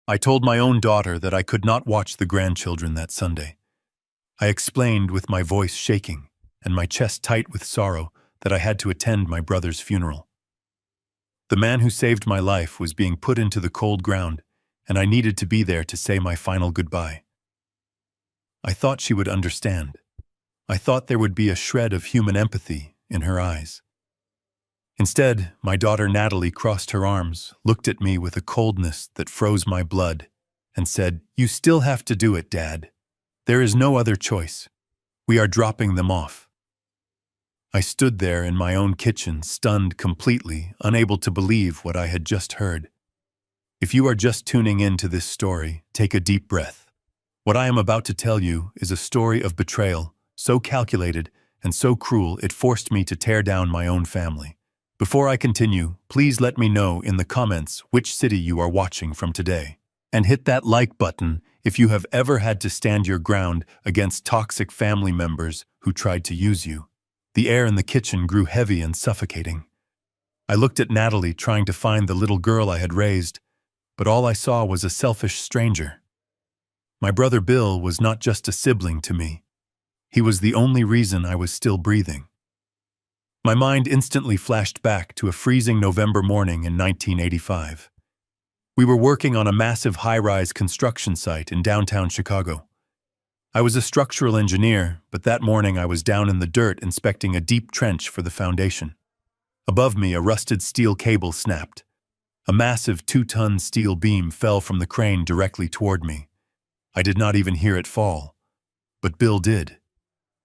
I told my own daughter that I could not watch the grandchildren that Sunday. I explained with my voice shaking and my chest tight with sorrow that I had to attend my brother's funeral. The man who saved my life was being put into the cold ground, and I needed to be there to say my final goodbye. I thought she would understand. I thought there would be a shred of human empathy in her eyes. Instead, my daughter Natalie crossed her arms, looked at me with a coldness that froze my blood, and said, "You still have to do it, Dad. There is no other choice. We are dropping them off." I stood there in my own kitchen, stunned completely, unable to believe what I had just heard. If you are just tuning in to this story, take a deep breath. What I am about to tell you is a story of betrayal, so calculated and so cruel it forced me to tear down my own family. Before I continue, please let me know in the comments which city you are watching from today. And hit that like button if you have ever had to stand your ground against toxic family members who tried to use you. The air in the kitchen grew heavy and suffocating. I looked at Natalie, trying to find the little girl I had raised, but all I saw was a selfish stranger. My brother Bill was not just a sibling to me. He was the only reason I was still breathing. My mind instantly flashed back to a freezing November morning in 1985. We were working on a massive high-rise construction site in downtown Chicago. I was a structural engineer, but that morning I was down in the dirt inspecting a deep trench for the foundation. Above me, a rusted steel cable snapped. A massive 2-ton steel beam fell from the crane directly toward me. I did not even hear it fall, but Bill did.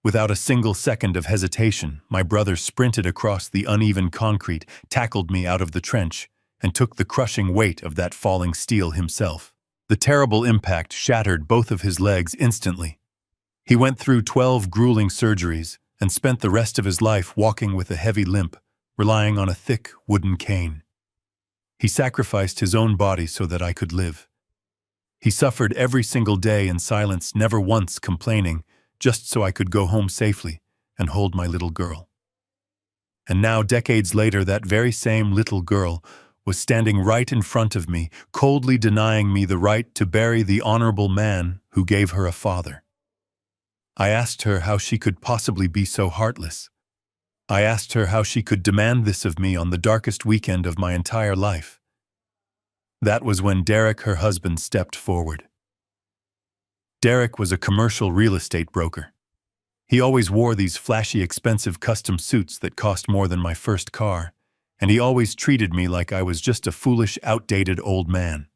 Without a single second of hesitation, my brother sprinted across the uneven concrete, tackled me out of the trench, and took the crushing weight of that falling steel himself. The terrible impact shattered both of his legs instantly. He went through 12 grueling surgeries and spent the rest of his life walking with a heavy limp, relying on a thick wooden cane. He sacrificed his own body so that I could live. He suffered every single day in silence, never once complaining, just so I could go home safely and hold my little girl. And now, decades later, that very same little girl was standing right in front of me, coldly denying me the right to bury the honorable man who gave her a father. I asked her how she could possibly be so heartless. I asked her how she could demand this of me on the darkest weekend of my entire life. That was when Derek, her husband, stepped forward. Derek was a commercial real estate broker. He always wore these flashy, expensive custom suits that cost more than my first car, and he always treated me like I was just a foolish, outdated old man.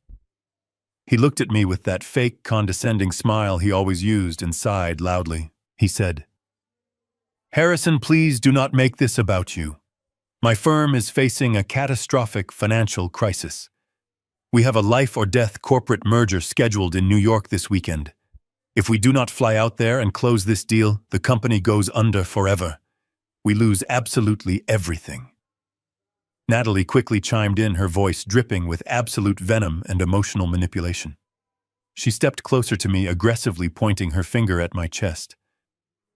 He looked at me with that fake, condescending smile he always used and sighed loudly. He said, "Harrison, please do not make this about you. My firm is facing a catastrophic financial crisis. We have a life-or-death corporate merger scheduled in New York this weekend. If we do not fly out there and close this deal, the company goes under forever. We lose absolutely everything." Natalie quickly chimed in, her voice dripping with absolute venom and emotional manipulation. She stepped closer to me, aggressively pointing her finger at my chest.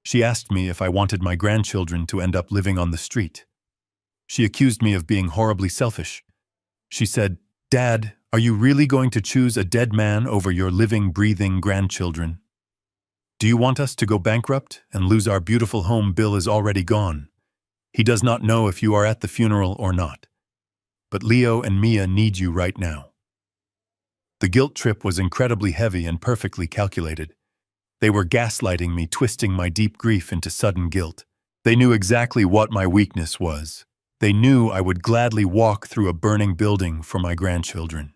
She asked me if I wanted my grandchildren to end up living on the street. She accused me of being horribly selfish. She said, "Dad, are you really going to choose a dead man over your living, breathing grandchildren? Do you want us to go bankrupt and lose our beautiful home? Bill is already gone. He does not know if you are at the funeral or not. But Leo and Mia need you right now." The guilt trip was incredibly heavy and perfectly calculated. They were gaslighting me, twisting my deep grief into sudden guilt. They knew exactly what my weakness was. They knew I would gladly walk through a burning building for my grandchildren.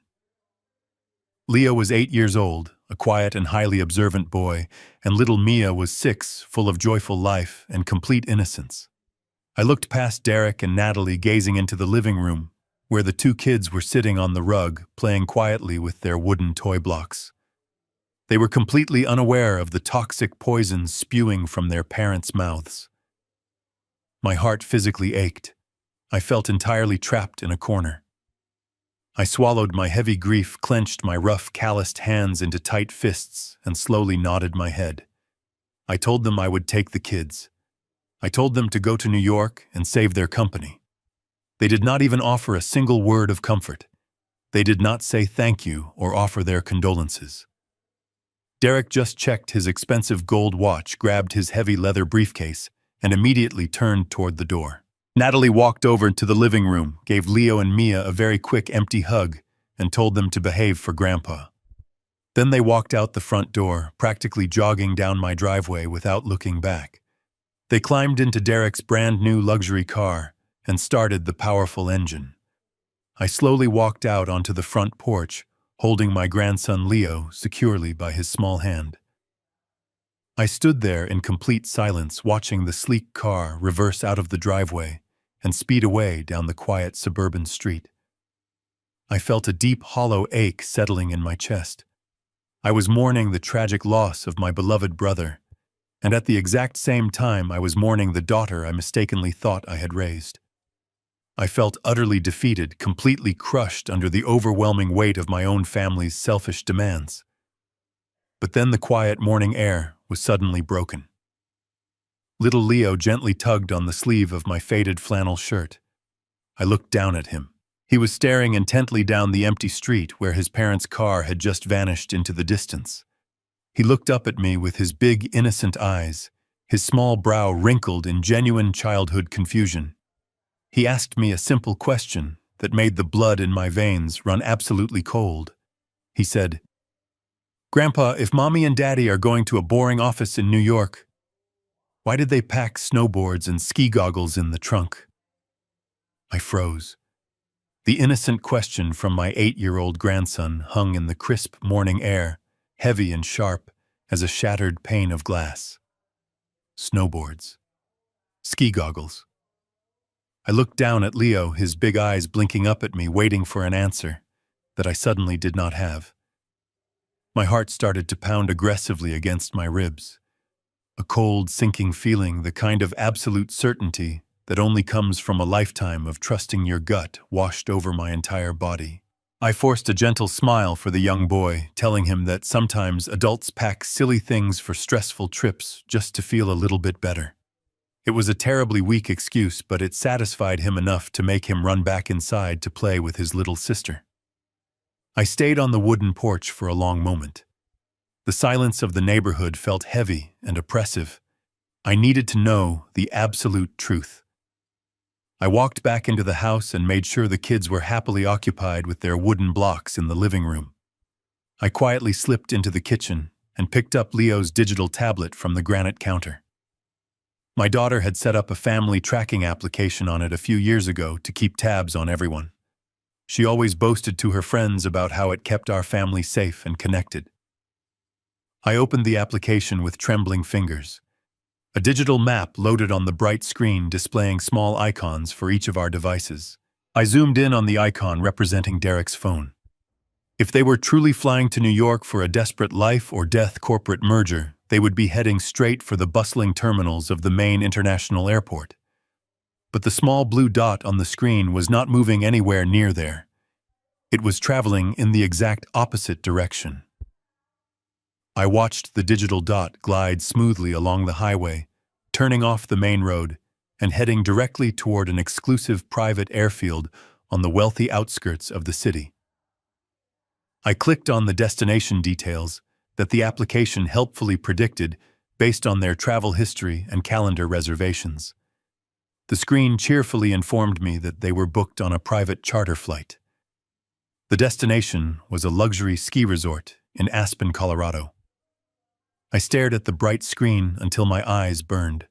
Leo was 8 years old, a quiet and highly observant boy, and little Mia was 6, full of joyful life and complete innocence. I looked past Derek and Natalie, gazing into the living room, where the 2 kids were sitting on the rug, playing quietly with their wooden toy blocks. They were completely unaware of the toxic poison spewing from their parents' mouths. My heart physically ached. I felt entirely trapped in a corner. I swallowed my heavy grief, clenched my rough, calloused hands into tight fists, and slowly nodded my head. I told them I would take the kids. I told them to go to New York and save their company. They did not even offer a single word of comfort. They did not say thank you or offer their condolences. Derek just checked his expensive gold watch, grabbed his heavy leather briefcase, and immediately turned toward the door. Natalie walked over to the living room, gave Leo and Mia a very quick empty hug, and told them to behave for Grandpa. Then they walked out the front door, practically jogging down my driveway without looking back. They climbed into Derek's brand new luxury car and started the powerful engine. I slowly walked out onto the front porch, holding my grandson Leo securely by his small hand. I stood there in complete silence, watching the sleek car reverse out of the driveway and speed away down the quiet suburban street. I felt a deep, hollow ache settling in my chest. I was mourning the tragic loss of my beloved brother, and at the exact same time I was mourning the daughter I mistakenly thought I had raised. I felt utterly defeated, completely crushed under the overwhelming weight of my own family's selfish demands. But then the quiet morning air was suddenly broken. Little Leo gently tugged on the sleeve of my faded flannel shirt. I looked down at him. He was staring intently down the empty street where his parents' car had just vanished into the distance. He looked up at me with his big, innocent eyes, his small brow wrinkled in genuine childhood confusion. He asked me a simple question that made the blood in my veins run absolutely cold. He said, "Grandpa, if Mommy and Daddy are going to a boring office in New York, why did they pack snowboards and ski goggles in the trunk?" I froze. The innocent question from my 8-year-old grandson hung in the crisp morning air, heavy and sharp as a shattered pane of glass. Snowboards. Ski goggles. I looked down at Leo, his big eyes blinking up at me, waiting for an answer that I suddenly did not have. My heart started to pound aggressively against my ribs. A cold, sinking feeling, the kind of absolute certainty that only comes from a lifetime of trusting your gut, washed over my entire body. I forced a gentle smile for the young boy, telling him that sometimes adults pack silly things for stressful trips just to feel a little bit better. It was a terribly weak excuse, but it satisfied him enough to make him run back inside to play with his little sister. I stayed on the wooden porch for a long moment. The silence of the neighborhood felt heavy and oppressive. I needed to know the absolute truth. I walked back into the house and made sure the kids were happily occupied with their wooden blocks in the living room. I quietly slipped into the kitchen and picked up Leo's digital tablet from the granite counter. My daughter had set up a family tracking application on it a few years ago to keep tabs on everyone. She always boasted to her friends about how it kept our family safe and connected. I opened the application with trembling fingers. A digital map loaded on the bright screen displaying small icons for each of our devices. I zoomed in on the icon representing Derek's phone. If they were truly flying to New York for a desperate life or death corporate merger, they would be heading straight for the bustling terminals of the main international airport. But the small blue dot on the screen was not moving anywhere near there. It was traveling in the exact opposite direction. I watched the digital dot glide smoothly along the highway, turning off the main road and heading directly toward an exclusive private airfield on the wealthy outskirts of the city. I clicked on the destination details that the application helpfully predicted based on their travel history and calendar reservations. The screen cheerfully informed me that they were booked on a private charter flight. The destination was a luxury ski resort in Aspen, Colorado. I stared at the bright screen until my eyes burned.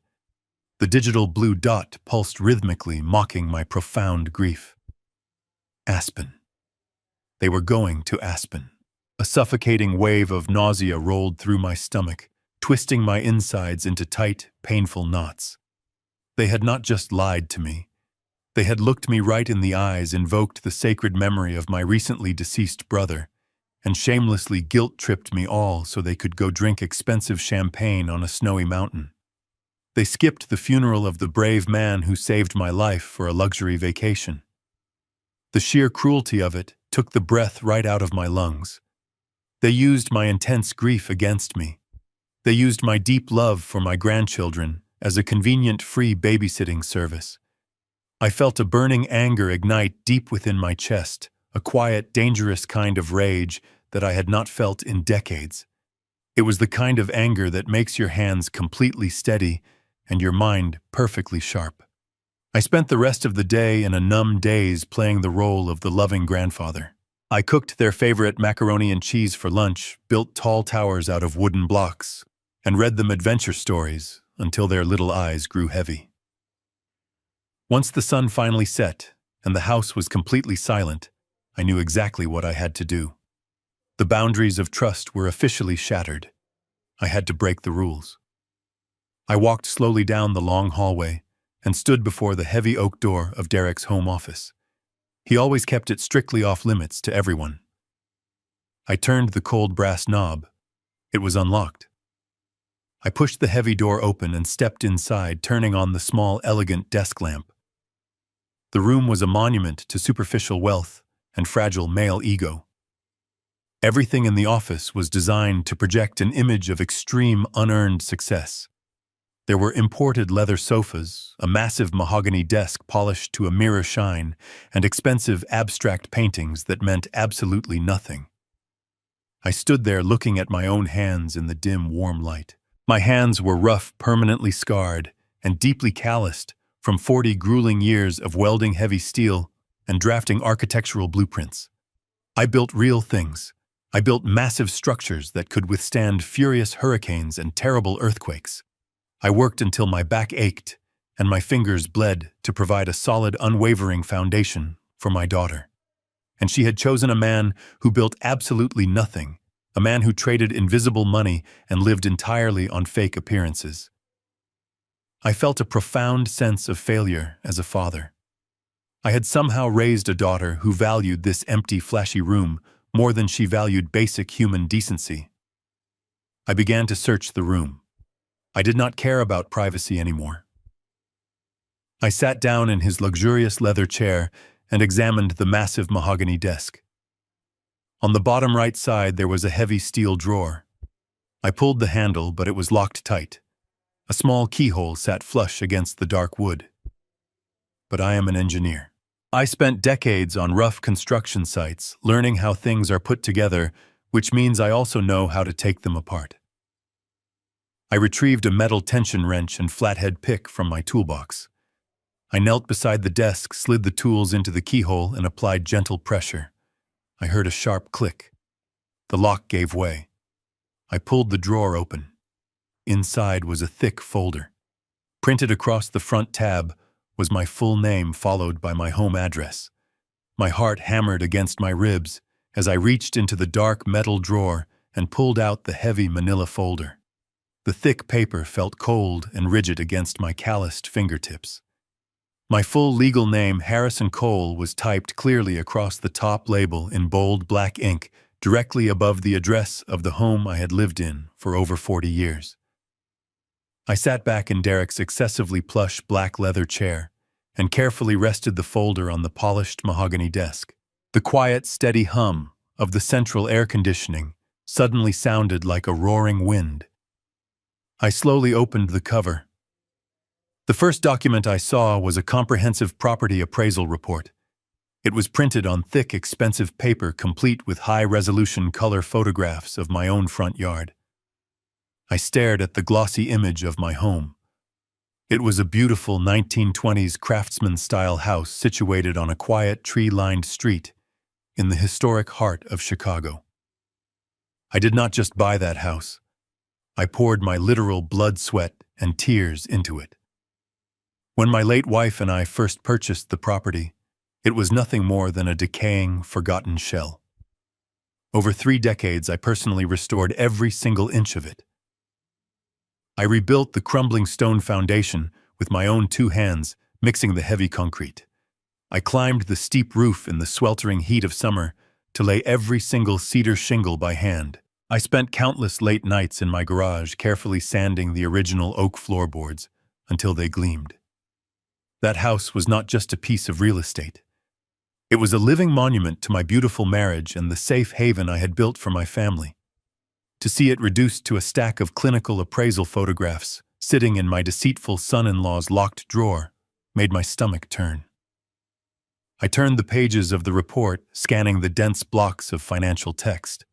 The digital blue dot pulsed rhythmically, mocking my profound grief. Aspen. They were going to Aspen. A suffocating wave of nausea rolled through my stomach, twisting my insides into tight, painful knots. They had not just lied to me. They had looked me right in the eyes, invoked the sacred memory of my recently deceased brother, and shamelessly guilt-tripped me all so they could go drink expensive champagne on a snowy mountain. They skipped the funeral of the brave man who saved my life for a luxury vacation. The sheer cruelty of it took the breath right out of my lungs. They used my intense grief against me. They used my deep love for my grandchildren as a convenient free babysitting service. I felt a burning anger ignite deep within my chest, a quiet, dangerous kind of rage that I had not felt in decades. It was the kind of anger that makes your hands completely steady and your mind perfectly sharp. I spent the rest of the day in a numb daze playing the role of the loving grandfather. I cooked their favorite macaroni and cheese for lunch, built tall towers out of wooden blocks, and read them adventure stories until their little eyes grew heavy. Once the sun finally set and the house was completely silent, I knew exactly what I had to do. The boundaries of trust were officially shattered. I had to break the rules. I walked slowly down the long hallway and stood before the heavy oak door of Derek's home office. He always kept it strictly off limits to everyone. I turned the cold brass knob. It was unlocked. I pushed the heavy door open and stepped inside, turning on the small, elegant desk lamp. The room was a monument to superficial wealth and fragile male ego. Everything in the office was designed to project an image of extreme, unearned success. There were imported leather sofas, a massive mahogany desk polished to a mirror shine, and expensive abstract paintings that meant absolutely nothing. I stood there looking at my own hands in the dim, warm light. My hands were rough, permanently scarred, and deeply calloused from 40 grueling years of welding heavy steel and drafting architectural blueprints. I built real things. I built massive structures that could withstand furious hurricanes and terrible earthquakes. I worked until my back ached and my fingers bled to provide a solid, unwavering foundation for my daughter. And she had chosen a man who built absolutely nothing, a man who traded invisible money and lived entirely on fake appearances. I felt a profound sense of failure as a father. I had somehow raised a daughter who valued this empty, flashy room more than she valued basic human decency. I began to search the room. I did not care about privacy anymore. I sat down in his luxurious leather chair and examined the massive mahogany desk. On the bottom right side there was a heavy steel drawer. I pulled the handle, but it was locked tight. A small keyhole sat flush against the dark wood. But I am an engineer. I spent decades on rough construction sites, learning how things are put together, which means I also know how to take them apart. I retrieved a metal tension wrench and flathead pick from my toolbox. I knelt beside the desk, slid the tools into the keyhole, and applied gentle pressure. I heard a sharp click. The lock gave way. I pulled the drawer open. Inside was a thick folder. Printed across the front tab was my full name followed by my home address. My heart hammered against my ribs as I reached into the dark metal drawer and pulled out the heavy manila folder. The thick paper felt cold and rigid against my calloused fingertips. My full legal name, Harrison Cole, was typed clearly across the top label in bold black ink, directly above the address of the home I had lived in for over 40 years. I sat back in Derek's excessively plush black leather chair and carefully rested the folder on the polished mahogany desk. The quiet, steady hum of the central air conditioning suddenly sounded like a roaring wind. I slowly opened the cover. The first document I saw was a comprehensive property appraisal report. It was printed on thick, expensive paper, complete with high-resolution color photographs of my own front yard. I stared at the glossy image of my home. It was a beautiful 1920s craftsman-style house situated on a quiet, tree-lined street in the historic heart of Chicago. I did not just buy that house. I poured my literal blood, sweat, and tears into it. When my late wife and I first purchased the property, it was nothing more than a decaying, forgotten shell. Over 3 decades, I personally restored every single inch of it. I rebuilt the crumbling stone foundation with my own 2 hands, mixing the heavy concrete. I climbed the steep roof in the sweltering heat of summer to lay every single cedar shingle by hand. I spent countless late nights in my garage carefully sanding the original oak floorboards until they gleamed. That house was not just a piece of real estate. It was a living monument to my beautiful marriage and the safe haven I had built for my family. To see it reduced to a stack of clinical appraisal photographs sitting in my deceitful son-in-law's locked drawer made my stomach turn. I turned the pages of the report, scanning the dense blocks of financial text.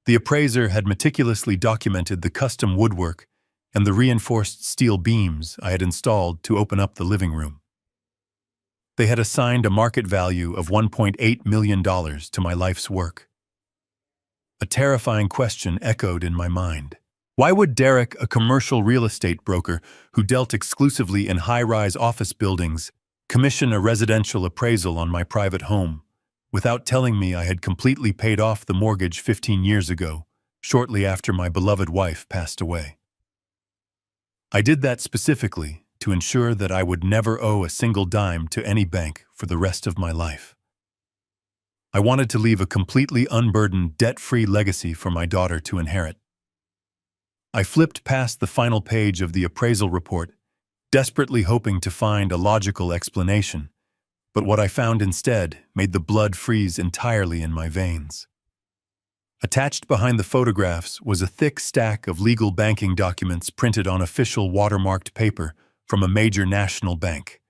The appraiser had meticulously documented the custom woodwork and the reinforced steel beams I had installed to open up the living room. They had assigned a market value of $1.8 million to my life's work. A terrifying question echoed in my mind. Why would Derek, a commercial real estate broker who dealt exclusively in high-rise office buildings, commission a residential appraisal on my private home, without telling me I had completely paid off the mortgage 15 years ago, shortly after my beloved wife passed away? I did that specifically to ensure that I would never owe a single dime to any bank for the rest of my life. I wanted to leave a completely unburdened, debt-free legacy for my daughter to inherit. I flipped past the final page of the appraisal report, desperately hoping to find a logical explanation, but what I found instead made the blood freeze entirely in my veins. Attached behind the photographs was a thick stack of legal banking documents printed on official watermarked paper from a major national bank.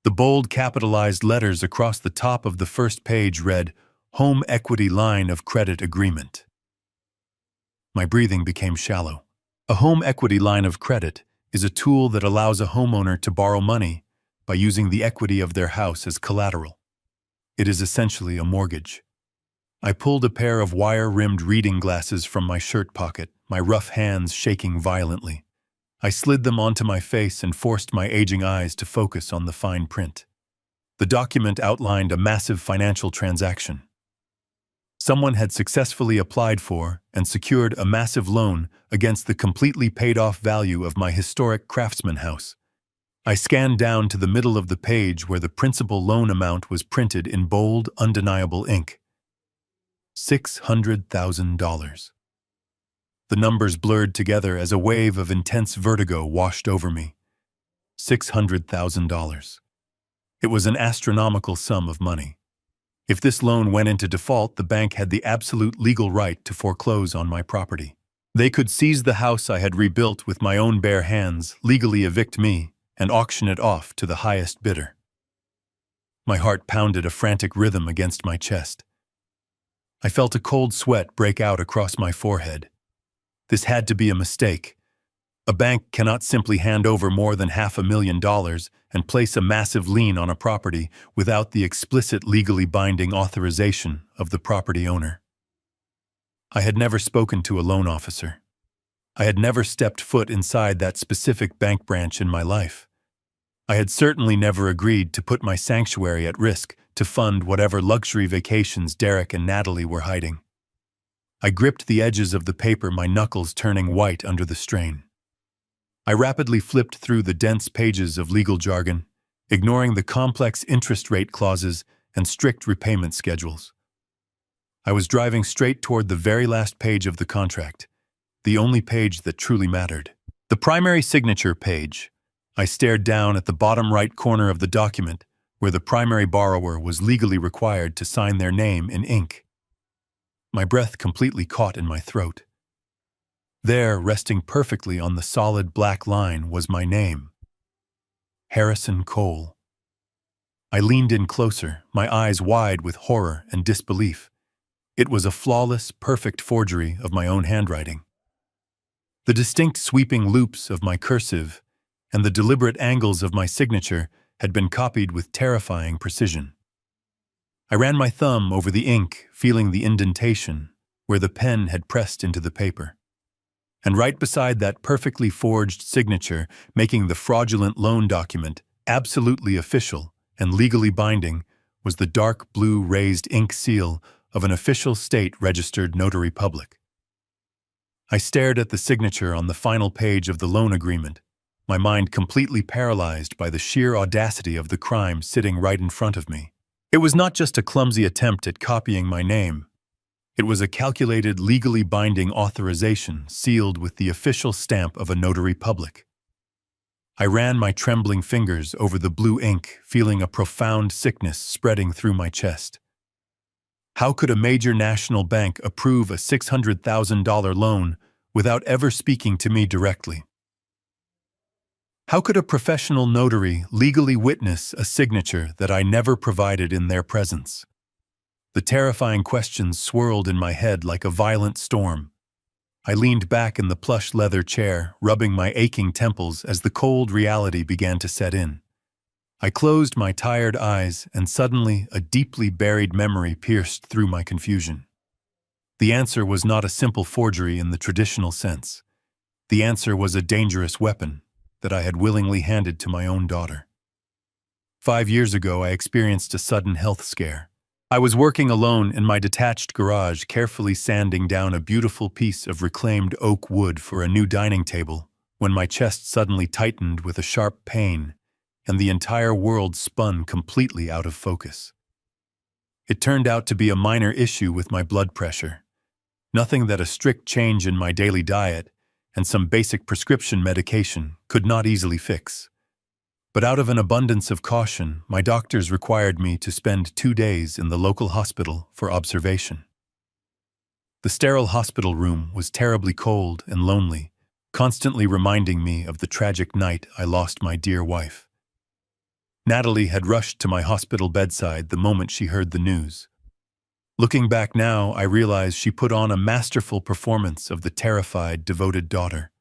The bold capitalized letters across the top of the first page read, "Home Equity Line of Credit Agreement." My breathing became shallow. A home equity line of credit is a tool that allows a homeowner to borrow money by using the equity of their house as collateral. It is essentially a mortgage. I pulled a pair of wire-rimmed reading glasses from my shirt pocket, my rough hands shaking violently. I slid them onto my face and forced my aging eyes to focus on the fine print. The document outlined a massive financial transaction. Someone had successfully applied for and secured a massive loan against the completely paid-off value of my historic Craftsman house. I scanned down to the middle of the page where the principal loan amount was printed in bold, undeniable ink. $600,000. The numbers blurred together as a wave of intense vertigo washed over me. $600,000. It was an astronomical sum of money. If this loan went into default, the bank had the absolute legal right to foreclose on my property. They could seize the house I had rebuilt with my own bare hands, legally evict me, and auction it off to the highest bidder. My heart pounded a frantic rhythm against my chest. I felt a cold sweat break out across my forehead. This had to be a mistake. A bank cannot simply hand over more than $500,000 and place a massive lien on a property without the explicit legally binding authorization of the property owner. I had never spoken to a loan officer. I had never stepped foot inside that specific bank branch in my life. I had certainly never agreed to put my sanctuary at risk to fund whatever luxury vacations Derek and Natalie were hiding. I gripped the edges of the paper, my knuckles turning white under the strain. I rapidly flipped through the dense pages of legal jargon, ignoring the complex interest rate clauses and strict repayment schedules. I was driving straight toward the very last page of the contract, the only page that truly mattered. The primary signature page. I stared down at the bottom right corner of the document, where the primary borrower was legally required to sign their name in ink. My breath completely caught in my throat. There, resting perfectly on the solid black line, was my name. Harrison Cole. I leaned in closer, my eyes wide with horror and disbelief. It was a flawless, perfect forgery of my own handwriting. The distinct sweeping loops of my cursive and the deliberate angles of my signature had been copied with terrifying precision. I ran my thumb over the ink, feeling the indentation where the pen had pressed into the paper. And right beside that perfectly forged signature, making the fraudulent loan document absolutely official and legally binding, was the dark blue raised ink seal of an official state-registered notary public. I stared at the signature on the final page of the loan agreement, my mind completely paralyzed by the sheer audacity of the crime sitting right in front of me. It was not just a clumsy attempt at copying my name. It was a calculated, legally binding authorization sealed with the official stamp of a notary public. I ran my trembling fingers over the blue ink, feeling a profound sickness spreading through my chest. How could a major national bank approve a $600,000 loan without ever speaking to me directly? How could a professional notary legally witness a signature that I never provided in their presence? The terrifying questions swirled in my head like a violent storm. I leaned back in the plush leather chair, rubbing my aching temples as the cold reality began to set in. I closed my tired eyes, and suddenly a deeply buried memory pierced through my confusion. The answer was not a simple forgery in the traditional sense. The answer was a dangerous weapon that I had willingly handed to my own daughter. 5 years ago, I experienced a sudden health scare. I was working alone in my detached garage, carefully sanding down a beautiful piece of reclaimed oak wood for a new dining table, when my chest suddenly tightened with a sharp pain, and the entire world spun completely out of focus. It turned out to be a minor issue with my blood pressure. Nothing that a strict change in my daily diet and some basic prescription medication could not easily fix. But out of an abundance of caution, my doctors required me to spend 2 days in the local hospital for observation. The sterile hospital room was terribly cold and lonely, constantly reminding me of the tragic night I lost my dear wife. Natalie had rushed to my hospital bedside the moment she heard the news. Looking back now, I realize she put on a masterful performance of the terrified, devoted daughter.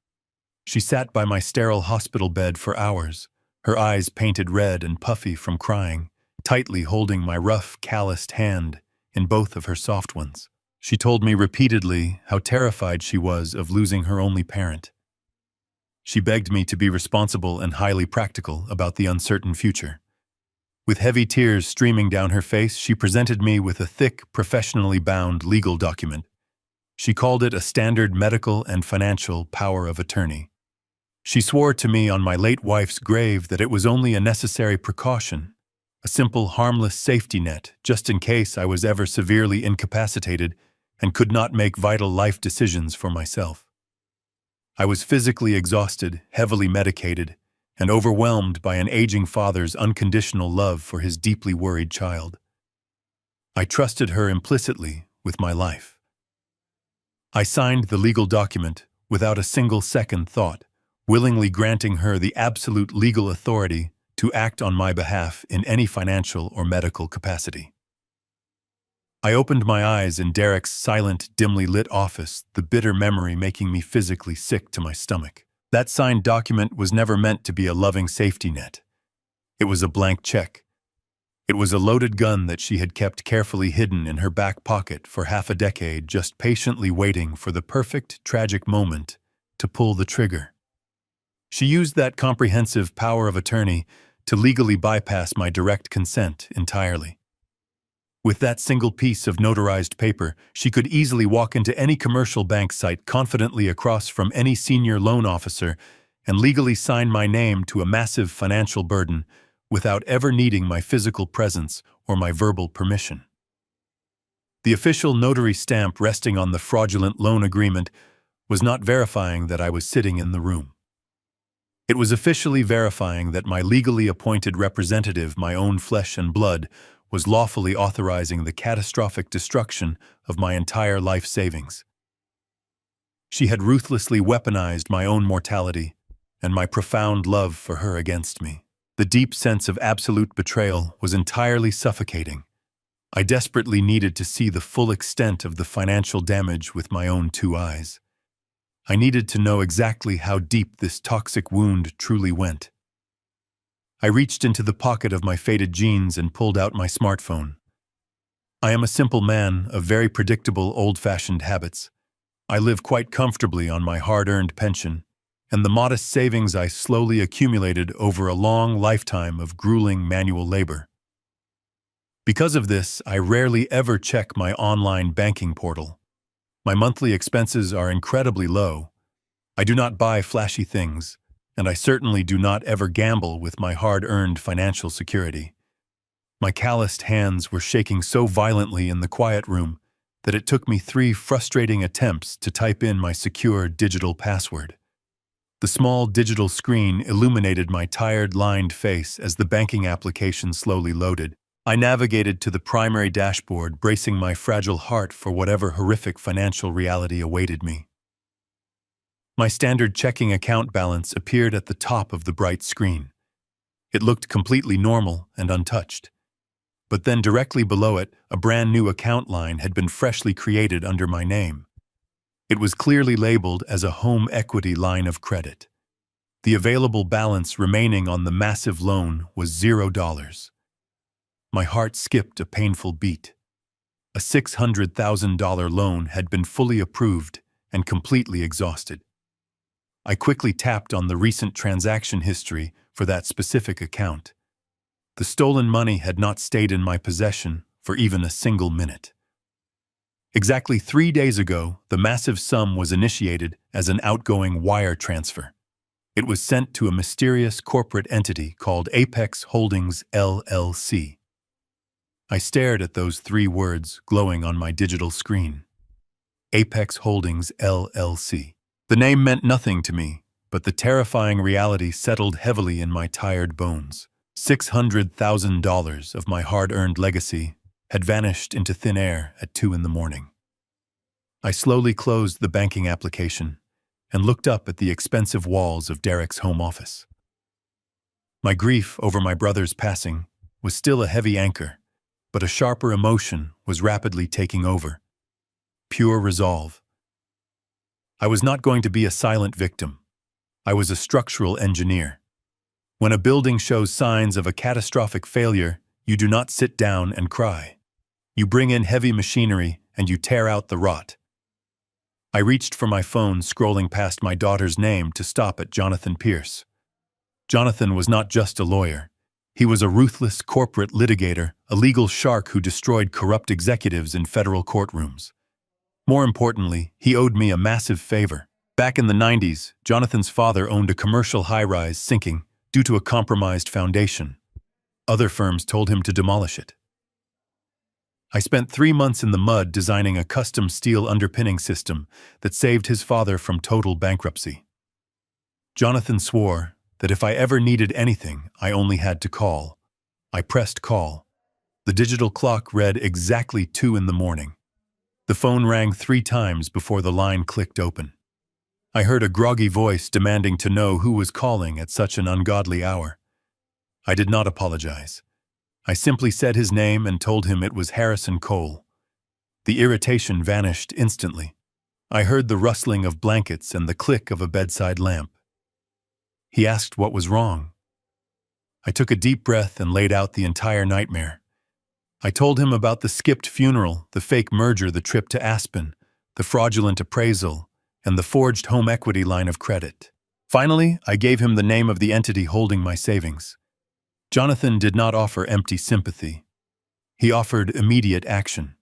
She sat by my sterile hospital bed for hours, her eyes painted red and puffy from crying, tightly holding my rough, calloused hand in both of her soft ones. She told me repeatedly how terrified she was of losing her only parent. She begged me to be responsible and highly practical about the uncertain future. With heavy tears streaming down her face, she presented me with a thick, professionally bound legal document. She called it a standard medical and financial power of attorney. She swore to me on my late wife's grave that it was only a necessary precaution, a simple, harmless safety net, just in case I was ever severely incapacitated and could not make vital life decisions for myself. I was physically exhausted, heavily medicated, and overwhelmed by an aging father's unconditional love for his deeply worried child. I trusted her implicitly with my life. I signed the legal document without a single second thought, willingly granting her the absolute legal authority to act on my behalf in any financial or medical capacity. I opened my eyes in Derek's silent, dimly lit office, the bitter memory making me physically sick to my stomach. That signed document was never meant to be a loving safety net. It was a blank check. It was a loaded gun that she had kept carefully hidden in her back pocket for half a decade, just patiently waiting for the perfect, tragic moment to pull the trigger. She used that comprehensive power of attorney to legally bypass my direct consent entirely. With that single piece of notarized paper, she could easily walk into any commercial bank site confidently across from any senior loan officer and legally sign my name to a massive financial burden without ever needing my physical presence or my verbal permission. The official notary stamp resting on the fraudulent loan agreement was not verifying that I was sitting in the room. It was officially verifying that my legally appointed representative, my own flesh and blood, was lawfully authorizing the catastrophic destruction of my entire life savings. She had ruthlessly weaponized my own mortality and my profound love for her against me. The deep sense of absolute betrayal was entirely suffocating. I desperately needed to see the full extent of the financial damage with my own 2 eyes. I needed to know exactly how deep this toxic wound truly went. I reached into the pocket of my faded jeans and pulled out my smartphone. I am a simple man of very predictable, old-fashioned habits. I live quite comfortably on my hard-earned pension and the modest savings I slowly accumulated over a long lifetime of grueling manual labor. Because of this, I rarely ever check my online banking portal. My monthly expenses are incredibly low. I do not buy flashy things, and I certainly do not ever gamble with my hard-earned financial security. My calloused hands were shaking so violently in the quiet room that it took me 3 frustrating attempts to type in my secure digital password. The small digital screen illuminated my tired, lined face as the banking application slowly loaded. I navigated to the primary dashboard, bracing my fragile heart for whatever horrific financial reality awaited me. My standard checking account balance appeared at the top of the bright screen. It looked completely normal and untouched. But then directly below it, a brand new account line had been freshly created under my name. It was clearly labeled as a home equity line of credit. The available balance remaining on the massive loan was $0. My heart skipped a painful beat. A $600,000 loan had been fully approved and completely exhausted. I quickly tapped on the recent transaction history for that specific account. The stolen money had not stayed in my possession for even a single minute. Exactly 3 days ago, the massive sum was initiated as an outgoing wire transfer. It was sent to a mysterious corporate entity called Apex Holdings LLC. I stared at those 3 words glowing on my digital screen. Apex Holdings LLC. The name meant nothing to me, but the terrifying reality settled heavily in my tired bones. $600,000 of my hard-earned legacy had vanished into thin air at 2 in the morning. I slowly closed the banking application and looked up at the expensive walls of Derek's home office. My grief over my brother's passing was still a heavy anchor, but a sharper emotion was rapidly taking over. Pure resolve. I was not going to be a silent victim. I was a structural engineer. When a building shows signs of a catastrophic failure, you do not sit down and cry. You bring in heavy machinery and you tear out the rot. I reached for my phone, scrolling past my daughter's name to stop at Jonathan Pierce. Jonathan was not just a lawyer. He was a ruthless corporate litigator, a legal shark who destroyed corrupt executives in federal courtrooms. More importantly, he owed me a massive favor. Back in the 90s, Jonathan's father owned a commercial high-rise sinking due to a compromised foundation. Other firms told him to demolish it. I spent 3 months in the mud designing a custom steel underpinning system that saved his father from total bankruptcy. Jonathan swore that if I ever needed anything, I only had to call. I pressed call. The digital clock read exactly 2 in the morning. The phone rang 3 times before the line clicked open. I heard a groggy voice demanding to know who was calling at such an ungodly hour. I did not apologize. I simply said his name and told him it was Harrison Cole. The irritation vanished instantly. I heard the rustling of blankets and the click of a bedside lamp. He asked what was wrong. I took a deep breath and laid out the entire nightmare. I told him about the skipped funeral, the fake merger, the trip to Aspen, the fraudulent appraisal, and the forged home equity line of credit. Finally, I gave him the name of the entity holding my savings. Jonathan did not offer empty sympathy. He offered immediate action.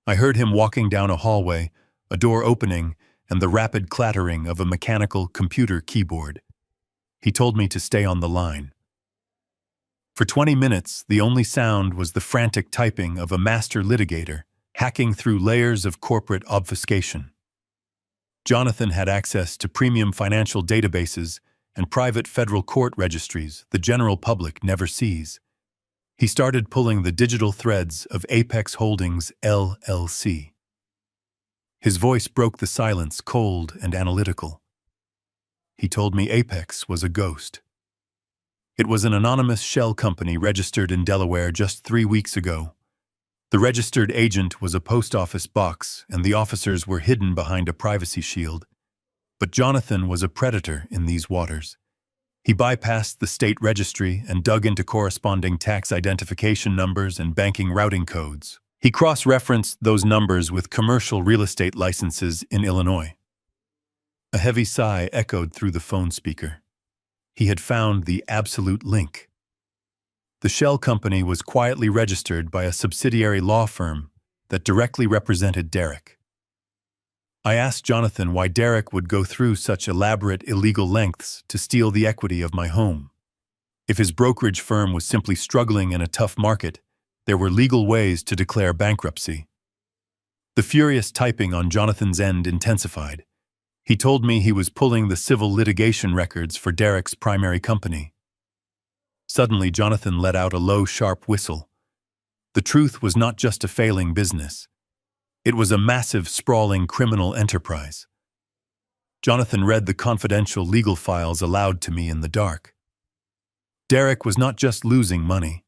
I heard him walking down a hallway, a door opening, and the rapid clattering of a mechanical computer keyboard. He told me to stay on the line. For 20 minutes, the only sound was the frantic typing of a master litigator, hacking through layers of corporate obfuscation. Jonathan had access to premium financial databases and private federal court registries the general public never sees. He started pulling the digital threads of Apex Holdings LLC. His voice broke the silence, cold and analytical. He told me Apex was a ghost. It was an anonymous shell company registered in Delaware just 3 weeks ago. The registered agent was a post office box, and the officers were hidden behind a privacy shield. But Jonathan was a predator in these waters. He bypassed the state registry and dug into corresponding tax identification numbers and banking routing codes. He cross-referenced those numbers with commercial real estate licenses in Illinois. A heavy sigh echoed through the phone speaker. He had found the absolute link. The shell company was quietly registered by a subsidiary law firm that directly represented Derek. I asked Jonathan why Derek would go through such elaborate illegal lengths to steal the equity of my home. If his brokerage firm was simply struggling in a tough market, there were legal ways to declare bankruptcy. The furious typing on Jonathan's end intensified. He told me he was pulling the civil litigation records for Derek's primary company. Suddenly, Jonathan let out a low, sharp whistle. The truth was not just a failing business. It was a massive, sprawling criminal enterprise. Jonathan read the confidential legal files aloud to me in the dark. Derek was not just losing money.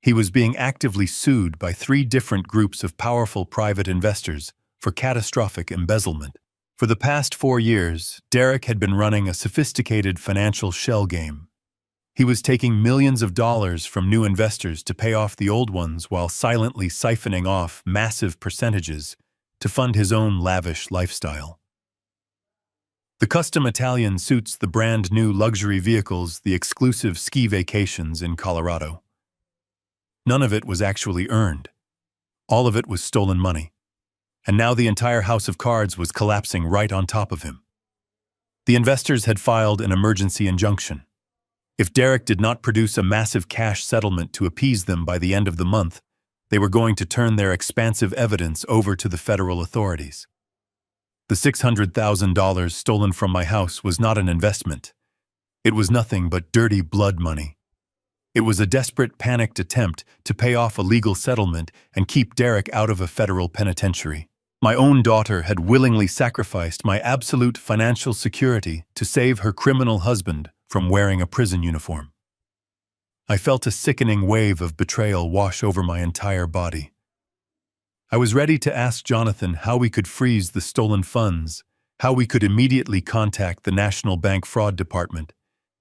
He was being actively sued by 3 different groups of powerful private investors for catastrophic embezzlement. For the past 4 years, Derek had been running a sophisticated financial shell game. He was taking millions of dollars from new investors to pay off the old ones while silently siphoning off massive percentages to fund his own lavish lifestyle. The custom Italian suits, the brand new luxury vehicles, the exclusive ski vacations in Colorado. None of it was actually earned. All of it was stolen money. And now the entire house of cards was collapsing right on top of him. The investors had filed an emergency injunction. If Derek did not produce a massive cash settlement to appease them by the end of the month, they were going to turn their expansive evidence over to the federal authorities. The $600,000 stolen from my house was not an investment. It was nothing but dirty blood money. It was a desperate, panicked attempt to pay off a legal settlement and keep Derek out of a federal penitentiary. My own daughter had willingly sacrificed my absolute financial security to save her criminal husband from wearing a prison uniform. I felt a sickening wave of betrayal wash over my entire body. I was ready to ask Jonathan how we could freeze the stolen funds, how we could immediately contact the National Bank Fraud Department,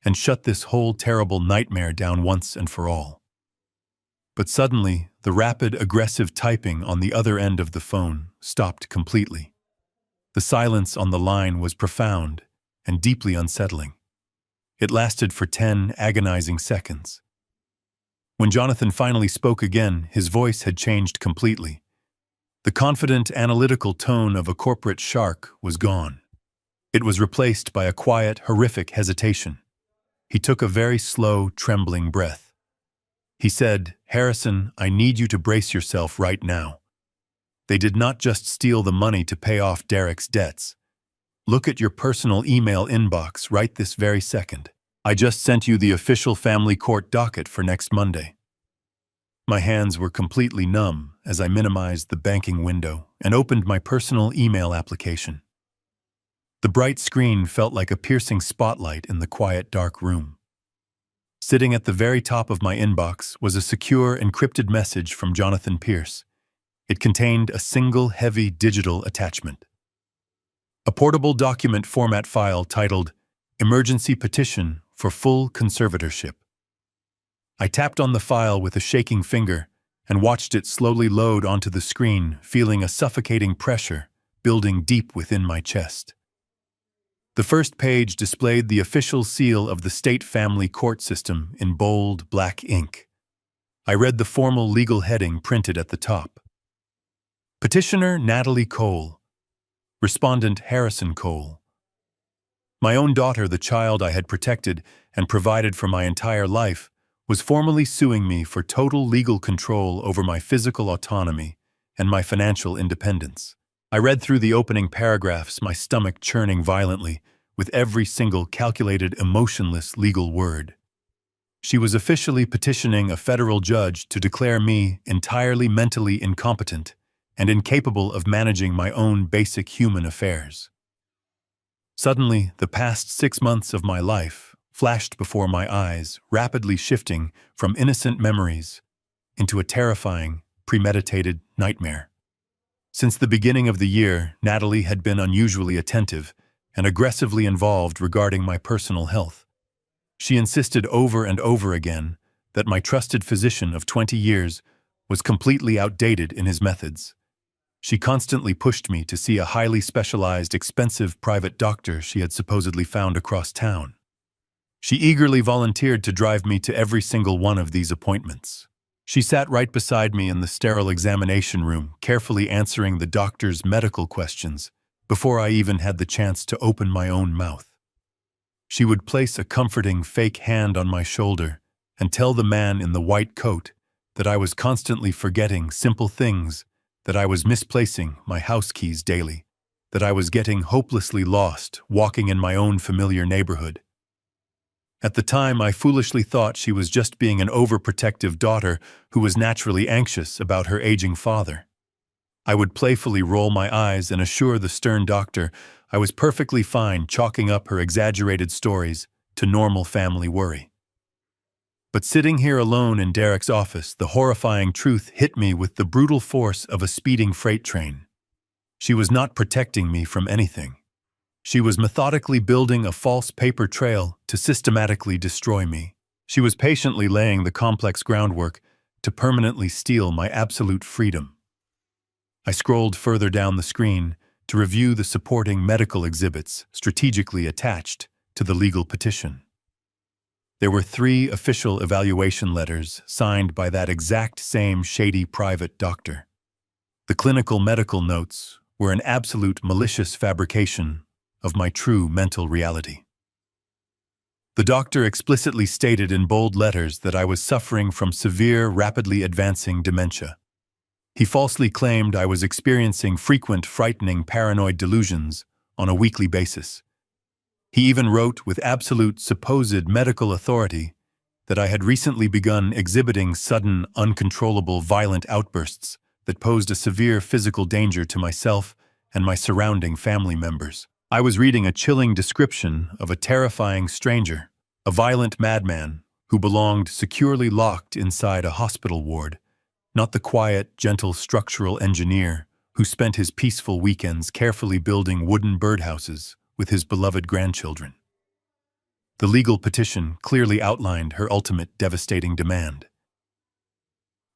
and shut this whole terrible nightmare down once and for all. But suddenly, the rapid, aggressive typing on the other end of the phone stopped completely. The silence on the line was profound and deeply unsettling. It lasted for 10 agonizing seconds. When Jonathan finally spoke again, his voice had changed completely. The confident, analytical tone of a corporate shark was gone. It was replaced by a quiet, horrific hesitation. He took a very slow, trembling breath. He said, "Harrison, I need you to brace yourself right now. They did not just steal the money to pay off Derek's debts. Look at your personal email inbox right this very second. I just sent you the official family court docket for next Monday." My hands were completely numb as I minimized the banking window and opened my personal email application. The bright screen felt like a piercing spotlight in the quiet, dark room. Sitting at the very top of my inbox was a secure, encrypted message from Jonathan Pierce. It contained a single, heavy digital attachment. A portable document format file titled "Emergency Petition for Full Conservatorship." I tapped on the file with a shaking finger and watched it slowly load onto the screen, feeling a suffocating pressure building deep within my chest. The first page displayed the official seal of the state family court system in bold, black ink. I read the formal legal heading printed at the top. Petitioner Natalie Cole. Respondent Harrison Cole. My own daughter, the child I had protected and provided for my entire life, was formally suing me for total legal control over my physical autonomy and my financial independence. I read through the opening paragraphs, my stomach churning violently, with every single calculated, emotionless legal word. She was officially petitioning a federal judge to declare me entirely mentally incompetent and incapable of managing my own basic human affairs. Suddenly, the past 6 months of my life flashed before my eyes, rapidly shifting from innocent memories into a terrifying, premeditated nightmare. Since the beginning of the year, Natalie had been unusually attentive and aggressively involved regarding my personal health. She insisted over and over again that my trusted physician of 20 years was completely outdated in his methods. She constantly pushed me to see a highly specialized, expensive private doctor she had supposedly found across town. She eagerly volunteered to drive me to every single one of these appointments. She sat right beside me in the sterile examination room, carefully answering the doctor's medical questions before I even had the chance to open my own mouth. She would place a comforting, fake hand on my shoulder and tell the man in the white coat that I was constantly forgetting simple things, that I was misplacing my house keys daily, that I was getting hopelessly lost walking in my own familiar neighborhood. At the time, I foolishly thought she was just being an overprotective daughter who was naturally anxious about her aging father. I would playfully roll my eyes and assure the stern doctor I was perfectly fine chalking up her exaggerated stories to normal family worry. But sitting here alone in Derek's office, the horrifying truth hit me with the brutal force of a speeding freight train. She was not protecting me from anything. She was methodically building a false paper trail to systematically destroy me. She was patiently laying the complex groundwork to permanently steal my absolute freedom. I scrolled further down the screen to review the supporting medical exhibits strategically attached to the legal petition. There were 3 official evaluation letters signed by that exact same shady private doctor. The clinical medical notes were an absolute malicious fabrication of my true mental reality. The doctor explicitly stated in bold letters that I was suffering from severe, rapidly advancing dementia. He falsely claimed I was experiencing frequent, frightening paranoid delusions on a weekly basis. He even wrote with absolute supposed medical authority that I had recently begun exhibiting sudden, uncontrollable, violent outbursts that posed a severe physical danger to myself and my surrounding family members. I was reading a chilling description of a terrifying stranger, a violent madman who belonged securely locked inside a hospital ward, not the quiet, gentle structural engineer who spent his peaceful weekends carefully building wooden birdhouses with his beloved grandchildren. The legal petition clearly outlined her ultimate devastating demand.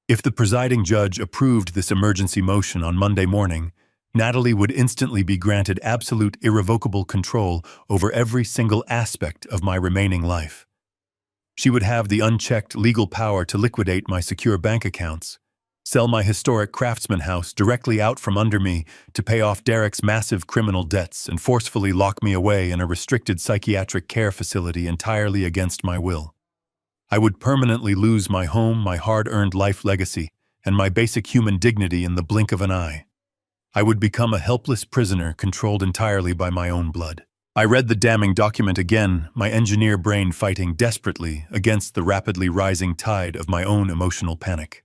If the presiding judge approved this emergency motion on Monday morning, Natalie would instantly be granted absolute irrevocable control over every single aspect of my remaining life. She would have the unchecked legal power to liquidate my secure bank accounts, sell my historic craftsman house directly out from under me to pay off Derek's massive criminal debts, and forcefully lock me away in a restricted psychiatric care facility entirely against my will. I would permanently lose my home, my hard-earned life legacy, and my basic human dignity in the blink of an eye. I would become a helpless prisoner controlled entirely by my own blood. I read the damning document again, my engineer brain fighting desperately against the rapidly rising tide of my own emotional panic.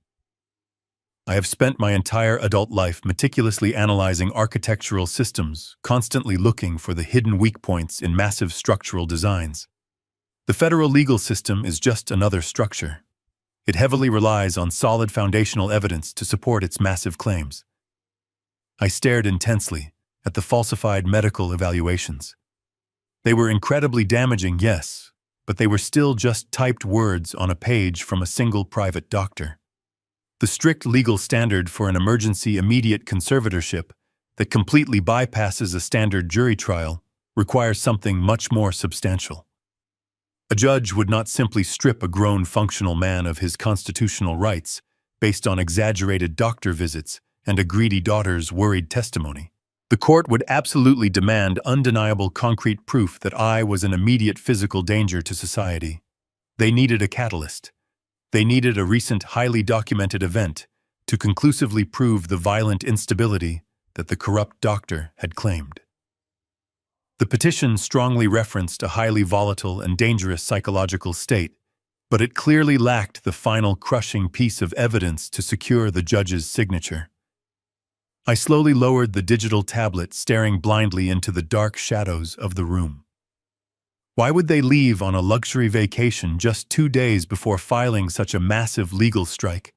I have spent my entire adult life meticulously analyzing architectural systems, constantly looking for the hidden weak points in massive structural designs. The federal legal system is just another structure. It heavily relies on solid foundational evidence to support its massive claims. I stared intensely at the falsified medical evaluations. They were incredibly damaging, yes, but they were still just typed words on a page from a single private doctor. The strict legal standard for an emergency immediate conservatorship that completely bypasses a standard jury trial requires something much more substantial. A judge would not simply strip a grown functional man of his constitutional rights based on exaggerated doctor visits and a greedy daughter's worried testimony. The court would absolutely demand undeniable concrete proof that I was an immediate physical danger to society. They needed a catalyst. They needed a recent, highly documented event to conclusively prove the violent instability that the corrupt doctor had claimed. The petition strongly referenced a highly volatile and dangerous psychological state, but it clearly lacked the final crushing piece of evidence to secure the judge's signature. I slowly lowered the digital tablet, staring blindly into the dark shadows of the room. Why would they leave on a luxury vacation just 2 days before filing such a massive legal strike?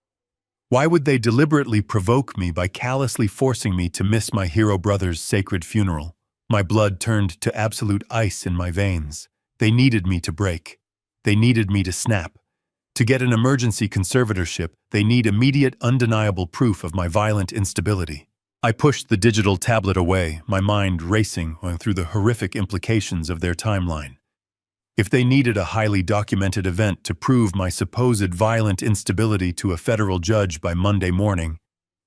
Why would they deliberately provoke me by callously forcing me to miss my hero brother's sacred funeral? My blood turned to absolute ice in my veins. They needed me to break. They needed me to snap. To get an emergency conservatorship, they need immediate, undeniable proof of my violent instability. I pushed the digital tablet away, my mind racing through the horrific implications of their timeline. If they needed a highly documented event to prove my supposed violent instability to a federal judge by Monday morning,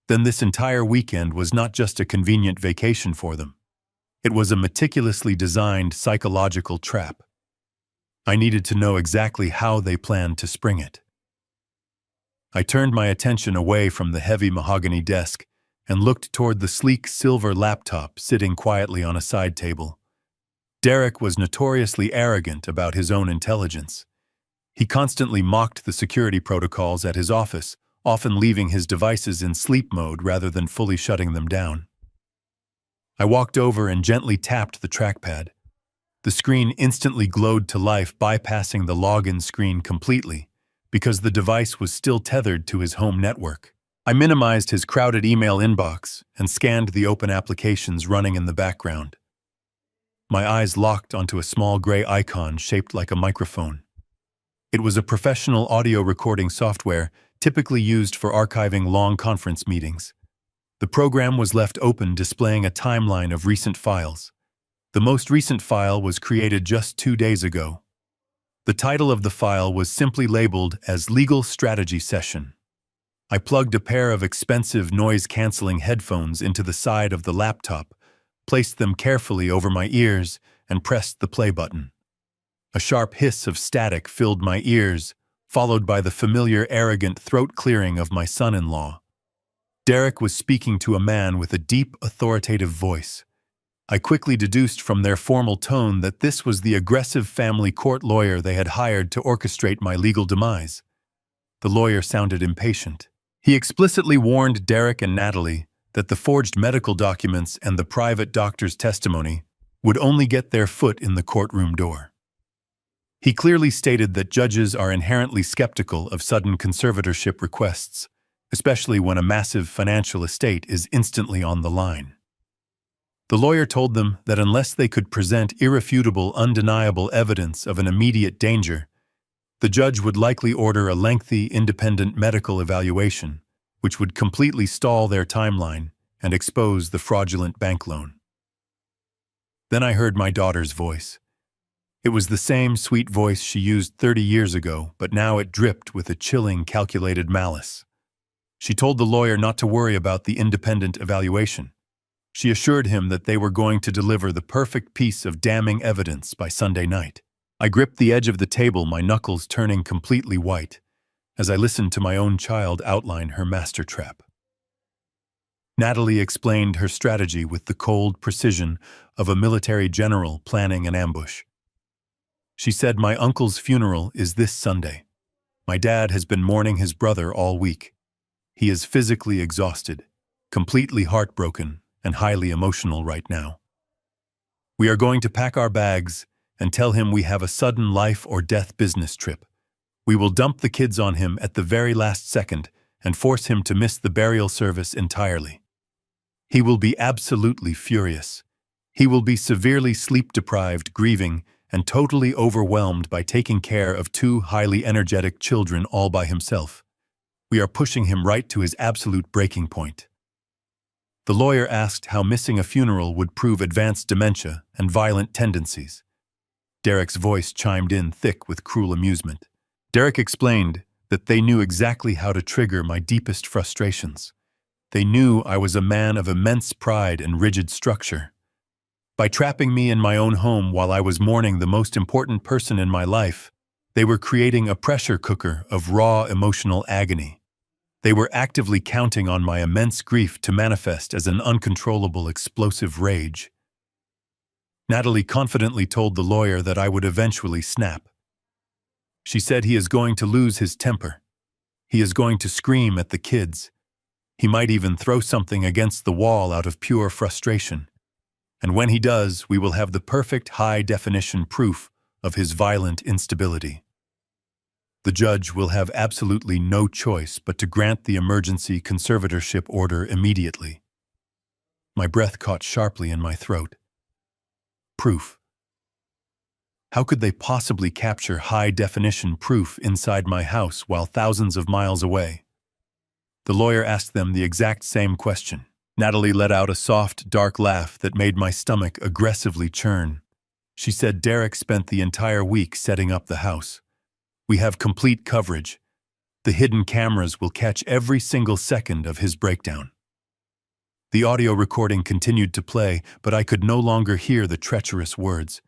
then this entire weekend was not just a convenient vacation for them. It was a meticulously designed psychological trap. I needed to know exactly how they planned to spring it. I turned my attention away from the heavy mahogany desk and looked toward the sleek silver laptop sitting quietly on a side table. Derek was notoriously arrogant about his own intelligence. He constantly mocked the security protocols at his office, often leaving his devices in sleep mode rather than fully shutting them down. I walked over and gently tapped the trackpad. The screen instantly glowed to life, bypassing the login screen completely, because the device was still tethered to his home network. I minimized his crowded email inbox and scanned the open applications running in the background. My eyes locked onto a small gray icon shaped like a microphone. It was a professional audio recording software typically used for archiving long conference meetings. The program was left open, displaying a timeline of recent files. The most recent file was created just 2 days ago. The title of the file was simply labeled as Legal Strategy Session. I plugged a pair of expensive noise-canceling headphones into the side of the laptop, placed them carefully over my ears, and pressed the play button. A sharp hiss of static filled my ears, followed by the familiar arrogant throat clearing of my son-in-law. Derek was speaking to a man with a deep, authoritative voice. I quickly deduced from their formal tone that this was the aggressive family court lawyer they had hired to orchestrate my legal demise. The lawyer sounded impatient. He explicitly warned Derek and Natalie that the forged medical documents and the private doctor's testimony would only get their foot in the courtroom door. He clearly stated that judges are inherently skeptical of sudden conservatorship requests, especially when a massive financial estate is instantly on the line. The lawyer told them that unless they could present irrefutable, undeniable evidence of an immediate danger, the judge would likely order a lengthy, independent medical evaluation, which would completely stall their timeline and expose the fraudulent bank loan. Then I heard my daughter's voice. It was the same sweet voice she used 30 years ago, but now it dripped with a chilling, calculated malice. She told the lawyer not to worry about the independent evaluation. She assured him that they were going to deliver the perfect piece of damning evidence by Sunday night. I gripped the edge of the table, my knuckles turning completely white, as I listened to my own child outline her master trap. Natalie explained her strategy with the cold precision of a military general planning an ambush. She said, "My uncle's funeral is this Sunday. My dad has been mourning his brother all week. He is physically exhausted, completely heartbroken, and highly emotional right now. We are going to pack our bags and tell him we have a sudden life or death business trip. We will dump the kids on him at the very last second and force him to miss the burial service entirely. He will be absolutely furious. He will be severely sleep-deprived, grieving, and totally overwhelmed by taking care of 2 highly energetic children all by himself. We are pushing him right to his absolute breaking point." The lawyer asked how missing a funeral would prove advanced dementia and violent tendencies. Derek's voice chimed in thick with cruel amusement. Derek explained that they knew exactly how to trigger my deepest frustrations. They knew I was a man of immense pride and rigid structure. By trapping me in my own home while I was mourning the most important person in my life, they were creating a pressure cooker of raw emotional agony. They were actively counting on my immense grief to manifest as an uncontrollable, explosive rage. Natalie confidently told the lawyer that I would eventually snap. She said he is going to lose his temper. He is going to scream at the kids. He might even throw something against the wall out of pure frustration. And when he does, we will have the perfect high-definition proof of his violent instability. The judge will have absolutely no choice but to grant the emergency conservatorship order immediately. My breath caught sharply in my throat. Proof. How could they possibly capture high-definition proof inside my house while thousands of miles away? The lawyer asked them the exact same question. Natalie let out a soft, dark laugh that made my stomach aggressively churn. She said Derek spent the entire week setting up the house. We have complete coverage. The hidden cameras will catch every single second of his breakdown. The audio recording continued to play, but I could no longer hear the treacherous words.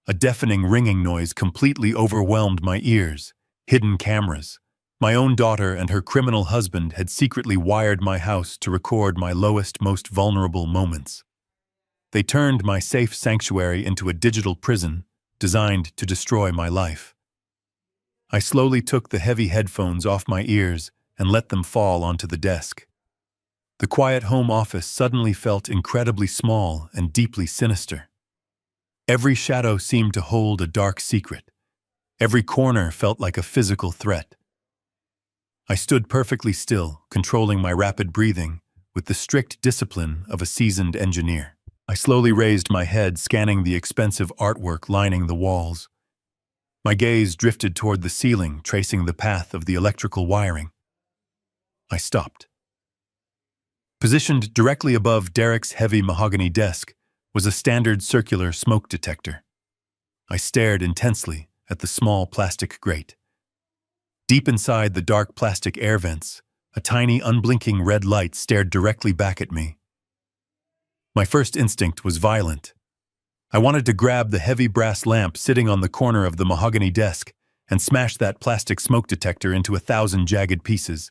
A deafening ringing noise completely overwhelmed my ears. Hidden cameras. My own daughter and her criminal husband had secretly wired my house to record my lowest, most vulnerable moments. They turned my safe sanctuary into a digital prison designed to destroy my life. I slowly took the heavy headphones off my ears and let them fall onto the desk. The quiet home office suddenly felt incredibly small and deeply sinister. Every shadow seemed to hold a dark secret. Every corner felt like a physical threat. I stood perfectly still, controlling my rapid breathing with the strict discipline of a seasoned engineer. I slowly raised my head, scanning the expensive artwork lining the walls. My gaze drifted toward the ceiling, tracing the path of the electrical wiring. I stopped. Positioned directly above Derek's heavy mahogany desk was a standard circular smoke detector. I stared intensely at the small plastic grate. Deep inside the dark plastic air vents, a tiny, unblinking red light stared directly back at me. My first instinct was violent. I wanted to grab the heavy brass lamp sitting on the corner of the mahogany desk and smash that plastic smoke detector into 1,000 jagged pieces.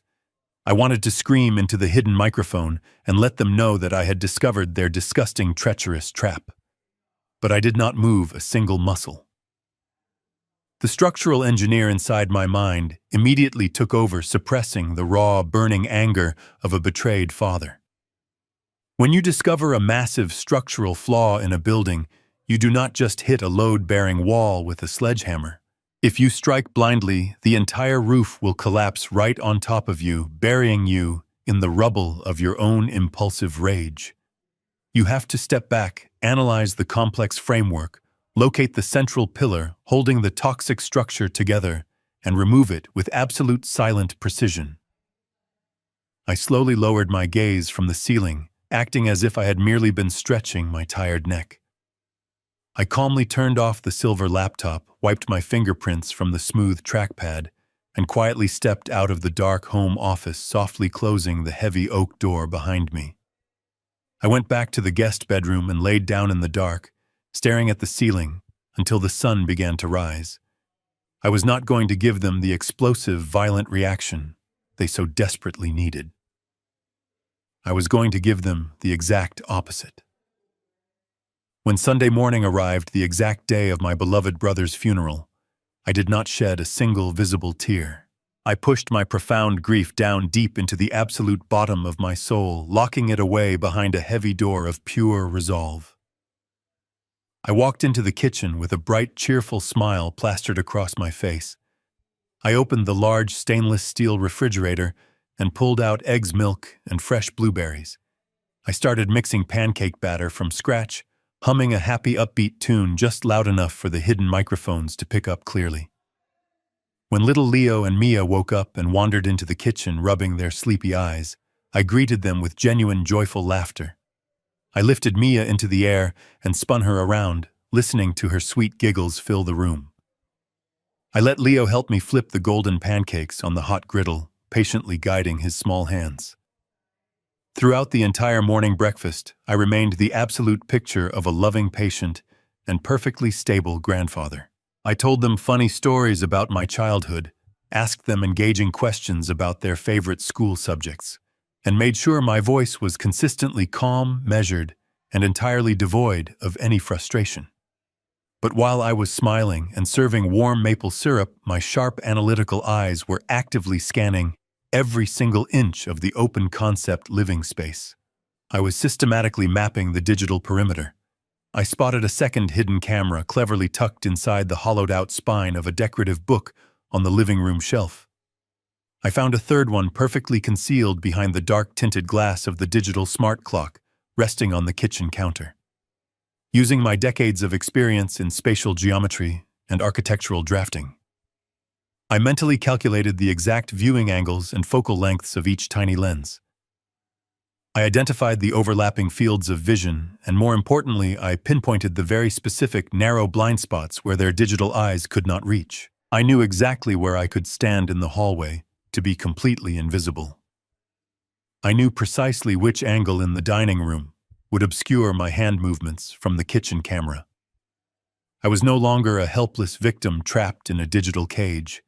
I wanted to scream into the hidden microphone and let them know that I had discovered their disgusting, treacherous trap. But I did not move a single muscle. The structural engineer inside my mind immediately took over, suppressing the raw, burning anger of a betrayed father. When you discover a massive structural flaw in a building, you do not just hit a load-bearing wall with a sledgehammer. If you strike blindly, the entire roof will collapse right on top of you, burying you in the rubble of your own impulsive rage. You have to step back, analyze the complex framework, locate the central pillar holding the toxic structure together, and remove it with absolute silent precision. I slowly lowered my gaze from the ceiling, acting as if I had merely been stretching my tired neck. I calmly turned off the silver laptop, wiped my fingerprints from the smooth trackpad, and quietly stepped out of the dark home office, softly closing the heavy oak door behind me. I went back to the guest bedroom and laid down in the dark, staring at the ceiling until the sun began to rise. I was not going to give them the explosive, violent reaction they so desperately needed. I was going to give them the exact opposite. When Sunday morning arrived, the exact day of my beloved brother's funeral, I did not shed a single visible tear. I pushed my profound grief down deep into the absolute bottom of my soul, locking it away behind a heavy door of pure resolve. I walked into the kitchen with a bright, cheerful smile plastered across my face. I opened the large stainless steel refrigerator and pulled out eggs, milk, and fresh blueberries. I started mixing pancake batter from scratch, humming a happy, upbeat tune just loud enough for the hidden microphones to pick up clearly. When little Leo and Mia woke up and wandered into the kitchen, rubbing their sleepy eyes, I greeted them with genuine, joyful laughter. I lifted Mia into the air and spun her around, listening to her sweet giggles fill the room. I let Leo help me flip the golden pancakes on the hot griddle, patiently guiding his small hands. Throughout the entire morning breakfast, I remained the absolute picture of a loving, patient, and perfectly stable grandfather. I told them funny stories about my childhood, asked them engaging questions about their favorite school subjects, and made sure my voice was consistently calm, measured, and entirely devoid of any frustration. But while I was smiling and serving warm maple syrup, my sharp analytical eyes were actively scanning every single inch of the open concept living space. I was systematically mapping the digital perimeter. I spotted a second hidden camera cleverly tucked inside the hollowed-out spine of a decorative book on the living room shelf. I found a third one perfectly concealed behind the dark-tinted glass of the digital smart clock resting on the kitchen counter. Using my decades of experience in spatial geometry and architectural drafting, I mentally calculated the exact viewing angles and focal lengths of each tiny lens. I identified the overlapping fields of vision, and more importantly, I pinpointed the very specific narrow blind spots where their digital eyes could not reach. I knew exactly where I could stand in the hallway to be completely invisible. I knew precisely which angle in the dining room would obscure my hand movements from the kitchen camera. I was no longer a helpless victim trapped in a digital cage.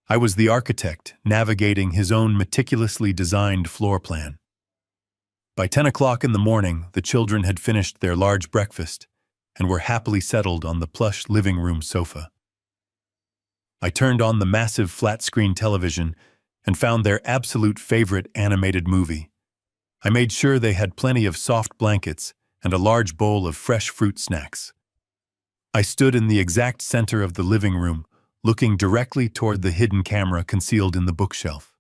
I was the architect navigating his own meticulously designed floor plan. By 10 o'clock in the morning, the children had finished their large breakfast and were happily settled on the plush living room sofa. I turned on the massive flat-screen television and found their absolute favorite animated movie. I made sure they had plenty of soft blankets and a large bowl of fresh fruit snacks. I stood in the exact center of the living room, looking directly toward the hidden camera concealed in the bookshelf.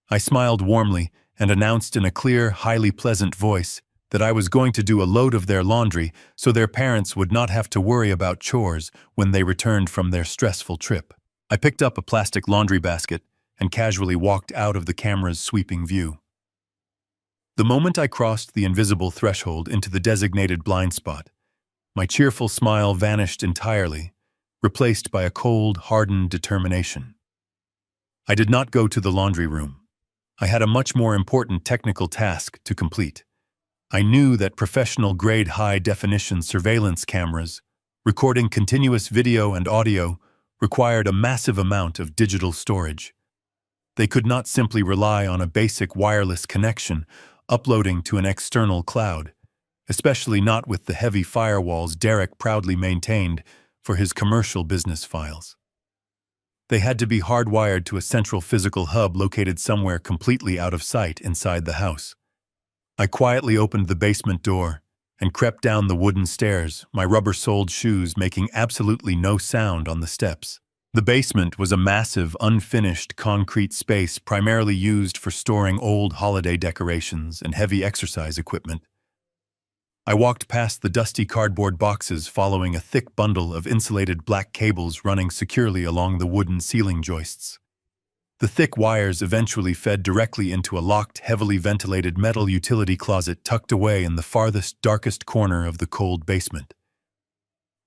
I smiled warmly and announced in a clear, highly pleasant voice that I was going to do a load of their laundry so their parents would not have to worry about chores when they returned from their stressful trip. I picked up a plastic laundry basket and casually walked out of the camera's sweeping view. The moment I crossed the invisible threshold into the designated blind spot, my cheerful smile vanished entirely, replaced by a cold, hardened determination. I did not go to the laundry room. I had a much more important technical task to complete. I knew that professional-grade high-definition surveillance cameras, recording continuous video and audio, required a massive amount of digital storage. They could not simply rely on a basic wireless connection uploading to an external cloud, especially not with the heavy firewalls Derek proudly maintained for his commercial business files. They had to be hardwired to a central physical hub located somewhere completely out of sight inside the house. I quietly opened the basement door and crept down the wooden stairs, my rubber-soled shoes making absolutely no sound on the steps. The basement was a massive, unfinished concrete space primarily used for storing old holiday decorations and heavy exercise equipment. I walked past the dusty cardboard boxes following a thick bundle of insulated black cables running securely along the wooden ceiling joists. The thick wires eventually fed directly into a locked, heavily ventilated metal utility closet tucked away in the farthest, darkest corner of the cold basement.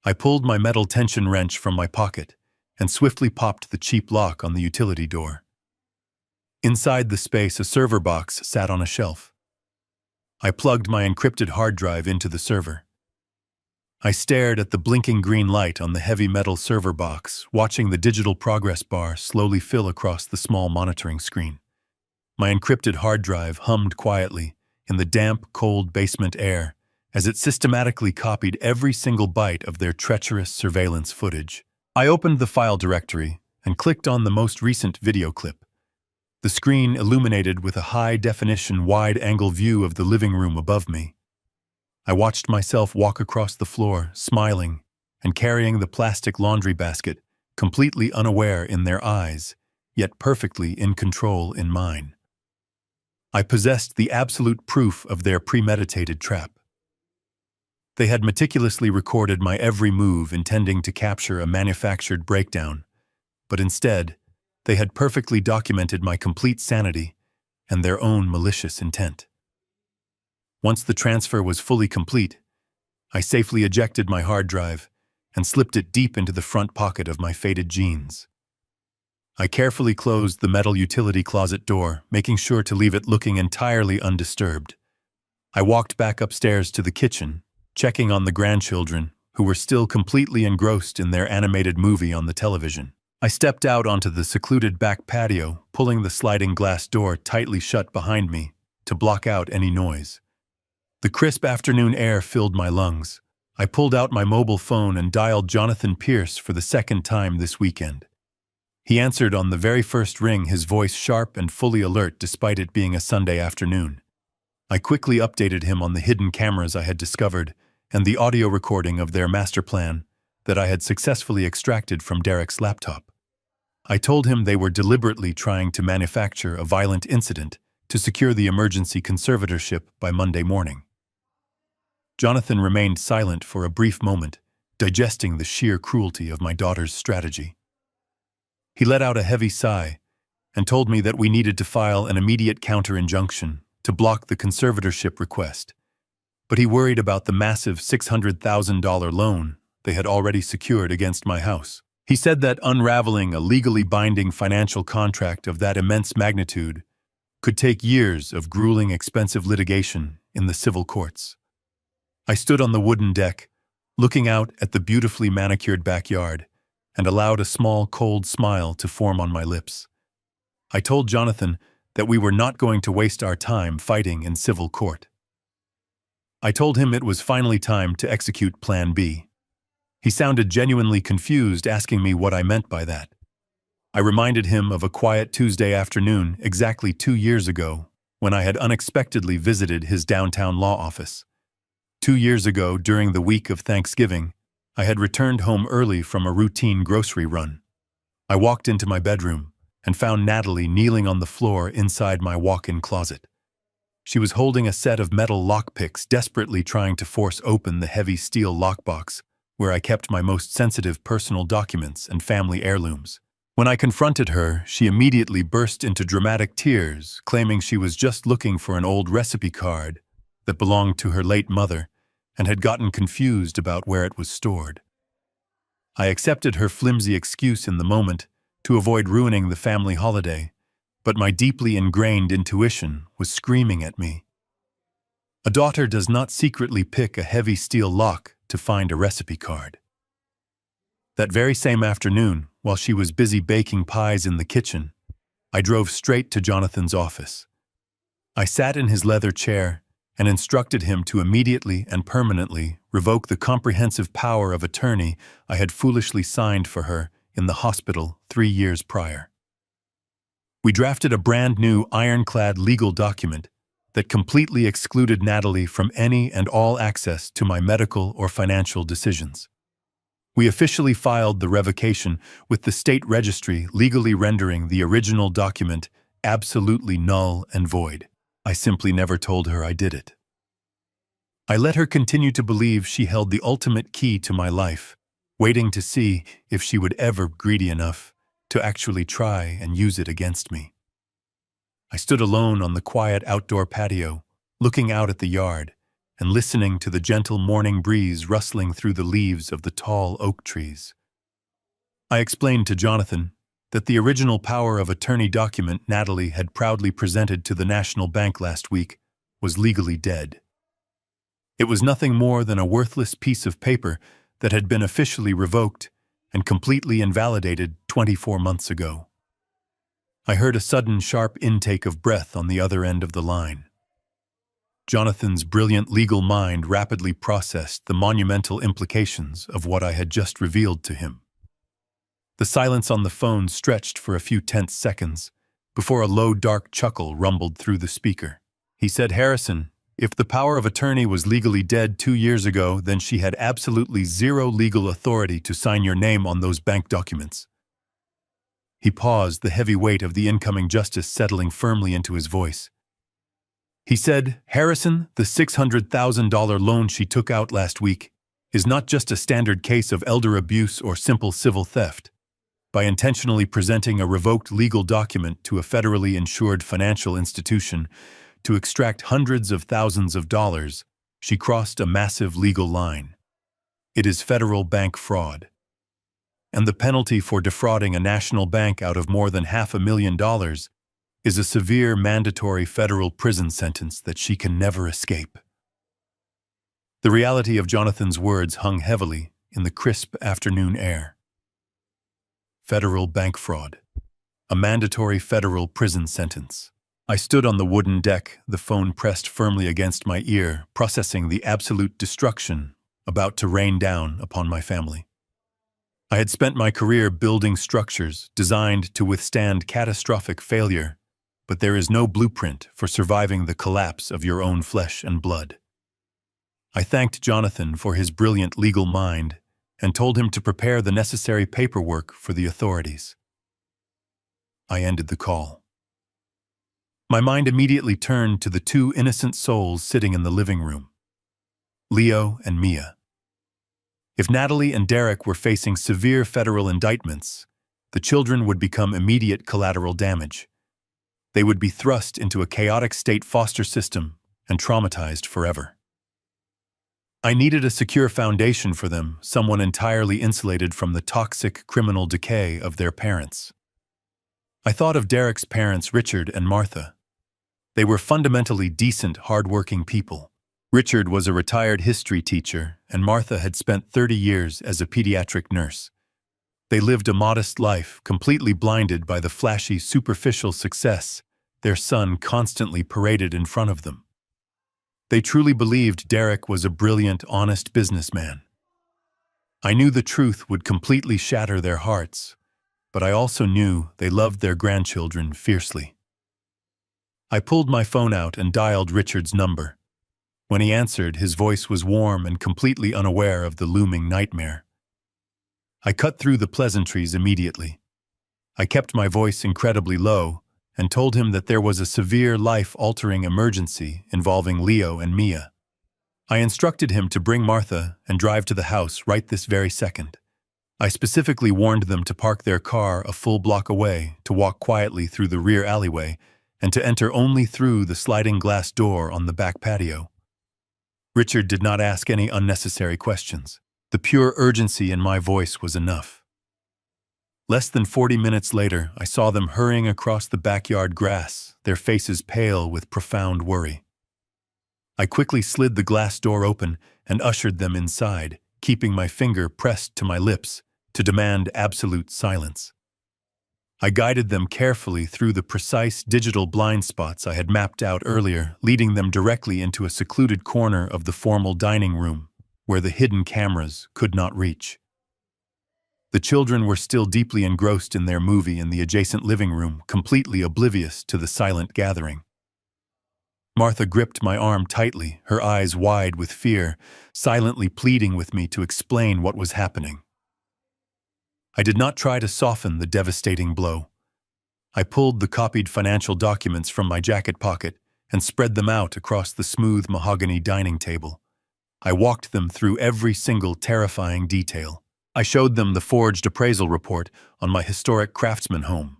I pulled my metal tension wrench from my pocket and swiftly popped the cheap lock on the utility door. Inside the space, a server box sat on a shelf. I plugged my encrypted hard drive into the server. I stared at the blinking green light on the heavy metal server box, watching the digital progress bar slowly fill across the small monitoring screen. My encrypted hard drive hummed quietly in the damp, cold basement air as it systematically copied every single byte of their treacherous surveillance footage. I opened the file directory and clicked on the most recent video clip. The screen illuminated with a high-definition, wide-angle view of the living room above me. I watched myself walk across the floor, smiling, and carrying the plastic laundry basket, completely unaware in their eyes, yet perfectly in control in mine. I possessed the absolute proof of their premeditated trap. They had meticulously recorded my every move intending to capture a manufactured breakdown, but instead, they had perfectly documented my complete sanity and their own malicious intent. Once the transfer was fully complete, I safely ejected my hard drive and slipped it deep into the front pocket of my faded jeans. I carefully closed the metal utility closet door, making sure to leave it looking entirely undisturbed. I walked back upstairs to the kitchen, checking on the grandchildren, who were still completely engrossed in their animated movie on the television. I stepped out onto the secluded back patio, pulling the sliding glass door tightly shut behind me to block out any noise. The crisp afternoon air filled my lungs. I pulled out my mobile phone and dialed Jonathan Pierce for the second time this weekend. He answered on the very first ring, his voice sharp and fully alert despite it being a Sunday afternoon. I quickly updated him on the hidden cameras I had discovered and the audio recording of their master plan that I had successfully extracted from Derek's laptop. I told him they were deliberately trying to manufacture a violent incident to secure the emergency conservatorship by Monday morning. Jonathan remained silent for a brief moment, digesting the sheer cruelty of my daughter's strategy. He let out a heavy sigh and told me that we needed to file an immediate counter-injunction to block the conservatorship request, but he worried about the massive $600,000 loan they had already secured against my house. He said that unraveling a legally binding financial contract of that immense magnitude could take years of grueling, expensive litigation in the civil courts. I stood on the wooden deck, looking out at the beautifully manicured backyard, and allowed a small, cold smile to form on my lips. I told Jonathan that we were not going to waste our time fighting in civil court. I told him it was finally time to execute Plan B. He sounded genuinely confused, asking me what I meant by that. I reminded him of a quiet Tuesday afternoon exactly 2 years ago when I had unexpectedly visited his downtown law office. 2 years ago, during the week of Thanksgiving, I had returned home early from a routine grocery run. I walked into my bedroom and found Natalie kneeling on the floor inside my walk-in closet. She was holding a set of metal lockpicks, desperately trying to force open the heavy steel lockbox where I kept my most sensitive personal documents and family heirlooms. When I confronted her, she immediately burst into dramatic tears, claiming she was just looking for an old recipe card that belonged to her late mother and had gotten confused about where it was stored. I accepted her flimsy excuse in the moment to avoid ruining the family holiday, but my deeply ingrained intuition was screaming at me. A daughter does not secretly pick a heavy steel lock to find a recipe card. That very same afternoon, while she was busy baking pies in the kitchen, I drove straight to Jonathan's office. I sat in his leather chair and instructed him to immediately and permanently revoke the comprehensive power of attorney I had foolishly signed for her in the hospital 3 years prior. We drafted a brand new ironclad legal document that completely excluded Natalie from any and all access to my medical or financial decisions. We officially filed the revocation with the state registry, legally rendering the original document absolutely null and void. I simply never told her I did it. I let her continue to believe she held the ultimate key to my life, waiting to see if she would ever be greedy enough to actually try and use it against me. I stood alone on the quiet outdoor patio, looking out at the yard and listening to the gentle morning breeze rustling through the leaves of the tall oak trees. I explained to Jonathan that the original power of attorney document Natalie had proudly presented to the National Bank last week was legally dead. It was nothing more than a worthless piece of paper that had been officially revoked and completely invalidated 24 months ago. I heard a sudden sharp intake of breath on the other end of the line. Jonathan's brilliant legal mind rapidly processed the monumental implications of what I had just revealed to him. The silence on the phone stretched for a few tense seconds before a low, dark chuckle rumbled through the speaker. He said, "Harrison, if the power of attorney was legally dead 2 years ago, then she had absolutely zero legal authority to sign your name on those bank documents." He paused, the heavy weight of the incoming justice settling firmly into his voice. He said, "Harrison, the $600,000 loan she took out last week is not just a standard case of elder abuse or simple civil theft. By intentionally presenting a revoked legal document to a federally insured financial institution to extract hundreds of thousands of dollars, she crossed a massive legal line. It is federal bank fraud. And the penalty for defrauding a national bank out of more than $500,000 is a severe mandatory federal prison sentence that she can never escape." The reality of Jonathan's words hung heavily in the crisp afternoon air. Federal bank fraud. A mandatory federal prison sentence. I stood on the wooden deck, the phone pressed firmly against my ear, processing the absolute destruction about to rain down upon my family. I had spent my career building structures designed to withstand catastrophic failure, but there is no blueprint for surviving the collapse of your own flesh and blood. I thanked Jonathan for his brilliant legal mind and told him to prepare the necessary paperwork for the authorities. I ended the call. My mind immediately turned to the 2 innocent souls sitting in the living room, Leo and Mia. If Natalie and Derek were facing severe federal indictments, the children would become immediate collateral damage. They would be thrust into a chaotic state foster system and traumatized forever. I needed a secure foundation for them, someone entirely insulated from the toxic criminal decay of their parents. I thought of Derek's parents, Richard and Martha. They were fundamentally decent, hardworking people. Richard was a retired history teacher, and Martha had spent 30 years as a pediatric nurse. They lived a modest life, completely blinded by the flashy, superficial success their son constantly paraded in front of them. They truly believed Derek was a brilliant, honest businessman. I knew the truth would completely shatter their hearts, but I also knew they loved their grandchildren fiercely. I pulled my phone out and dialed Richard's number. When he answered, his voice was warm and completely unaware of the looming nightmare. I cut through the pleasantries immediately. I kept my voice incredibly low and told him that there was a severe life-altering emergency involving Leo and Mia. I instructed him to bring Martha and drive to the house right this very second. I specifically warned them to park their car a full block away, to walk quietly through the rear alleyway, and to enter only through the sliding glass door on the back patio. Richard did not ask any unnecessary questions. The pure urgency in my voice was enough. Less than 40 minutes later, I saw them hurrying across the backyard grass, their faces pale with profound worry. I quickly slid the glass door open and ushered them inside, keeping my finger pressed to my lips to demand absolute silence. I guided them carefully through the precise digital blind spots I had mapped out earlier, leading them directly into a secluded corner of the formal dining room, where the hidden cameras could not reach. The children were still deeply engrossed in their movie in the adjacent living room, completely oblivious to the silent gathering. Martha gripped my arm tightly, her eyes wide with fear, silently pleading with me to explain what was happening. I did not try to soften the devastating blow. I pulled the copied financial documents from my jacket pocket and spread them out across the smooth mahogany dining table. I walked them through every single terrifying detail. I showed them the forged appraisal report on my historic craftsman home.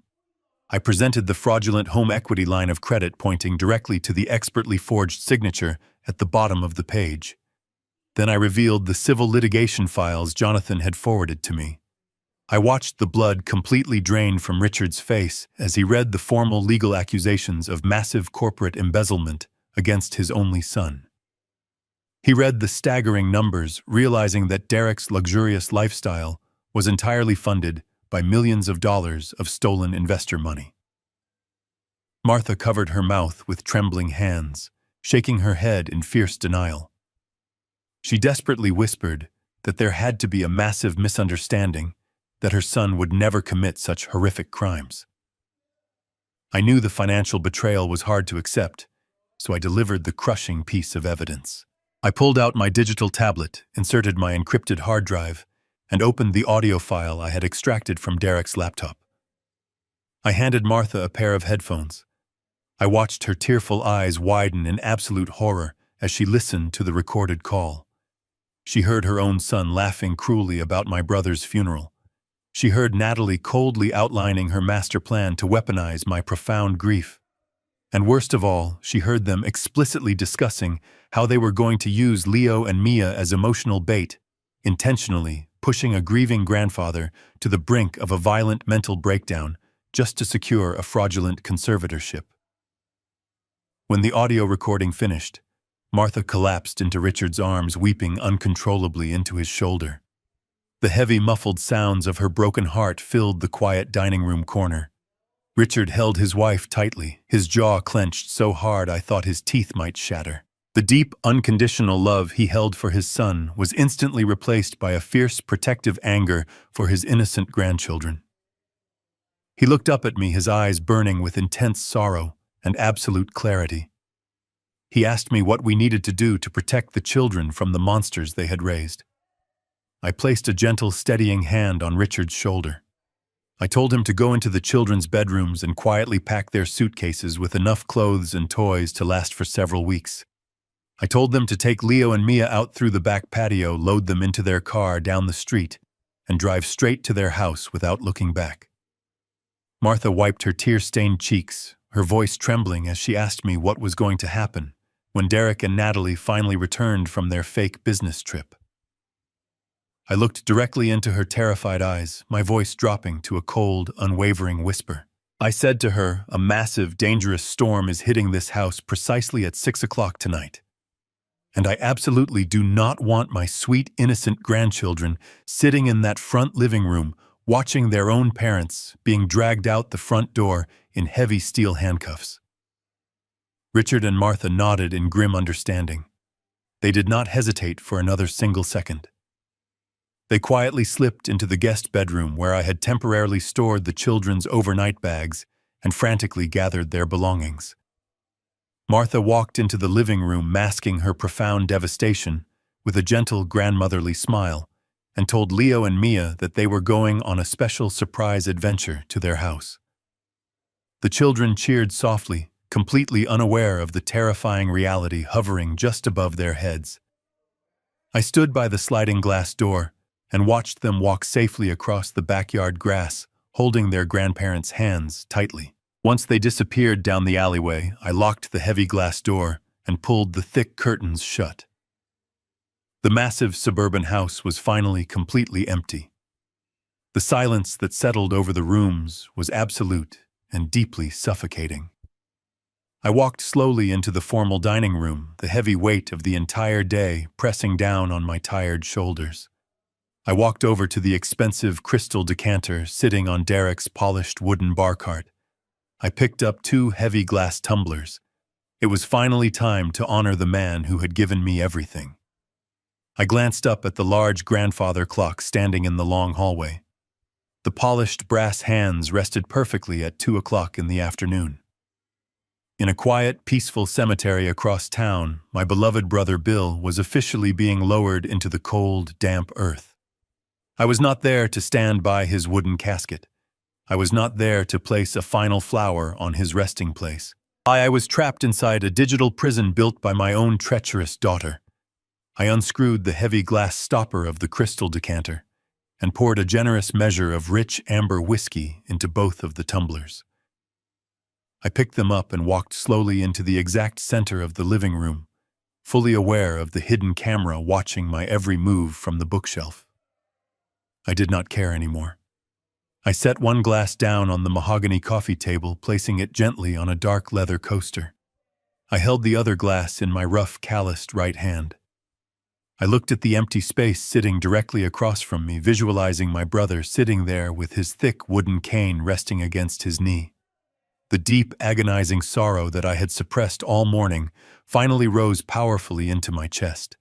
I presented the fraudulent home equity line of credit pointing directly to the expertly forged signature at the bottom of the page. Then I revealed the civil litigation files Jonathan had forwarded to me. I watched the blood completely drain from Richard's face as he read the formal legal accusations of massive corporate embezzlement against his only son. He read the staggering numbers, realizing that Derek's luxurious lifestyle was entirely funded by millions of dollars of stolen investor money. Martha covered her mouth with trembling hands, shaking her head in fierce denial. She desperately whispered that there had to be a massive misunderstanding, that her son would never commit such horrific crimes. I knew the financial betrayal was hard to accept, so I delivered the crushing piece of evidence. I pulled out my digital tablet, inserted my encrypted hard drive, and opened the audio file I had extracted from Derek's laptop. I handed Martha a pair of headphones. I watched her tearful eyes widen in absolute horror as she listened to the recorded call. She heard her own son laughing cruelly about my brother's funeral. She heard Natalie coldly outlining her master plan to weaponize my profound grief. And worst of all, she heard them explicitly discussing how they were going to use Leo and Mia as emotional bait, intentionally pushing a grieving grandfather to the brink of a violent mental breakdown just to secure a fraudulent conservatorship. When the audio recording finished, Martha collapsed into Richard's arms, weeping uncontrollably into his shoulder. The heavy, muffled sounds of her broken heart filled the quiet dining room corner. Richard held his wife tightly, his jaw clenched so hard I thought his teeth might shatter. The deep, unconditional love he held for his son was instantly replaced by a fierce, protective anger for his innocent grandchildren. He looked up at me, his eyes burning with intense sorrow and absolute clarity. He asked me what we needed to do to protect the children from the monsters they had raised. I placed a gentle, steadying hand on Richard's shoulder. I told him to go into the children's bedrooms and quietly pack their suitcases with enough clothes and toys to last for several weeks. I told them to take Leo and Mia out through the back patio, load them into their car down the street, and drive straight to their house without looking back. Martha wiped her tear-stained cheeks, her voice trembling as she asked me what was going to happen when Derek and Natalie finally returned from their fake business trip. I looked directly into her terrified eyes, my voice dropping to a cold, unwavering whisper. I said to her, a massive, dangerous storm is hitting this house precisely at 6 o'clock tonight. And I absolutely do not want my sweet, innocent grandchildren sitting in that front living room, watching their own parents being dragged out the front door in heavy steel handcuffs. Richard and Martha nodded in grim understanding. They did not hesitate for another single second. They quietly slipped into the guest bedroom where I had temporarily stored the children's overnight bags and frantically gathered their belongings. Martha walked into the living room masking her profound devastation with a gentle grandmotherly smile and told Leo and Mia that they were going on a special surprise adventure to their house. The children cheered softly, completely unaware of the terrifying reality hovering just above their heads. I stood by the sliding glass door and watched them walk safely across the backyard grass, holding their grandparents' hands tightly. Once they disappeared down the alleyway, I locked the heavy glass door and pulled the thick curtains shut. The massive suburban house was finally completely empty. The silence that settled over the rooms was absolute and deeply suffocating. I walked slowly into the formal dining room, the heavy weight of the entire day pressing down on my tired shoulders. I walked over to the expensive crystal decanter sitting on Derek's polished wooden bar cart. I picked up 2 heavy glass tumblers. It was finally time to honor the man who had given me everything. I glanced up at the large grandfather clock standing in the long hallway. The polished brass hands rested perfectly at 2 o'clock in the afternoon. In a quiet, peaceful cemetery across town, my beloved brother Bill was officially being lowered into the cold, damp earth. I was not there to stand by his wooden casket. I was not there to place a final flower on his resting place. I was trapped inside a digital prison built by my own treacherous daughter. I unscrewed the heavy glass stopper of the crystal decanter and poured a generous measure of rich amber whiskey into both of the tumblers. I picked them up and walked slowly into the exact center of the living room, fully aware of the hidden camera watching my every move from the bookshelf. I did not care anymore. I set one glass down on the mahogany coffee table, placing it gently on a dark leather coaster. I held the other glass in my rough, calloused right hand. I looked at the empty space sitting directly across from me, visualizing my brother sitting there with his thick wooden cane resting against his knee. The deep, agonizing sorrow that I had suppressed all morning finally rose powerfully into my chest.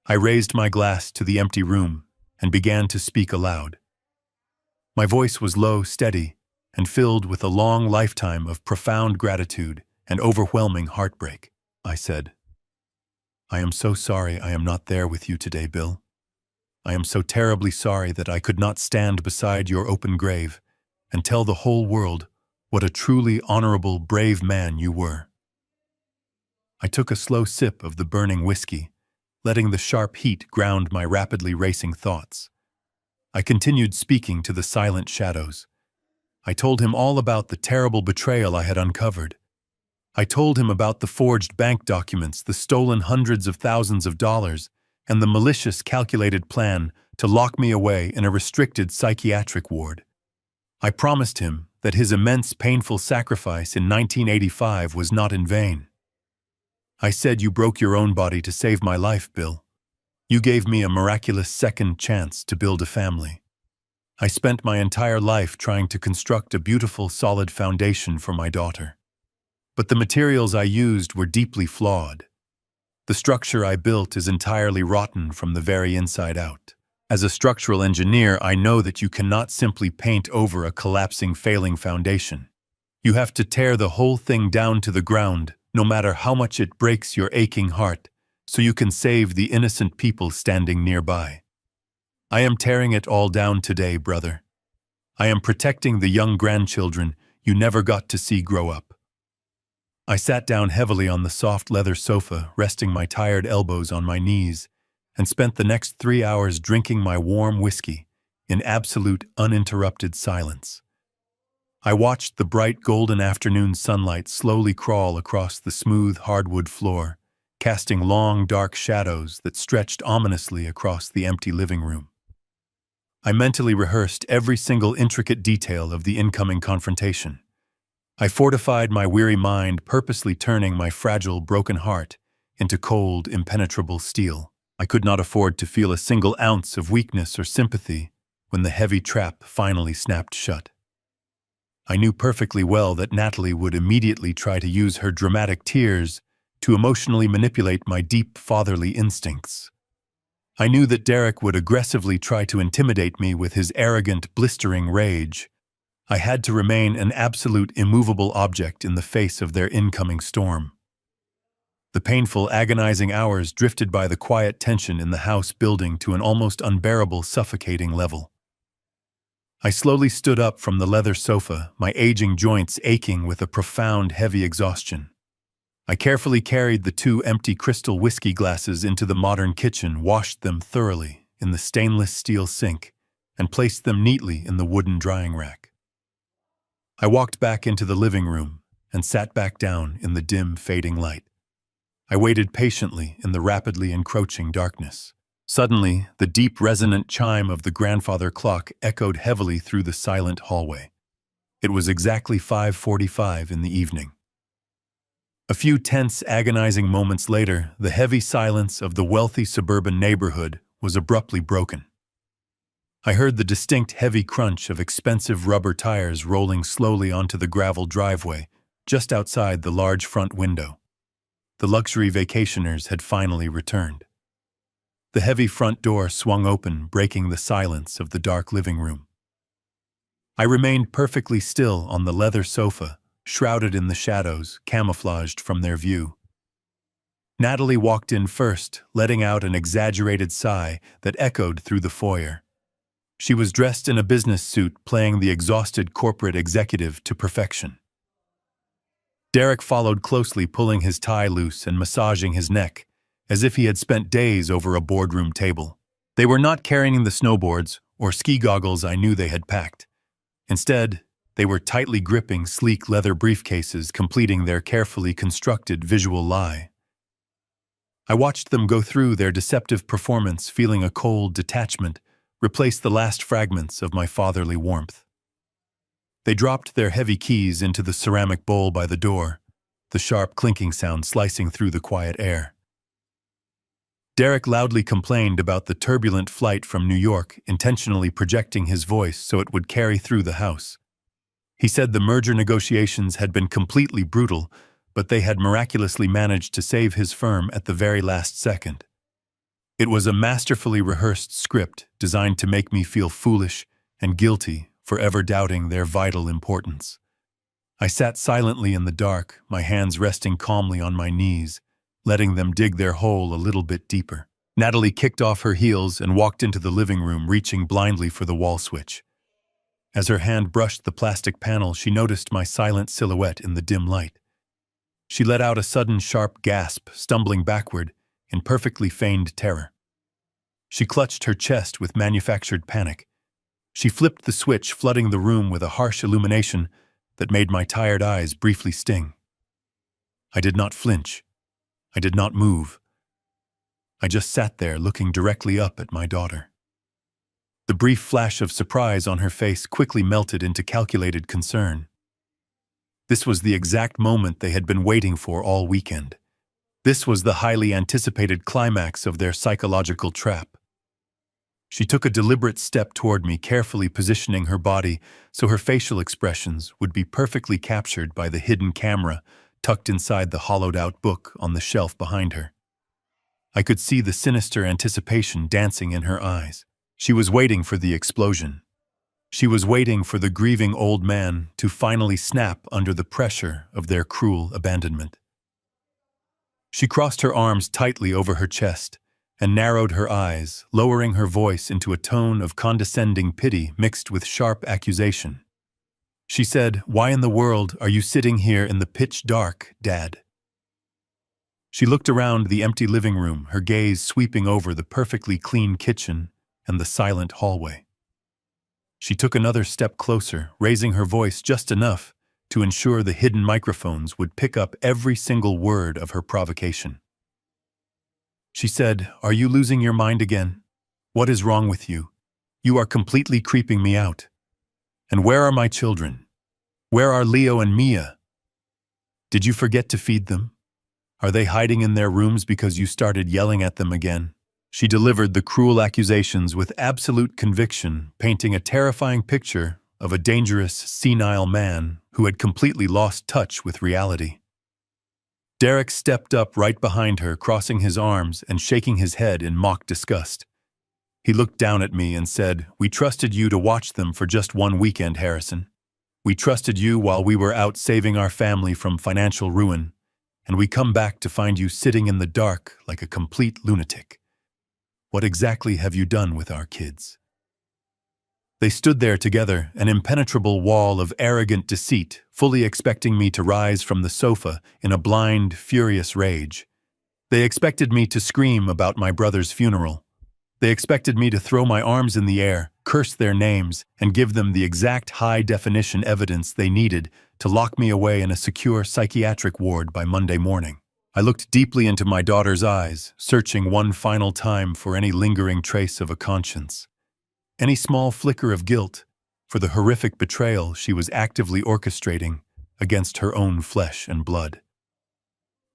I raised my glass to the empty room and began to speak aloud. My voice was low, steady, and filled with a long lifetime of profound gratitude and overwhelming heartbreak. I said, "I am so sorry I am not there with you today, Bill. I am so terribly sorry that I could not stand beside your open grave and tell the whole world what a truly honorable, brave man you were." I took a slow sip of the burning whiskey, letting the sharp heat ground my rapidly racing thoughts. I continued speaking to the silent shadows. I told him all about the terrible betrayal I had uncovered. I told him about the forged bank documents, the stolen hundreds of thousands of dollars, and the malicious, calculated plan to lock me away in a restricted psychiatric ward. I promised him that his immense, painful sacrifice in 1985 was not in vain. I said, "You broke your own body to save my life, Bill. You gave me a miraculous second chance to build a family. I spent my entire life trying to construct a beautiful, solid foundation for my daughter. But the materials I used were deeply flawed. The structure I built is entirely rotten from the very inside out. As a structural engineer, I know that you cannot simply paint over a collapsing, failing foundation. You have to tear the whole thing down to the ground, no matter how much it breaks your aching heart, so you can save the innocent people standing nearby. I am tearing it all down today, brother. I am protecting the young grandchildren you never got to see grow up." I sat down heavily on the soft leather sofa, resting my tired elbows on my knees, and spent the next 3 hours drinking my warm whiskey in absolute, uninterrupted silence. I watched the bright golden afternoon sunlight slowly crawl across the smooth hardwood floor, casting long, dark shadows that stretched ominously across the empty living room. I mentally rehearsed every single intricate detail of the incoming confrontation. I fortified my weary mind, purposely turning my fragile, broken heart into cold, impenetrable steel. I could not afford to feel a single ounce of weakness or sympathy when the heavy trap finally snapped shut. I knew perfectly well that Natalie would immediately try to use her dramatic tears to emotionally manipulate my deep fatherly instincts. I knew that Derek would aggressively try to intimidate me with his arrogant, blistering rage. I had to remain an absolute immovable object in the face of their incoming storm. The painful, agonizing hours drifted by the quiet tension in the house building to an almost unbearable, suffocating level. I slowly stood up from the leather sofa, my aging joints aching with a profound, heavy exhaustion. I carefully carried the 2 empty crystal whiskey glasses into the modern kitchen, washed them thoroughly in the stainless steel sink, and placed them neatly in the wooden drying rack. I walked back into the living room and sat back down in the dim, fading light. I waited patiently in the rapidly encroaching darkness. Suddenly, the deep, resonant chime of the grandfather clock echoed heavily through the silent hallway. It was exactly 5:45 in the evening. A few tense, agonizing moments later, the heavy silence of the wealthy suburban neighborhood was abruptly broken. I heard the distinct heavy crunch of expensive rubber tires rolling slowly onto the gravel driveway just outside the large front window. The luxury vacationers had finally returned. The heavy front door swung open, breaking the silence of the dark living room. I remained perfectly still on the leather sofa, shrouded in the shadows, camouflaged from their view. Natalie walked in first, letting out an exaggerated sigh that echoed through the foyer. She was dressed in a business suit, playing the exhausted corporate executive to perfection. Derek followed closely, pulling his tie loose and massaging his neck, as if he had spent days over a boardroom table. They were not carrying the snowboards or ski goggles I knew they had packed. Instead, they were tightly gripping sleek leather briefcases, completing their carefully constructed visual lie. I watched them go through their deceptive performance, feeling a cold detachment replace the last fragments of my fatherly warmth. They dropped their heavy keys into the ceramic bowl by the door, the sharp clinking sound slicing through the quiet air. Derek loudly complained about the turbulent flight from New York, intentionally projecting his voice so it would carry through the house. He said the merger negotiations had been completely brutal, but they had miraculously managed to save his firm at the very last second. It was a masterfully rehearsed script designed to make me feel foolish and guilty for ever doubting their vital importance. I sat silently in the dark, my hands resting calmly on my knees, letting them dig their hole a little bit deeper. Natalie kicked off her heels and walked into the living room, reaching blindly for the wall switch. As her hand brushed the plastic panel, she noticed my silent silhouette in the dim light. She let out a sudden sharp gasp, stumbling backward in perfectly feigned terror. She clutched her chest with manufactured panic. She flipped the switch, flooding the room with a harsh illumination that made my tired eyes briefly sting. I did not flinch. I did not move. I just sat there, looking directly up at my daughter. The brief flash of surprise on her face quickly melted into calculated concern. This was the exact moment they had been waiting for all weekend. This was the highly anticipated climax of their psychological trap. She took a deliberate step toward me, carefully positioning her body so her facial expressions would be perfectly captured by the hidden camera tucked inside the hollowed-out book on the shelf behind her. I could see the sinister anticipation dancing in her eyes. She was waiting for the explosion. She was waiting for the grieving old man to finally snap under the pressure of their cruel abandonment. She crossed her arms tightly over her chest and narrowed her eyes, lowering her voice into a tone of condescending pity mixed with sharp accusation. She said, "Why in the world are you sitting here in the pitch dark, Dad?" She looked around the empty living room, her gaze sweeping over the perfectly clean kitchen and the silent hallway. She took another step closer, raising her voice just enough to ensure the hidden microphones would pick up every single word of her provocation. She said, "Are you losing your mind again? What is wrong with you? You are completely creeping me out. And where are my children? Where are Leo and Mia? Did you forget to feed them? Are they hiding in their rooms because you started yelling at them again?" She delivered the cruel accusations with absolute conviction, painting a terrifying picture of a dangerous, senile man who had completely lost touch with reality. Derek stepped up right behind her, crossing his arms and shaking his head in mock disgust. He looked down at me and said, "We trusted you to watch them for just one weekend, Harrison. We trusted you while we were out saving our family from financial ruin, and we come back to find you sitting in the dark like a complete lunatic. What exactly have you done with our kids?" They stood there together, an impenetrable wall of arrogant deceit, fully expecting me to rise from the sofa in a blind, furious rage. They expected me to scream about my brother's funeral. They expected me to throw my arms in the air, curse their names, and give them the exact high-definition evidence they needed to lock me away in a secure psychiatric ward by Monday morning. I looked deeply into my daughter's eyes, searching one final time for any lingering trace of a conscience, any small flicker of guilt for the horrific betrayal she was actively orchestrating against her own flesh and blood.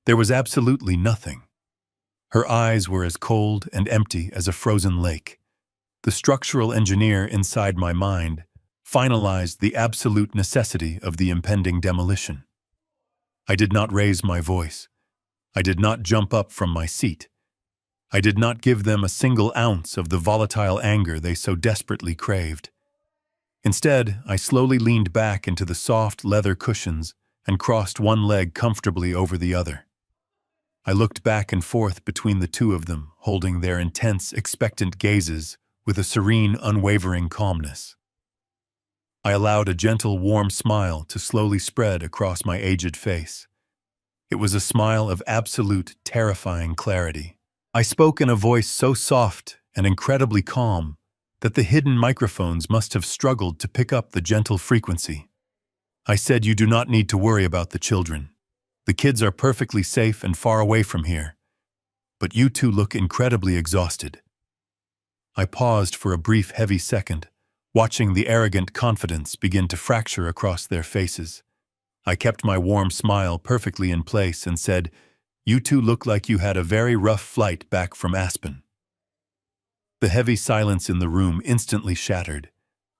There was absolutely nothing. Her eyes were as cold and empty as a frozen lake. The structural engineer inside my mind finalized the absolute necessity of the impending demolition. I did not raise my voice. I did not jump up from my seat. I did not give them a single ounce of the volatile anger they so desperately craved. Instead, I slowly leaned back into the soft leather cushions and crossed one leg comfortably over the other. I looked back and forth between the two of them, holding their intense, expectant gazes with a serene, unwavering calmness. I allowed a gentle, warm smile to slowly spread across my aged face. It was a smile of absolute, terrifying clarity. I spoke in a voice so soft and incredibly calm that the hidden microphones must have struggled to pick up the gentle frequency. I said, "You do not need to worry about the children. The kids are perfectly safe and far away from here. But you two look incredibly exhausted." I paused for a brief, heavy second, watching the arrogant confidence begin to fracture across their faces. I kept my warm smile perfectly in place and said, "You two look like you had a very rough flight back from Aspen." The heavy silence in the room instantly shattered.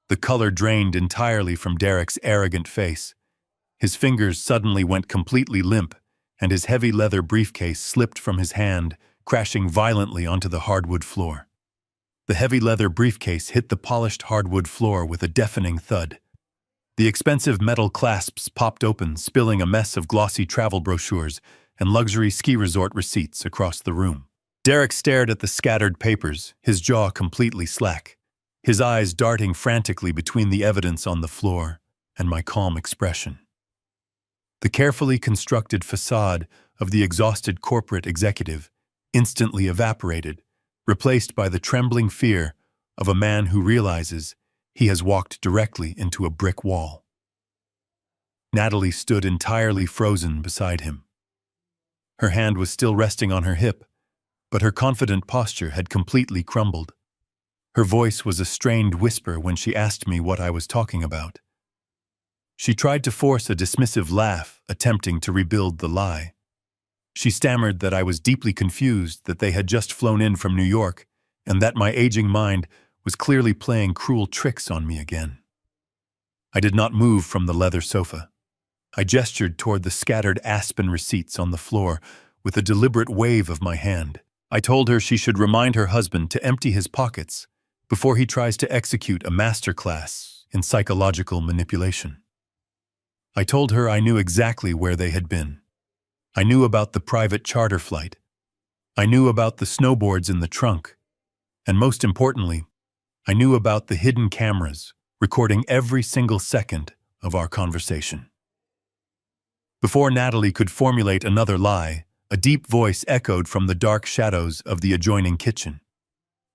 The color drained entirely from Derek's arrogant face. His fingers suddenly went completely limp, and his heavy leather briefcase slipped from his hand, crashing violently onto the hardwood floor. The heavy leather briefcase hit the polished hardwood floor with a deafening thud. The expensive metal clasps popped open, spilling a mess of glossy travel brochures and luxury ski resort receipts across the room. Derek stared at the scattered papers, his jaw completely slack, his eyes darting frantically between the evidence on the floor and my calm expression. The carefully constructed facade of the exhausted corporate executive instantly evaporated, replaced by the trembling fear of a man who realizes he has walked directly into a brick wall. Natalie stood entirely frozen beside him. Her hand was still resting on her hip, but her confident posture had completely crumbled. Her voice was a strained whisper when she asked me what I was talking about. She tried to force a dismissive laugh, attempting to rebuild the lie. She stammered that I was deeply confused, that they had just flown in from New York, and that my aging mind was clearly playing cruel tricks on me again. I did not move from the leather sofa. I gestured toward the scattered Aspen receipts on the floor with a deliberate wave of my hand. I told her she should remind her husband to empty his pockets before he tries to execute a masterclass in psychological manipulation. I told her I knew exactly where they had been. I knew about the private charter flight. I knew about the snowboards in the trunk. And most importantly, I knew about the hidden cameras recording every single second of our conversation. Before Natalie could formulate another lie, a deep voice echoed from the dark shadows of the adjoining kitchen.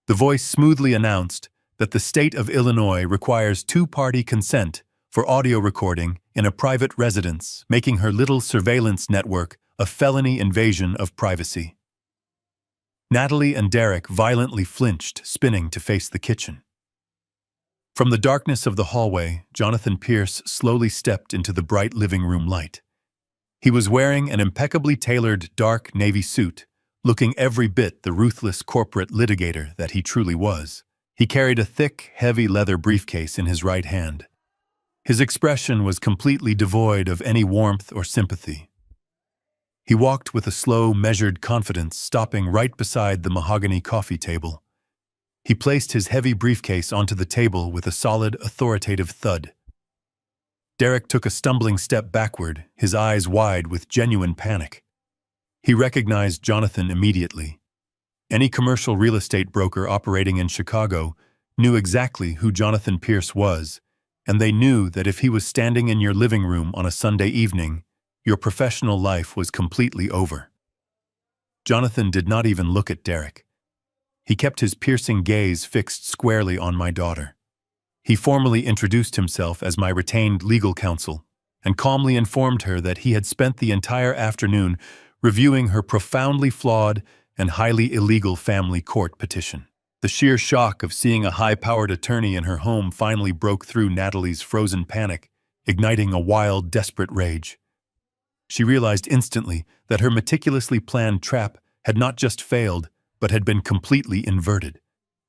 The voice smoothly announced that the state of Illinois requires two-party consent for audio recording in a private residence, making her little surveillance network a felony invasion of privacy. Natalie and Derek violently flinched, spinning to face the kitchen. From the darkness of the hallway, Jonathan Pierce slowly stepped into the bright living room light. He was wearing an impeccably tailored dark navy suit, looking every bit the ruthless corporate litigator that he truly was. He carried a thick, heavy leather briefcase in his right hand. His expression was completely devoid of any warmth or sympathy. He walked with a slow, measured confidence, stopping right beside the mahogany coffee table. He placed his heavy briefcase onto the table with a solid, authoritative thud. Derek took a stumbling step backward, his eyes wide with genuine panic. He recognized Jonathan immediately. Any commercial real estate broker operating in Chicago knew exactly who Jonathan Pierce was, and they knew that if he was standing in your living room on a Sunday evening, your professional life was completely over. Jonathan did not even look at Derek. He kept his piercing gaze fixed squarely on my daughter. He formally introduced himself as my retained legal counsel and calmly informed her that he had spent the entire afternoon reviewing her profoundly flawed and highly illegal family court petition. The sheer shock of seeing a high-powered attorney in her home finally broke through Natalie's frozen panic, igniting a wild, desperate rage. She realized instantly that her meticulously planned trap had not just failed, but had been completely inverted.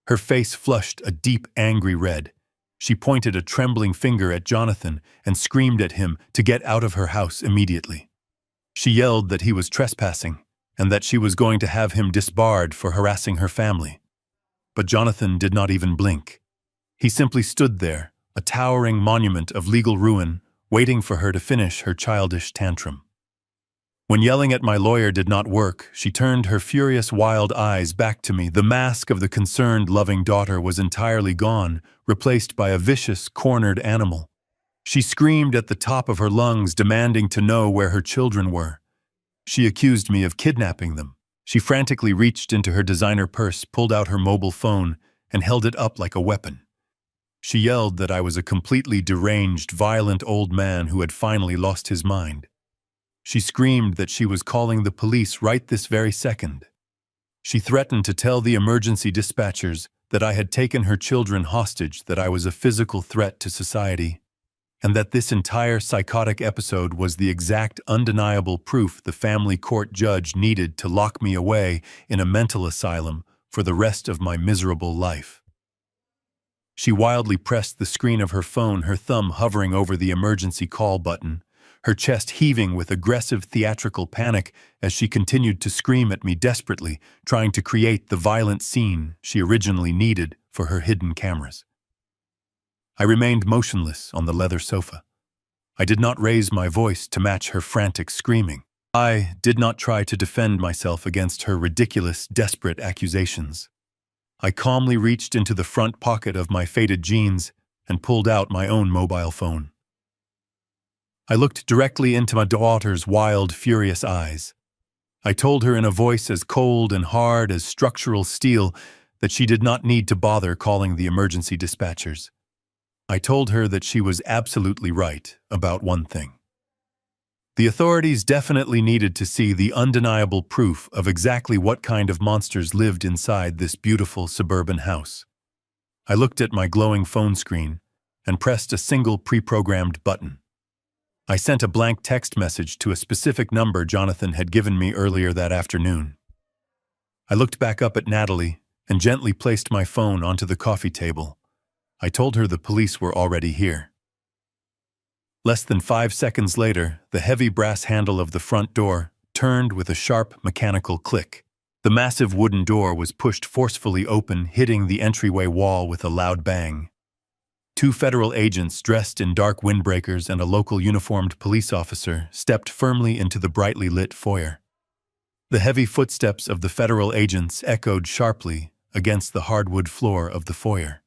Her face flushed a deep, angry red. She pointed a trembling finger at Jonathan and screamed at him to get out of her house immediately. She yelled that he was trespassing and that she was going to have him disbarred for harassing her family. But Jonathan did not even blink. He simply stood there, a towering monument of legal ruin, waiting for her to finish her childish tantrum. When yelling at my lawyer did not work, she turned her furious, wild eyes back to me. The mask of the concerned, loving daughter was entirely gone, replaced by a vicious, cornered animal. She screamed at the top of her lungs, demanding to know where her children were. She accused me of kidnapping them. She frantically reached into her designer purse, pulled out her mobile phone, and held it up like a weapon. She yelled that I was a completely deranged, violent old man who had finally lost his mind. She screamed that she was calling the police right this very second. She threatened to tell the emergency dispatchers that I had taken her children hostage, that I was a physical threat to society, and that this entire psychotic episode was the exact undeniable proof the family court judge needed to lock me away in a mental asylum for the rest of my miserable life. She wildly pressed the screen of her phone, her thumb hovering over the emergency call button, her chest heaving with aggressive theatrical panic as she continued to scream at me desperately, trying to create the violent scene she originally needed for her hidden cameras. I remained motionless on the leather sofa. I did not raise my voice to match her frantic screaming. I did not try to defend myself against her ridiculous, desperate accusations. I calmly reached into the front pocket of my faded jeans and pulled out my own mobile phone. I looked directly into my daughter's wild, furious eyes. I told her in a voice as cold and hard as structural steel that she did not need to bother calling the emergency dispatchers. I told her that she was absolutely right about one thing. The authorities definitely needed to see the undeniable proof of exactly what kind of monsters lived inside this beautiful suburban house. I looked at my glowing phone screen and pressed a single pre-programmed button. I sent a blank text message to a specific number Jonathan had given me earlier that afternoon. I looked back up at Natalie and gently placed my phone onto the coffee table. I told her the police were already here. Less than 5 seconds later, the heavy brass handle of the front door turned with a sharp mechanical click. The massive wooden door was pushed forcefully open, hitting the entryway wall with a loud bang. 2 federal agents dressed in dark windbreakers and a local uniformed police officer stepped firmly into the brightly lit foyer. The heavy footsteps of the federal agents echoed sharply against the hardwood floor of the foyer.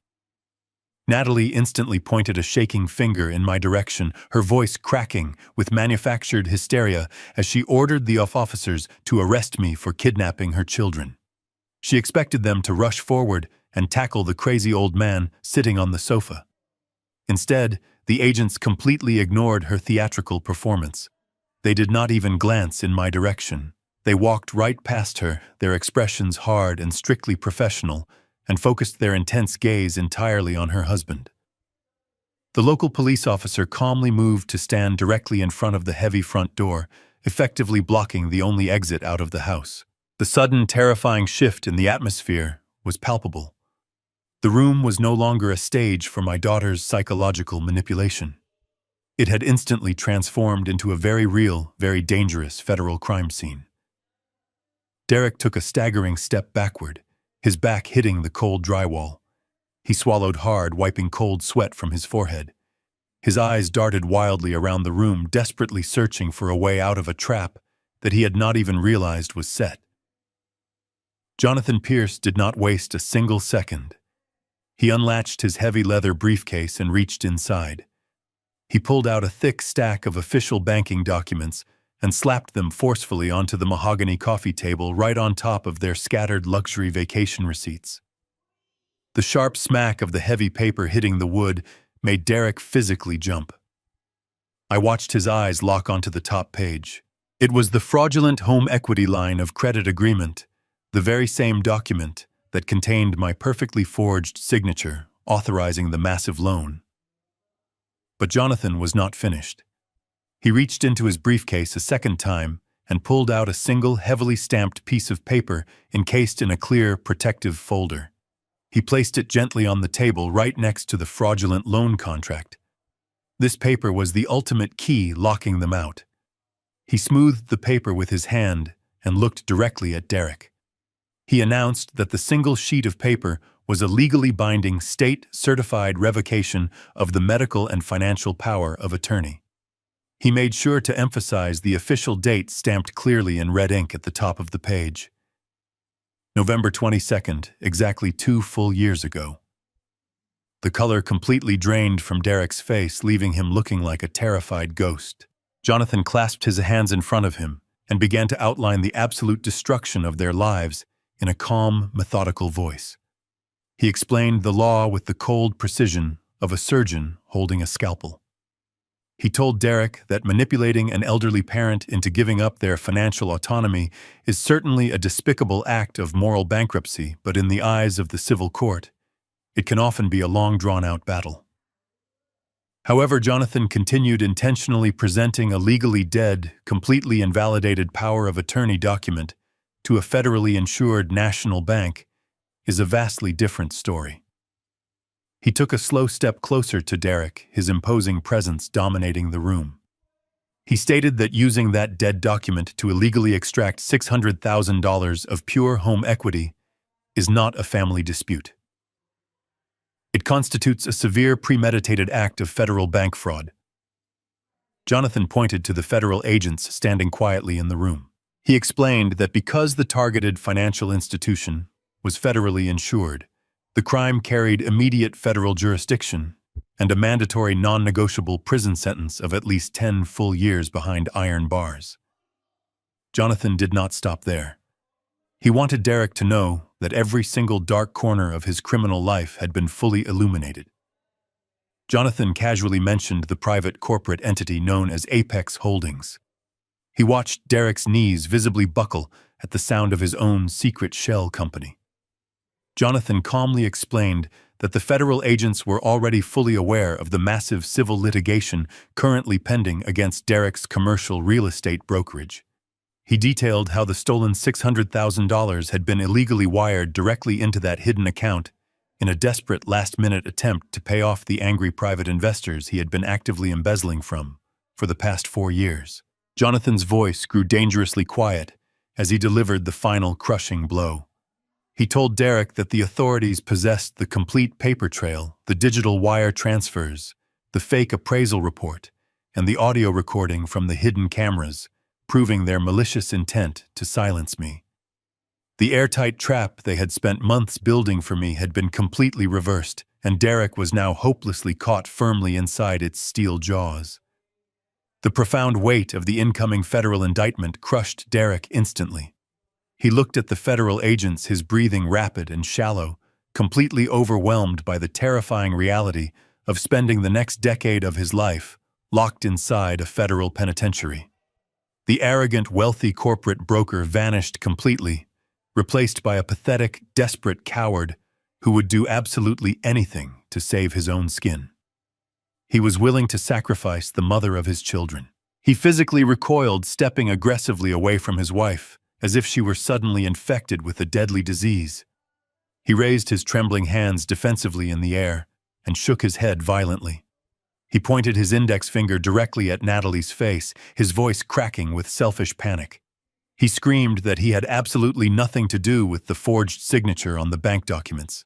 Natalie instantly pointed a shaking finger in my direction, her voice cracking with manufactured hysteria as she ordered the officers to arrest me for kidnapping her children. She expected them to rush forward and tackle the crazy old man sitting on the sofa. Instead, the agents completely ignored her theatrical performance. They did not even glance in my direction. They walked right past her, their expressions hard and strictly professional, and focused their intense gaze entirely on her husband. The local police officer calmly moved to stand directly in front of the heavy front door, effectively blocking the only exit out of the house. The sudden, terrifying shift in the atmosphere was palpable. The room was no longer a stage for my daughter's psychological manipulation. It had instantly transformed into a very real, very dangerous federal crime scene. Derek took a staggering step backward, his back hitting the cold drywall. He swallowed hard, wiping cold sweat from his forehead. His eyes darted wildly around the room, desperately searching for a way out of a trap that he had not even realized was set. Jonathan Pierce did not waste a single second. He unlatched his heavy leather briefcase and reached inside. He pulled out a thick stack of official banking documents and slapped them forcefully onto the mahogany coffee table right on top of their scattered luxury vacation receipts. The sharp smack of the heavy paper hitting the wood made Derek physically jump. I watched his eyes lock onto the top page. It was the fraudulent home equity line of credit agreement, the very same document that contained my perfectly forged signature authorizing the massive loan. But Jonathan was not finished. He reached into his briefcase a second time and pulled out a single heavily stamped piece of paper encased in a clear, protective folder. He placed it gently on the table right next to the fraudulent loan contract. This paper was the ultimate key locking them out. He smoothed the paper with his hand and looked directly at Derek. He announced that the single sheet of paper was a legally binding state-certified revocation of the medical and financial power of attorney. He made sure to emphasize the official date stamped clearly in red ink at the top of the page. November 22nd, exactly 2 full years ago. The color completely drained from Derek's face, leaving him looking like a terrified ghost. Jonathan clasped his hands in front of him and began to outline the absolute destruction of their lives in a calm, methodical voice. He explained the law with the cold precision of a surgeon holding a scalpel. He told Derek that manipulating an elderly parent into giving up their financial autonomy is certainly a despicable act of moral bankruptcy, but in the eyes of the civil court, it can often be a long drawn-out battle. However, Jonathan continued intentionally presenting a legally dead, completely invalidated power of attorney document to a federally insured national bank is a vastly different story. He took a slow step closer to Derek, his imposing presence dominating the room. He stated that using that dead document to illegally extract $600,000 of pure home equity is not a family dispute. It constitutes a severe premeditated act of federal bank fraud. Jonathan pointed to the federal agents standing quietly in the room. He explained that because the targeted financial institution was federally insured, the crime carried immediate federal jurisdiction and a mandatory non-negotiable prison sentence of at least 10 full years behind iron bars. Jonathan did not stop there. He wanted Derek to know that every single dark corner of his criminal life had been fully illuminated. Jonathan casually mentioned the private corporate entity known as Apex Holdings. He watched Derek's knees visibly buckle at the sound of his own secret shell company. Jonathan calmly explained that the federal agents were already fully aware of the massive civil litigation currently pending against Derek's commercial real estate brokerage. He detailed how the stolen $600,000 had been illegally wired directly into that hidden account in a desperate last-minute attempt to pay off the angry private investors he had been actively embezzling from for the past 4 years. Jonathan's voice grew dangerously quiet as he delivered the final crushing blow. He told Derek that the authorities possessed the complete paper trail, the digital wire transfers, the fake appraisal report, and the audio recording from the hidden cameras, proving their malicious intent to silence me. The airtight trap they had spent months building for me had been completely reversed, and Derek was now hopelessly caught firmly inside its steel jaws. The profound weight of the incoming federal indictment crushed Derek instantly. He looked at the federal agents, his breathing rapid and shallow, completely overwhelmed by the terrifying reality of spending the next decade of his life locked inside a federal penitentiary. The arrogant, wealthy corporate broker vanished completely, replaced by a pathetic, desperate coward who would do absolutely anything to save his own skin. He was willing to sacrifice the mother of his children. He physically recoiled, stepping aggressively away from his wife, as if she were suddenly infected with a deadly disease. He raised his trembling hands defensively in the air and shook his head violently. He pointed his index finger directly at Natalie's face, his voice cracking with selfish panic. He screamed that he had absolutely nothing to do with the forged signature on the bank documents.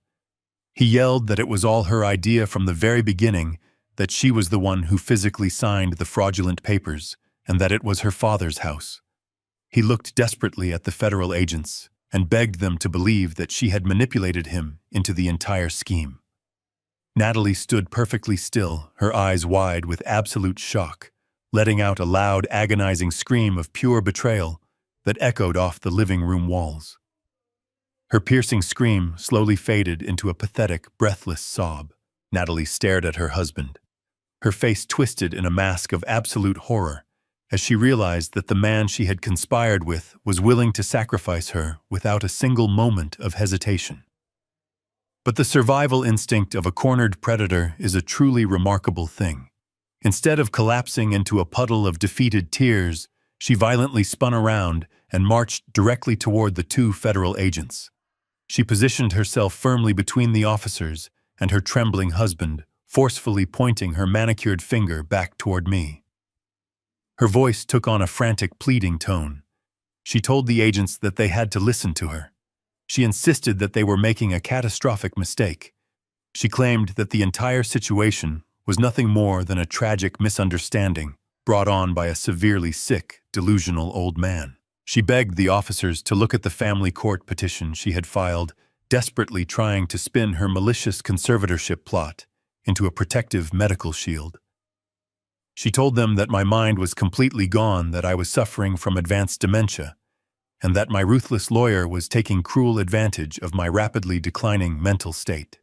He yelled that it was all her idea from the very beginning, that she was the one who physically signed the fraudulent papers and that it was her father's house. He looked desperately at the federal agents and begged them to believe that she had manipulated him into the entire scheme. Natalie stood perfectly still, her eyes wide with absolute shock, letting out a loud, agonizing scream of pure betrayal that echoed off the living room walls. Her piercing scream slowly faded into a pathetic, breathless sob. Natalie stared at her husband, her face twisted in a mask of absolute horror, as she realized that the man she had conspired with was willing to sacrifice her without a single moment of hesitation. But the survival instinct of a cornered predator is a truly remarkable thing. Instead of collapsing into a puddle of defeated tears, she violently spun around and marched directly toward the two federal agents. She positioned herself firmly between the officers and her trembling husband, forcefully pointing her manicured finger back toward me. Her voice took on a frantic, pleading tone. She told the agents that they had to listen to her. She insisted that they were making a catastrophic mistake. She claimed that the entire situation was nothing more than a tragic misunderstanding brought on by a severely sick, delusional old man. She begged the officers to look at the family court petition she had filed, desperately trying to spin her malicious conservatorship plot into a protective medical shield. She told them that my mind was completely gone, that I was suffering from advanced dementia, and that my ruthless lawyer was taking cruel advantage of my rapidly declining mental state.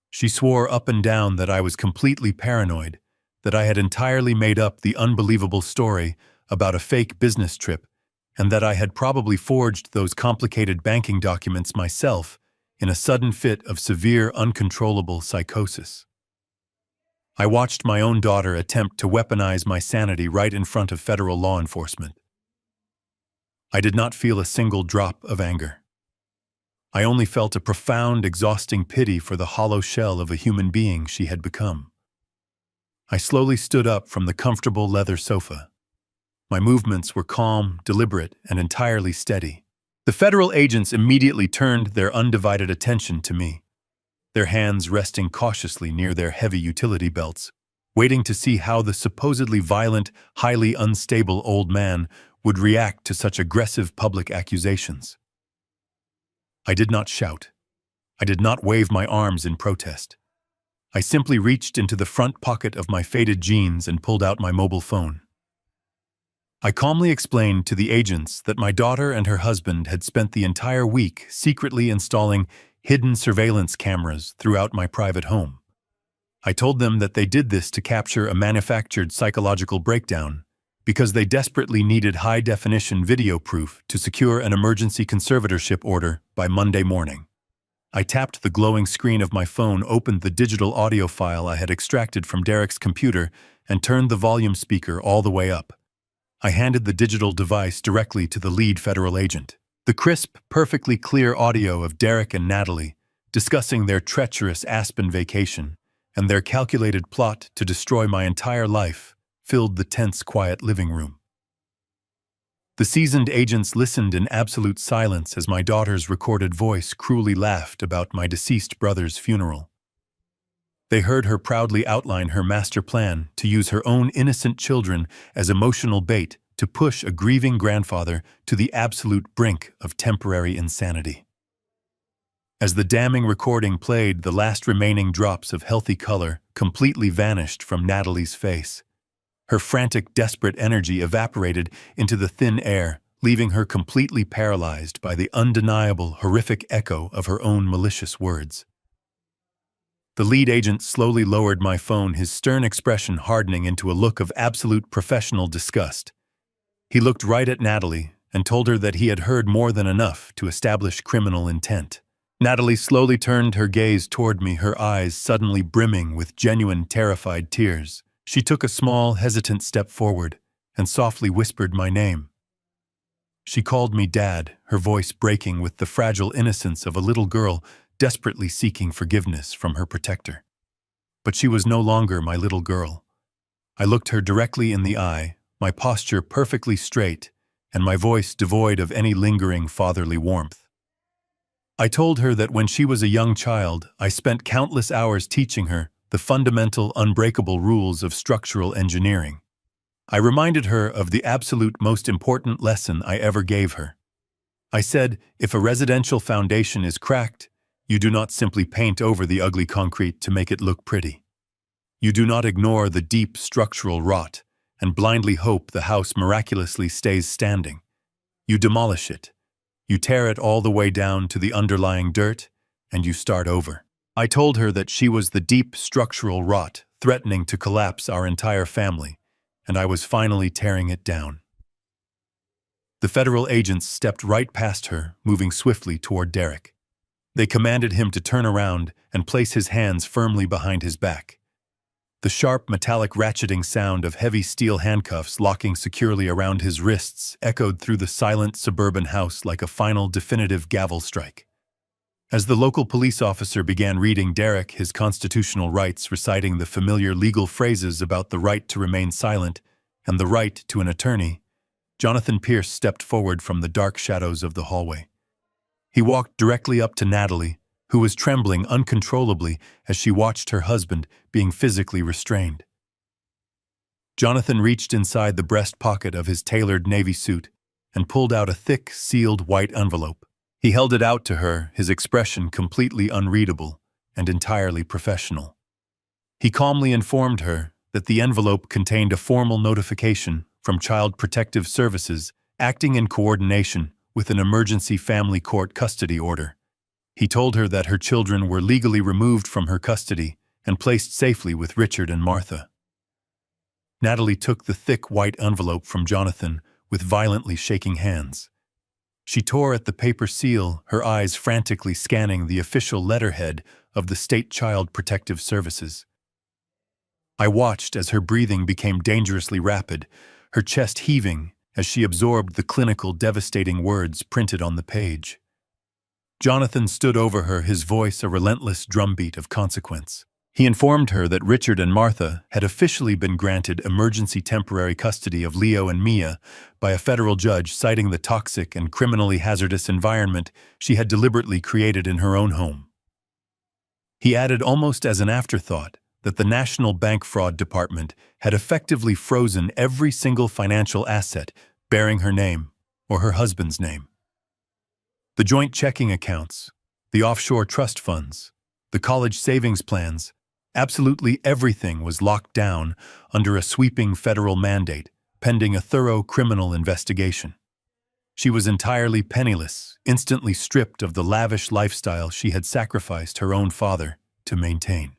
She swore up and down that I was completely paranoid, that I had entirely made up the unbelievable story about a fake business trip, and that I had probably forged those complicated banking documents myself in a sudden fit of severe, uncontrollable psychosis. I watched my own daughter attempt to weaponize my sanity right in front of federal law enforcement. I did not feel a single drop of anger. I only felt a profound, exhausting pity for the hollow shell of a human being she had become. I slowly stood up from the comfortable leather sofa. My movements were calm, deliberate, and entirely steady. The federal agents immediately turned their undivided attention to me, their hands resting cautiously near their heavy utility belts, waiting to see how the supposedly violent, highly unstable old man would react to such aggressive public accusations. I did not shout. I did not wave my arms in protest. I simply reached into the front pocket of my faded jeans and pulled out my mobile phone. I calmly explained to the agents that my daughter and her husband had spent the entire week secretly installing hidden surveillance cameras throughout my private home. I told them that they did this to capture a manufactured psychological breakdown because they desperately needed high-definition video proof to secure an emergency conservatorship order by Monday morning. I tapped the glowing screen of my phone, opened the digital audio file I had extracted from Derek's computer, and turned the volume speaker all the way up. I handed the digital device directly to the lead federal agent. The crisp, perfectly clear audio of Derek and Natalie discussing their treacherous Aspen vacation and their calculated plot to destroy my entire life filled the tense, quiet living room. The seasoned agents listened in absolute silence as my daughter's recorded voice cruelly laughed about my deceased brother's funeral. They heard her proudly outline her master plan to use her own innocent children as emotional bait to push a grieving grandfather to the absolute brink of temporary insanity. As the damning recording played, the last remaining drops of healthy color completely vanished from Natalie's face. Her frantic, desperate energy evaporated into the thin air, leaving her completely paralyzed by the undeniable, horrific echo of her own malicious words. The lead agent slowly lowered my phone, his stern expression hardening into a look of absolute professional disgust. He looked right at Natalie and told her that he had heard more than enough to establish criminal intent. Natalie slowly turned her gaze toward me, her eyes suddenly brimming with genuine, terrified tears. She took a small, hesitant step forward and softly whispered my name. She called me Dad, her voice breaking with the fragile innocence of a little girl desperately seeking forgiveness from her protector. But she was no longer my little girl. I looked her directly in the eye, my posture perfectly straight, and my voice devoid of any lingering fatherly warmth. I told her that when she was a young child, I spent countless hours teaching her the fundamental, unbreakable rules of structural engineering. I reminded her of the absolute most important lesson I ever gave her. I said, if a residential foundation is cracked, you do not simply paint over the ugly concrete to make it look pretty. You do not ignore the deep structural rot and blindly hope the house miraculously stays standing. You demolish it. You tear it all the way down to the underlying dirt, and you start over. I told her that she was the deep structural rot threatening to collapse our entire family, and I was finally tearing it down. The federal agents stepped right past her, moving swiftly toward Derek. They commanded him to turn around and place his hands firmly behind his back. The sharp, metallic ratcheting sound of heavy steel handcuffs locking securely around his wrists echoed through the silent suburban house like a final, definitive gavel strike. As the local police officer began reading Derek his constitutional rights, reciting the familiar legal phrases about the right to remain silent and the right to an attorney, Jonathan Pierce stepped forward from the dark shadows of the hallway. He walked directly up to Natalie, who was trembling uncontrollably as she watched her husband being physically restrained. Jonathan reached inside the breast pocket of his tailored navy suit and pulled out a thick, sealed white envelope. He held it out to her, his expression completely unreadable and entirely professional. He calmly informed her that the envelope contained a formal notification from Child Protective Services acting in coordination with an emergency family court custody order. He told her that her children were legally removed from her custody and placed safely with Richard and Martha. Natalie took the thick white envelope from Jonathan with violently shaking hands. She tore at the paper seal, her eyes frantically scanning the official letterhead of the State Child Protective Services. I watched as her breathing became dangerously rapid, her chest heaving as she absorbed the clinical, devastating words printed on the page. Jonathan stood over her, his voice a relentless drumbeat of consequence. He informed her that Richard and Martha had officially been granted emergency temporary custody of Leo and Mia by a federal judge, citing the toxic and criminally hazardous environment she had deliberately created in her own home. He added almost as an afterthought that the National Bank Fraud Department had effectively frozen every single financial asset bearing her name or her husband's name. The joint checking accounts, the offshore trust funds, the college savings plans, absolutely everything was locked down under a sweeping federal mandate, pending a thorough criminal investigation. She was entirely penniless, instantly stripped of the lavish lifestyle she had sacrificed her own father to maintain.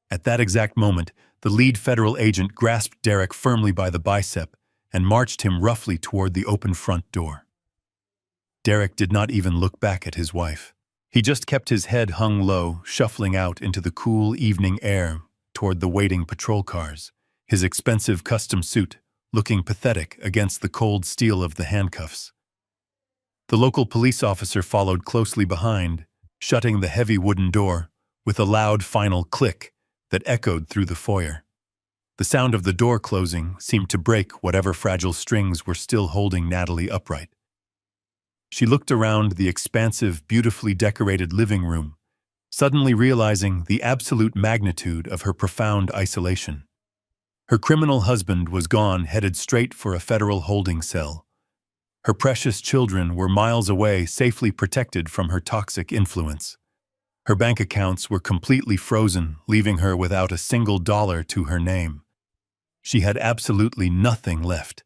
At that exact moment, the lead federal agent grasped Derek firmly by the bicep and marched him roughly toward the open front door. Derek did not even look back at his wife. He just kept his head hung low, shuffling out into the cool evening air toward the waiting patrol cars, his expensive custom suit looking pathetic against the cold steel of the handcuffs. The local police officer followed closely behind, shutting the heavy wooden door with a loud final click that echoed through the foyer. The sound of the door closing seemed to break whatever fragile strings were still holding Natalie upright. She looked around the expansive, beautifully decorated living room, suddenly realizing the absolute magnitude of her profound isolation. Her criminal husband was gone, headed straight for a federal holding cell. Her precious children were miles away, safely protected from her toxic influence. Her bank accounts were completely frozen, leaving her without a single dollar to her name. She had absolutely nothing left.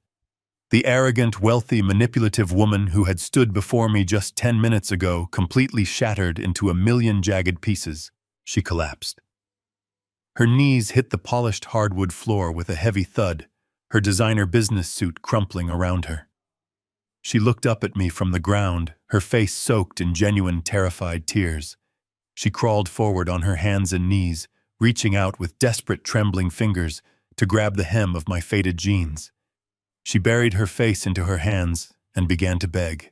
The arrogant, wealthy, manipulative woman who had stood before me just 10 minutes ago, completely shattered into a million jagged pieces, she collapsed. Her knees hit the polished hardwood floor with a heavy thud, her designer business suit crumpling around her. She looked up at me from the ground, her face soaked in genuine, terrified tears. She crawled forward on her hands and knees, reaching out with desperate, trembling fingers to grab the hem of my faded jeans. She buried her face into her hands and began to beg.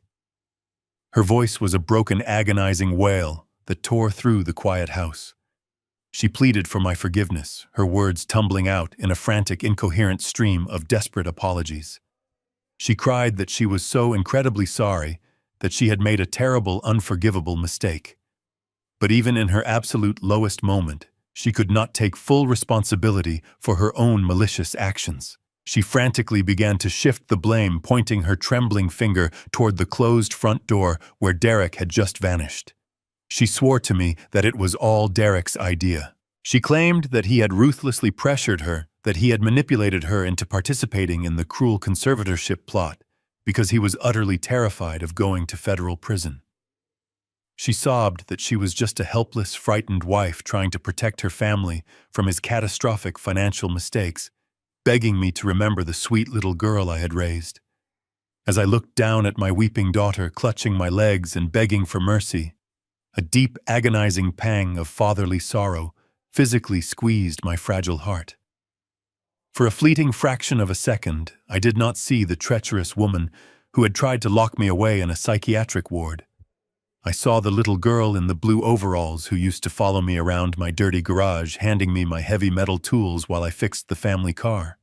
Her voice was a broken, agonizing wail that tore through the quiet house. She pleaded for my forgiveness, her words tumbling out in a frantic, incoherent stream of desperate apologies. She cried that she was so incredibly sorry that she had made a terrible, unforgivable mistake. But even in her absolute lowest moment, She could not take full responsibility for her own malicious actions. She frantically began to shift the blame, pointing her trembling finger toward the closed front door where Derek had just vanished. She swore to me that it was all Derek's idea. She claimed that he had ruthlessly pressured her, that he had manipulated her into participating in the cruel conservatorship plot because he was utterly terrified of going to federal prison. She sobbed that she was just a helpless, frightened wife trying to protect her family from his catastrophic financial mistakes, begging me to remember the sweet little girl I had raised. As I looked down at my weeping daughter, clutching my legs and begging for mercy, a deep, agonizing pang of fatherly sorrow physically squeezed my fragile heart. For a fleeting fraction of a second, I did not see the treacherous woman who had tried to lock me away in a psychiatric ward. I saw the little girl in the blue overalls who used to follow me around my dirty garage, handing me my heavy metal tools while I fixed the family car.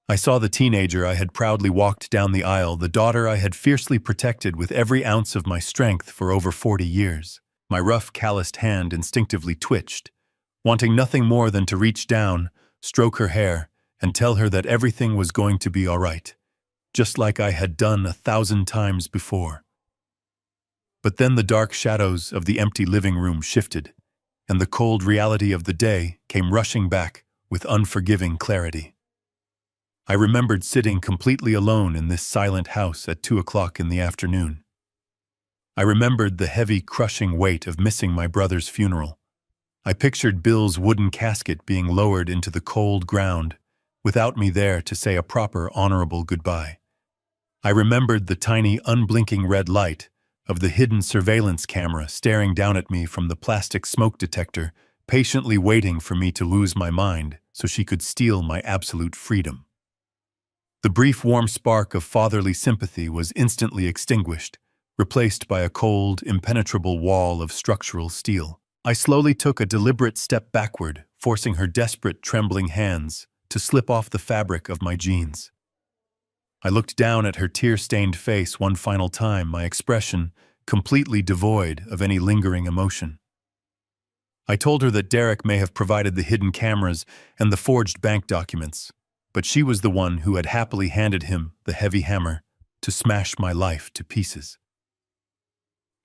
I saw the teenager I had proudly walked down the aisle, the daughter I had fiercely protected with every ounce of my strength for over 40 years. My rough, calloused hand instinctively twitched, wanting nothing more than to reach down, stroke her hair, and tell her that everything was going to be all right, just like I had done 1,000 times before. But then the dark shadows of the empty living room shifted, and the cold reality of the day came rushing back with unforgiving clarity. I remembered sitting completely alone in this silent house at 2 o'clock in the afternoon. I remembered the heavy, crushing weight of missing my brother's funeral. I pictured Bill's wooden casket being lowered into the cold ground, without me there to say a proper, honorable goodbye. I remembered the tiny, unblinking red light of the hidden surveillance camera staring down at me from the plastic smoke detector, patiently waiting for me to lose my mind so she could steal my absolute freedom. The brief warm spark of fatherly sympathy was instantly extinguished, replaced by a cold, impenetrable wall of structural steel. I slowly took a deliberate step backward, forcing her desperate, trembling hands to slip off the fabric of my jeans. I looked down at her tear-stained face one final time, my expression completely devoid of any lingering emotion. I told her that Derek may have provided the hidden cameras and the forged bank documents, but she was the one who had happily handed him the heavy hammer to smash my life to pieces.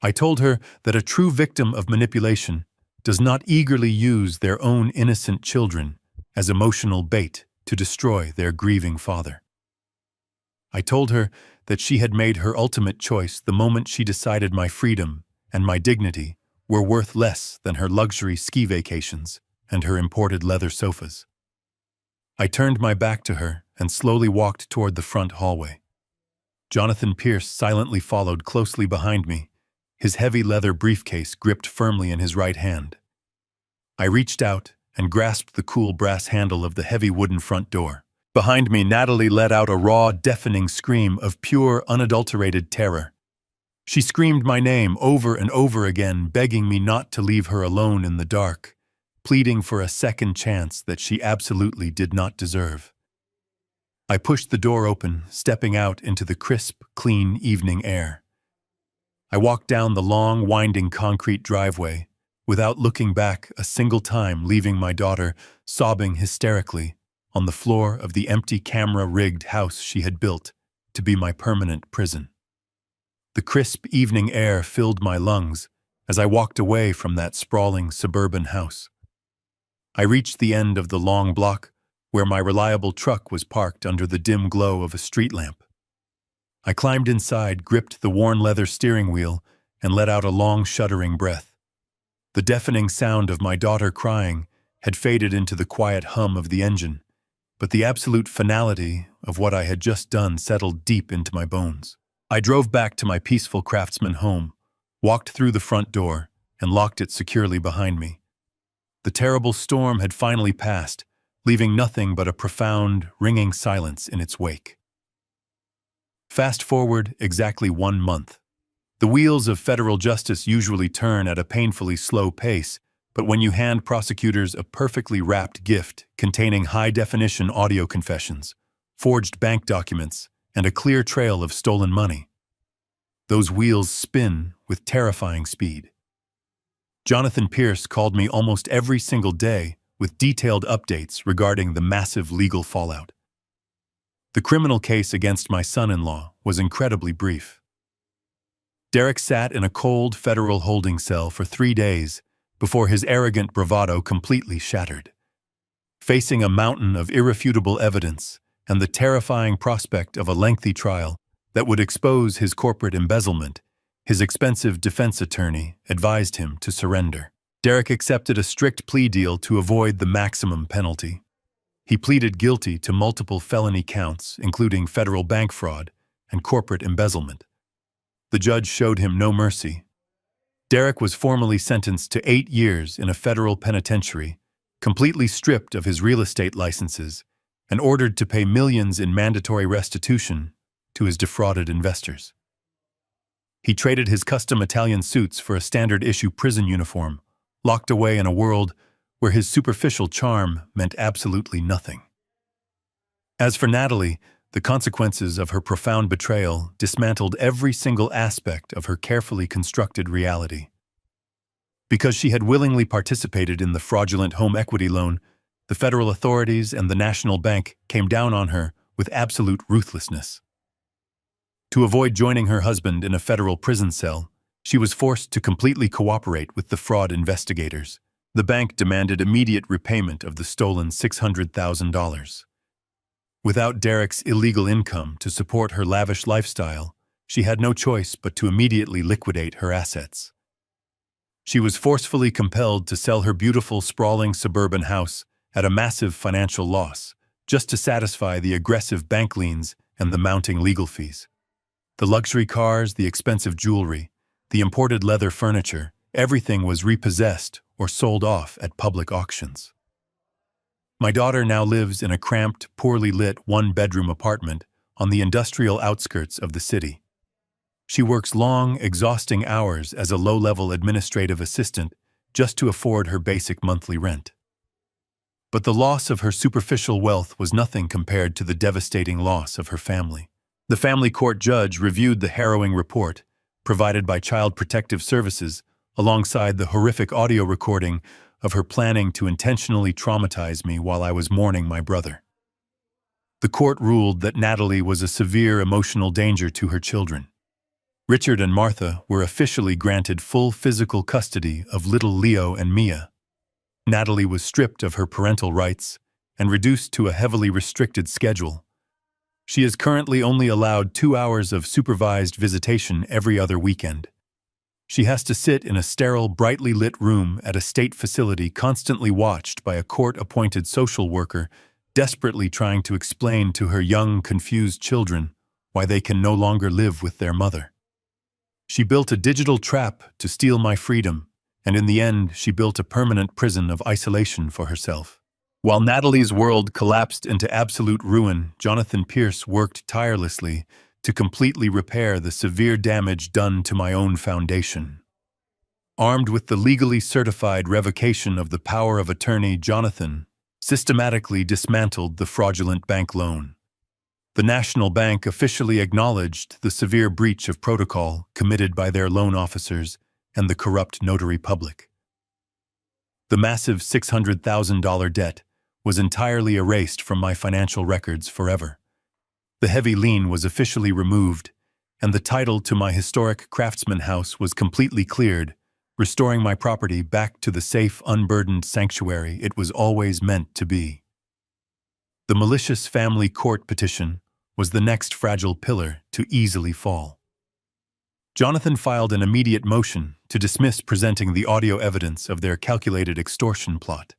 I told her that a true victim of manipulation does not eagerly use their own innocent children as emotional bait to destroy their grieving father. I told her that she had made her ultimate choice the moment she decided my freedom and my dignity were worth less than her luxury ski vacations and her imported leather sofas. I turned my back to her and slowly walked toward the front hallway. Jonathan Pierce silently followed closely behind me, his heavy leather briefcase gripped firmly in his right hand. I reached out and grasped the cool brass handle of the heavy wooden front door. Behind me, Natalie let out a raw, deafening scream of pure, unadulterated terror. She screamed my name over and over again, begging me not to leave her alone in the dark, pleading for a second chance that she absolutely did not deserve. I pushed the door open, stepping out into the crisp, clean evening air. I walked down the long, winding concrete driveway, without looking back a single time, leaving my daughter sobbing hysterically on the floor of the empty camera-rigged house she had built to be my permanent prison. The crisp evening air filled my lungs as I walked away from that sprawling suburban house. I reached the end of the long block where my reliable truck was parked under the dim glow of a street lamp. I climbed inside, gripped the worn leather steering wheel, and let out a long, shuddering breath. The deafening sound of my daughter crying had faded into the quiet hum of the engine, but the absolute finality of what I had just done settled deep into my bones. I drove back to my peaceful craftsman home, walked through the front door, and locked it securely behind me. The terrible storm had finally passed, leaving nothing but a profound, ringing silence in its wake. Fast forward exactly 1 month. The wheels of federal justice usually turn at a painfully slow pace, but when you hand prosecutors a perfectly wrapped gift containing high-definition audio confessions, forged bank documents, and a clear trail of stolen money, those wheels spin with terrifying speed. Jonathan Pierce called me almost every single day with detailed updates regarding the massive legal fallout. The criminal case against my son-in-law was incredibly brief. Derek sat in a cold federal holding cell for 3 days before his arrogant bravado completely shattered. Facing a mountain of irrefutable evidence and the terrifying prospect of a lengthy trial that would expose his corporate embezzlement, his expensive defense attorney advised him to surrender. Derek accepted a strict plea deal to avoid the maximum penalty. He pleaded guilty to multiple felony counts, including federal bank fraud and corporate embezzlement. The judge showed him no mercy. Derek was formally sentenced to 8 years in a federal penitentiary, completely stripped of his real estate licenses, and ordered to pay millions in mandatory restitution to his defrauded investors. He traded his custom Italian suits for a standard-issue prison uniform, locked away in a world where his superficial charm meant absolutely nothing. As for Natalie, the consequences of her profound betrayal dismantled every single aspect of her carefully constructed reality. Because she had willingly participated in the fraudulent home equity loan, the federal authorities and the national bank came down on her with absolute ruthlessness. To avoid joining her husband in a federal prison cell, she was forced to completely cooperate with the fraud investigators. The bank demanded immediate repayment of the stolen $600,000. Without Derek's illegal income to support her lavish lifestyle, she had no choice but to immediately liquidate her assets. She was forcefully compelled to sell her beautiful, sprawling suburban house at a massive financial loss, just to satisfy the aggressive bank liens and the mounting legal fees. The luxury cars, the expensive jewelry, the imported leather furniture, everything was repossessed or sold off at public auctions. My daughter now lives in a cramped, poorly lit one-bedroom apartment on the industrial outskirts of the city. She works long, exhausting hours as a low-level administrative assistant just to afford her basic monthly rent. But the loss of her superficial wealth was nothing compared to the devastating loss of her family. The family court judge reviewed the harrowing report provided by Child Protective Services alongside the horrific audio recording of her planning to intentionally traumatize me while I was mourning my brother. The court ruled that Natalie was a severe emotional danger to her children. Richard and Martha were officially granted full physical custody of little Leo and Mia. Natalie was stripped of her parental rights and reduced to a heavily restricted schedule. She is currently only allowed 2 hours of supervised visitation every other weekend. She has to sit in a sterile, brightly lit room at a state facility constantly watched by a court-appointed social worker desperately trying to explain to her young, confused children why they can no longer live with their mother. She built a digital trap to steal my freedom, and in the end, she built a permanent prison of isolation for herself. While Natalie's world collapsed into absolute ruin, Jonathan Pierce worked tirelessly to completely repair the severe damage done to my own foundation. Armed with the legally certified revocation of the power of attorney, Jonathan systematically dismantled the fraudulent bank loan. The National Bank officially acknowledged the severe breach of protocol committed by their loan officers and the corrupt notary public. The massive $600,000 debt was entirely erased from my financial records forever. The heavy lien was officially removed, and the title to my historic craftsman house was completely cleared, restoring my property back to the safe, unburdened sanctuary it was always meant to be. The malicious family court petition was the next fragile pillar to easily fall. Jonathan filed an immediate motion to dismiss presenting the audio evidence of their calculated extortion plot.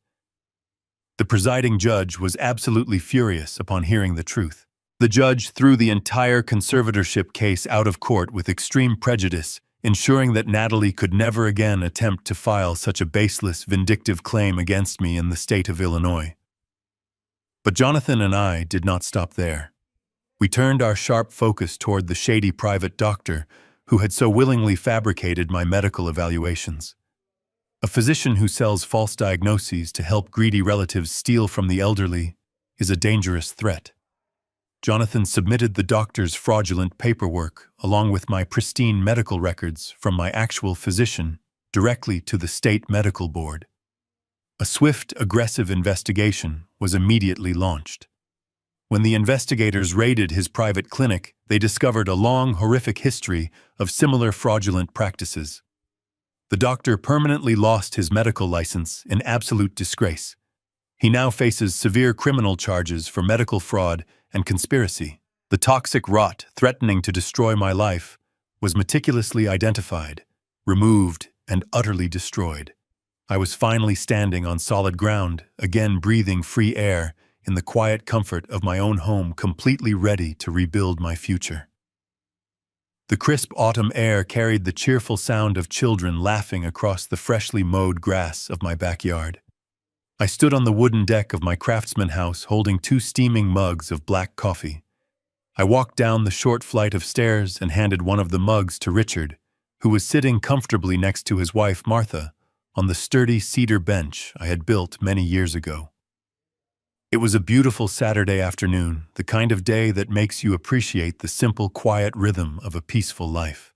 The presiding judge was absolutely furious upon hearing the truth. The judge threw the entire conservatorship case out of court with extreme prejudice, ensuring that Natalie could never again attempt to file such a baseless, vindictive claim against me in the state of Illinois. But Jonathan and I did not stop there. We turned our sharp focus toward the shady private doctor who had so willingly fabricated my medical evaluations. A physician who sells false diagnoses to help greedy relatives steal from the elderly is a dangerous threat. Jonathan submitted the doctor's fraudulent paperwork along with my pristine medical records from my actual physician directly to the state medical board. A swift, aggressive investigation was immediately launched. When the investigators raided his private clinic, they discovered a long, horrific history of similar fraudulent practices. The doctor permanently lost his medical license in absolute disgrace. He now faces severe criminal charges for medical fraud and conspiracy. The toxic rot threatening to destroy my life was meticulously identified, removed, and utterly destroyed. I was finally standing on solid ground, again breathing free air, in the quiet comfort of my own home, completely ready to rebuild my future. The crisp autumn air carried the cheerful sound of children laughing across the freshly mowed grass of my backyard. I stood on the wooden deck of my craftsman house holding 2 steaming mugs of black coffee. I walked down the short flight of stairs and handed one of the mugs to Richard, who was sitting comfortably next to his wife Martha on the sturdy cedar bench I had built many years ago. It was a beautiful Saturday afternoon, the kind of day that makes you appreciate the simple, quiet rhythm of a peaceful life.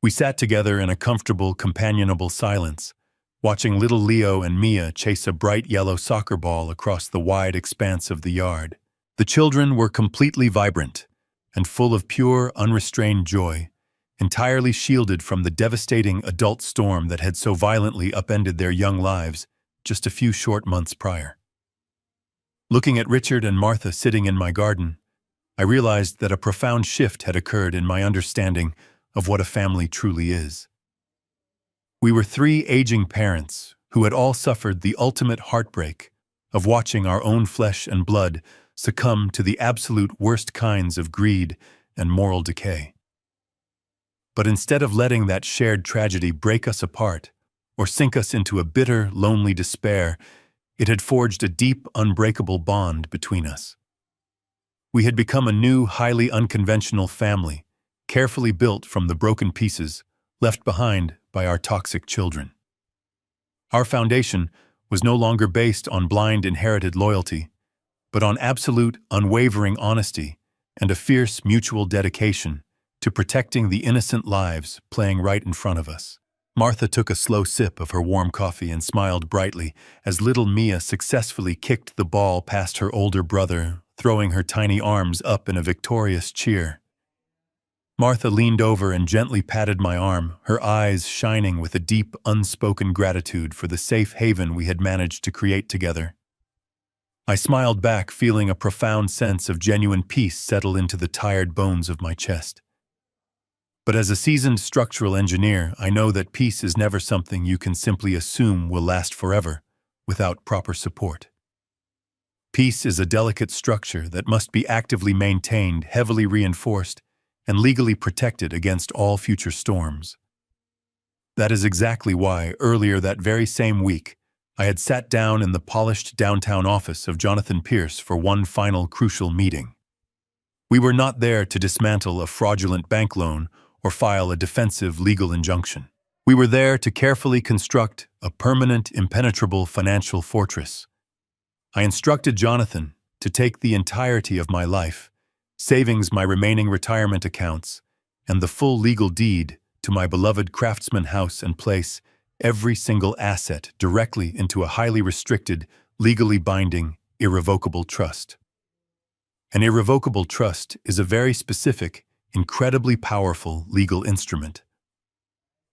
We sat together in a comfortable, companionable silence, watching little Leo and Mia chase a bright yellow soccer ball across the wide expanse of the yard. The children were completely vibrant and full of pure, unrestrained joy, entirely shielded from the devastating adult storm that had so violently upended their young lives just a few short months prior. Looking at Richard and Martha sitting in my garden, I realized that a profound shift had occurred in my understanding of what a family truly is. We were 3 aging parents who had all suffered the ultimate heartbreak of watching our own flesh and blood succumb to the absolute worst kinds of greed and moral decay. But instead of letting that shared tragedy break us apart or sink us into a bitter, lonely despair, it had forged a deep, unbreakable bond between us. We had become a new, highly unconventional family, carefully built from the broken pieces left behind by our toxic children. Our foundation was no longer based on blind inherited loyalty, but on absolute, unwavering honesty and a fierce mutual dedication to protecting the innocent lives playing right in front of us. Martha took a slow sip of her warm coffee and smiled brightly as little Mia successfully kicked the ball past her older brother, throwing her tiny arms up in a victorious cheer. Martha leaned over and gently patted my arm, her eyes shining with a deep, unspoken gratitude for the safe haven we had managed to create together. I smiled back, feeling a profound sense of genuine peace settle into the tired bones of my chest. But as a seasoned structural engineer, I know that peace is never something you can simply assume will last forever without proper support. Peace is a delicate structure that must be actively maintained, heavily reinforced, and legally protected against all future storms. That is exactly why, earlier that very same week, I had sat down in the polished downtown office of Jonathan Pierce for one final crucial meeting. We were not there to dismantle a fraudulent bank loan or file a defensive legal injunction. We were there to carefully construct a permanent, impenetrable financial fortress. I instructed Jonathan to take the entirety of my life, savings, my remaining retirement accounts, and the full legal deed to my beloved craftsman house and place, every single asset directly into a highly restricted, legally binding, irrevocable trust. An irrevocable trust is a very specific, incredibly powerful legal instrument.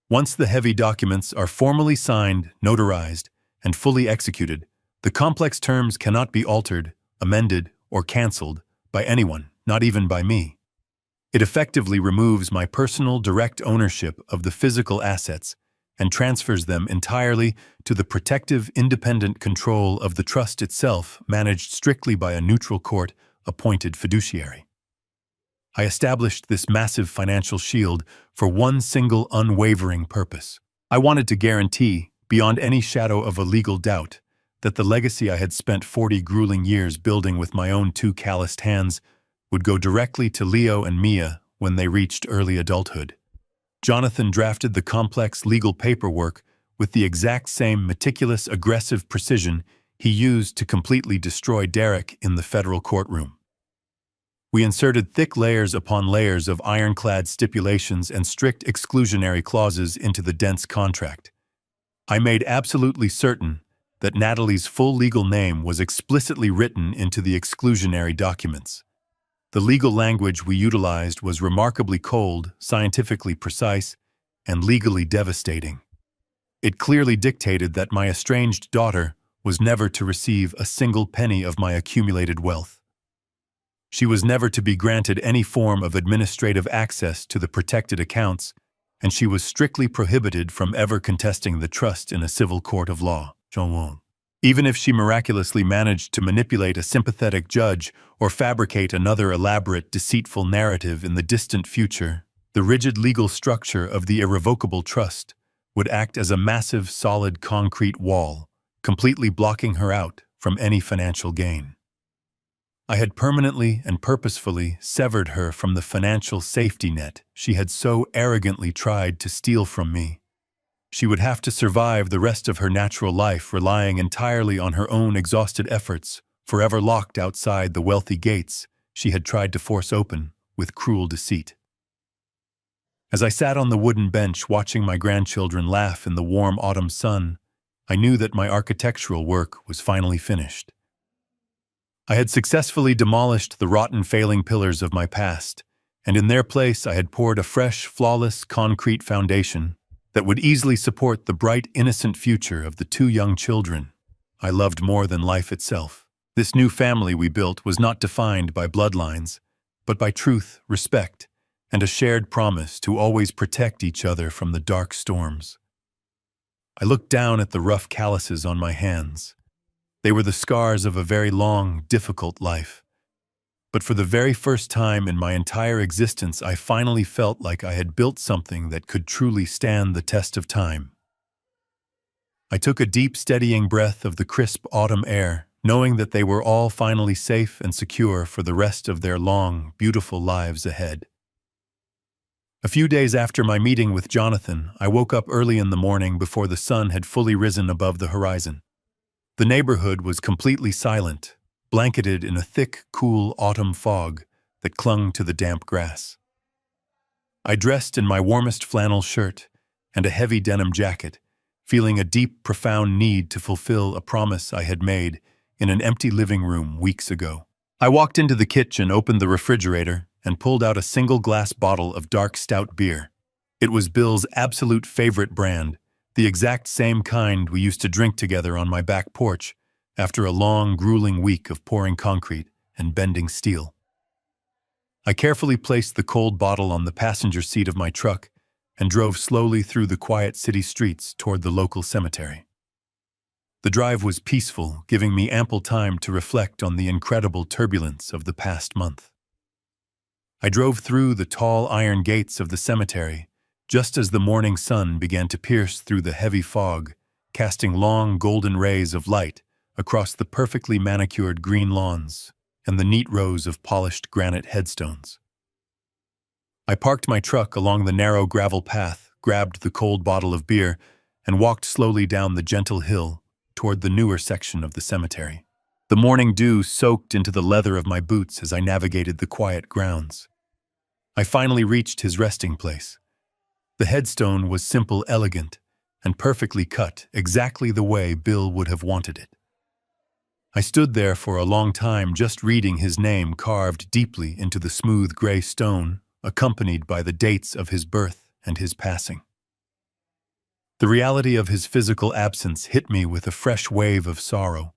Once the heavy documents are formally signed, notarized, and fully executed, the complex terms cannot be altered, amended, or canceled by anyone, not even by me. It effectively removes my personal direct ownership of the physical assets and transfers them entirely to the protective, independent control of the trust itself, managed strictly by a neutral court-appointed fiduciary. I established this massive financial shield for one single unwavering purpose. I wanted to guarantee, beyond any shadow of a legal doubt, that the legacy I had spent 40 grueling years building with my own 2 calloused hands would go directly to Leo and Mia when they reached early adulthood. Jonathan drafted the complex legal paperwork with the exact same meticulous, aggressive precision he used to completely destroy Derek in the federal courtroom. We inserted thick layers upon layers of ironclad stipulations and strict exclusionary clauses into the dense contract. I made absolutely certain that Natalie's full legal name was explicitly written into the exclusionary documents. The legal language we utilized was remarkably cold, scientifically precise, and legally devastating. It clearly dictated that my estranged daughter was never to receive a single penny of my accumulated wealth. She was never to be granted any form of administrative access to the protected accounts, and she was strictly prohibited from ever contesting the trust in a civil court of law. Even if she miraculously managed to manipulate a sympathetic judge or fabricate another elaborate, deceitful narrative in the distant future, the rigid legal structure of the irrevocable trust would act as a massive, solid concrete wall, completely blocking her out from any financial gain. I had permanently and purposefully severed her from the financial safety net she had so arrogantly tried to steal from me. She would have to survive the rest of her natural life relying entirely on her own exhausted efforts, forever locked outside the wealthy gates she had tried to force open with cruel deceit. As I sat on the wooden bench watching my grandchildren laugh in the warm autumn sun, I knew that my architectural work was finally finished. I had successfully demolished the rotten, failing pillars of my past, and in their place I had poured a fresh, flawless concrete foundation that would easily support the bright, innocent future of the two young children I loved more than life itself. This new family we built was not defined by bloodlines, but by truth, respect, and a shared promise to always protect each other from the dark storms. I looked down at the rough calluses on my hands. They were the scars of a very long, difficult life. But for the very first time in my entire existence, I finally felt like I had built something that could truly stand the test of time. I took a deep, steadying breath of the crisp autumn air, knowing that they were all finally safe and secure for the rest of their long, beautiful lives ahead. A few days after my meeting with Jonathan, I woke up early in the morning before the sun had fully risen above the horizon. The neighborhood was completely silent, blanketed in a thick, cool autumn fog that clung to the damp grass. I dressed in my warmest flannel shirt and a heavy denim jacket, feeling a deep, profound need to fulfill a promise I had made in an empty living room weeks ago. I walked into the kitchen, opened the refrigerator, and pulled out a single glass bottle of dark stout beer. It was Bill's absolute favorite brand, the exact same kind we used to drink together on my back porch after a long, grueling week of pouring concrete and bending steel. I carefully placed the cold bottle on the passenger seat of my truck and drove slowly through the quiet city streets toward the local cemetery. The drive was peaceful, giving me ample time to reflect on the incredible turbulence of the past month. I drove through the tall iron gates of the cemetery just as the morning sun began to pierce through the heavy fog, casting long golden rays of light across the perfectly manicured green lawns and the neat rows of polished granite headstones. I parked my truck along the narrow gravel path, grabbed the cold bottle of beer, and walked slowly down the gentle hill toward the newer section of the cemetery. The morning dew soaked into the leather of my boots as I navigated the quiet grounds. I finally reached his resting place. The headstone was simple, elegant, and perfectly cut, exactly the way Bill would have wanted it. I stood there for a long time just reading his name carved deeply into the smooth gray stone, accompanied by the dates of his birth and his passing. The reality of his physical absence hit me with a fresh wave of sorrow,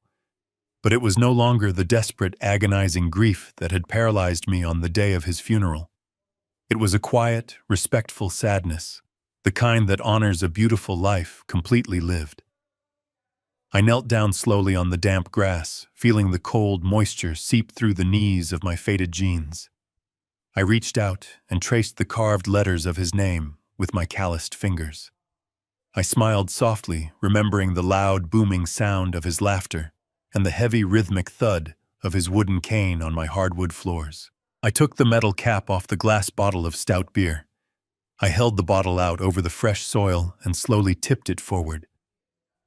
but it was no longer the desperate, agonizing grief that had paralyzed me on the day of his funeral. It was a quiet, respectful sadness, the kind that honors a beautiful life completely lived. I knelt down slowly on the damp grass, feeling the cold moisture seep through the knees of my faded jeans. I reached out and traced the carved letters of his name with my calloused fingers. I smiled softly, remembering the loud, booming sound of his laughter and the heavy, rhythmic thud of his wooden cane on my hardwood floors. I took the metal cap off the glass bottle of stout beer. I held the bottle out over the fresh soil and slowly tipped it forward.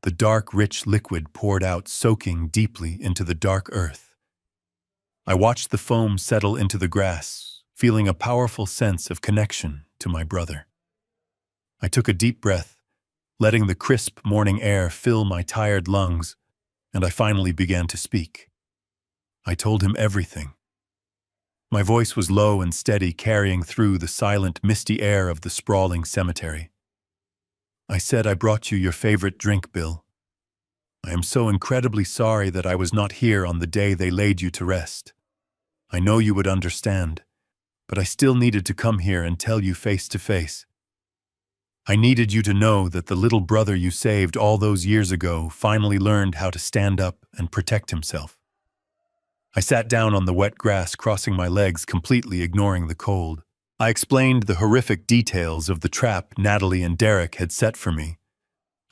The dark, rich liquid poured out, soaking deeply into the dark earth. I watched the foam settle into the grass, feeling a powerful sense of connection to my brother. I took a deep breath, letting the crisp morning air fill my tired lungs, and I finally began to speak. I told him everything. My voice was low and steady, carrying through the silent, misty air of the sprawling cemetery. I said, "I brought you your favorite drink, Bill. I am so incredibly sorry that I was not here on the day they laid you to rest. I know you would understand, but I still needed to come here and tell you face to face. I needed you to know that the little brother you saved all those years ago finally learned how to stand up and protect himself." I sat down on the wet grass, crossing my legs, completely ignoring the cold. I explained the horrific details of the trap Natalie and Derek had set for me.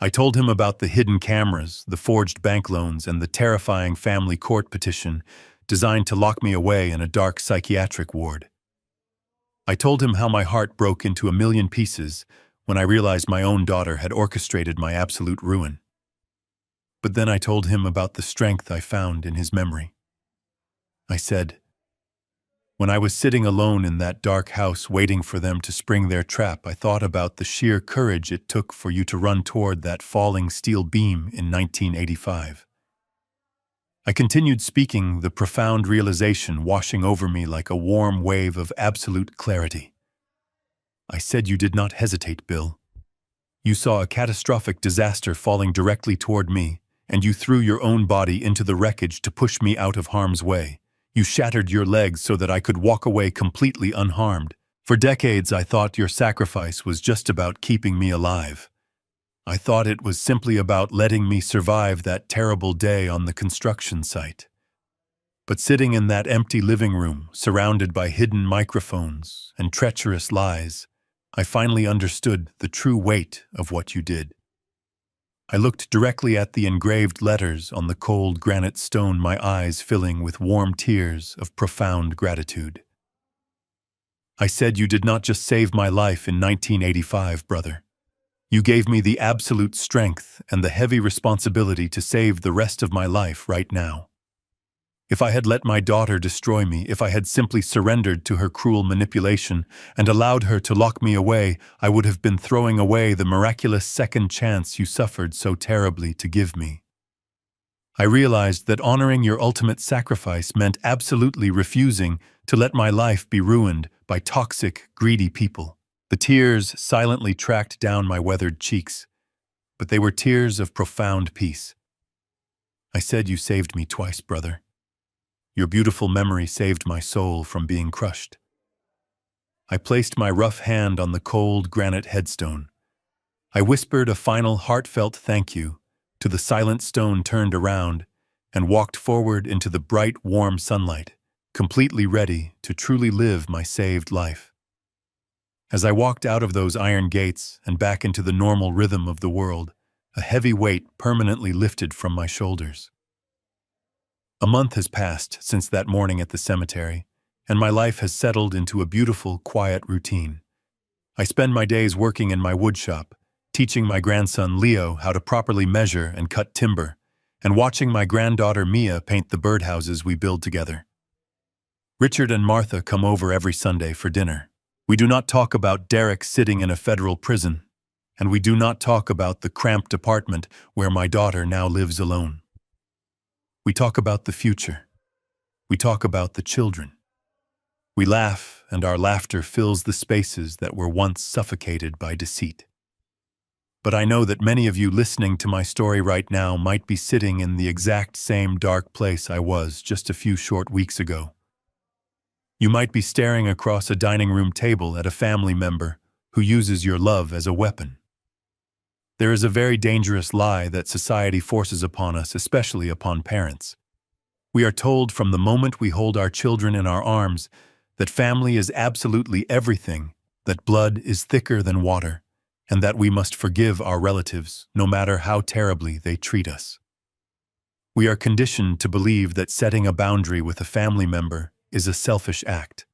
I told him about the hidden cameras, the forged bank loans, and the terrifying family court petition designed to lock me away in a dark psychiatric ward. I told him how my heart broke into a million pieces when I realized my own daughter had orchestrated my absolute ruin. But then I told him about the strength I found in his memory. I said, "When I was sitting alone in that dark house waiting for them to spring their trap, I thought about the sheer courage it took for you to run toward that falling steel beam in 1985. I continued speaking, the profound realization washing over me like a warm wave of absolute clarity. I said, "You did not hesitate, Bill. You saw a catastrophic disaster falling directly toward me, and you threw your own body into the wreckage to push me out of harm's way. You shattered your legs so that I could walk away completely unharmed. For decades, I thought your sacrifice was just about keeping me alive. I thought it was simply about letting me survive that terrible day on the construction site. But sitting in that empty living room, surrounded by hidden microphones and treacherous lies, I finally understood the true weight of what you did." I looked directly at the engraved letters on the cold granite stone, my eyes filling with warm tears of profound gratitude. I said, "You did not just save my life in 1985, brother. You gave me the absolute strength and the heavy responsibility to save the rest of my life right now. If I had let my daughter destroy me, if I had simply surrendered to her cruel manipulation and allowed her to lock me away, I would have been throwing away the miraculous second chance you suffered so terribly to give me. I realized that honoring your ultimate sacrifice meant absolutely refusing to let my life be ruined by toxic, greedy people." The tears silently tracked down my weathered cheeks, but they were tears of profound peace. I said, "You saved me twice, brother. Your beautiful memory saved my soul from being crushed." I placed my rough hand on the cold granite headstone. I whispered a final heartfelt thank you to the silent stone, turned around, and walked forward into the bright, warm sunlight, completely ready to truly live my saved life. As I walked out of those iron gates and back into the normal rhythm of the world, a heavy weight permanently lifted from my shoulders. A month has passed since that morning at the cemetery, and my life has settled into a beautiful, quiet routine. I spend my days working in my woodshop, teaching my grandson Leo how to properly measure and cut timber, and watching my granddaughter Mia paint the birdhouses we build together. Richard and Martha come over every Sunday for dinner. We do not talk about Derek sitting in a federal prison, and we do not talk about the cramped apartment where my daughter now lives alone. We talk about the future. We talk about the children. We laugh, and our laughter fills the spaces that were once suffocated by deceit. But I know that many of you listening to my story right now might be sitting in the exact same dark place I was just a few short weeks ago. You might be staring across a dining room table at a family member who uses your love as a weapon. There is a very dangerous lie that society forces upon us, especially upon parents. We are told from the moment we hold our children in our arms that family is absolutely everything, that blood is thicker than water, and that we must forgive our relatives no matter how terribly they treat us. We are conditioned to believe that setting a boundary with a family member is a selfish act.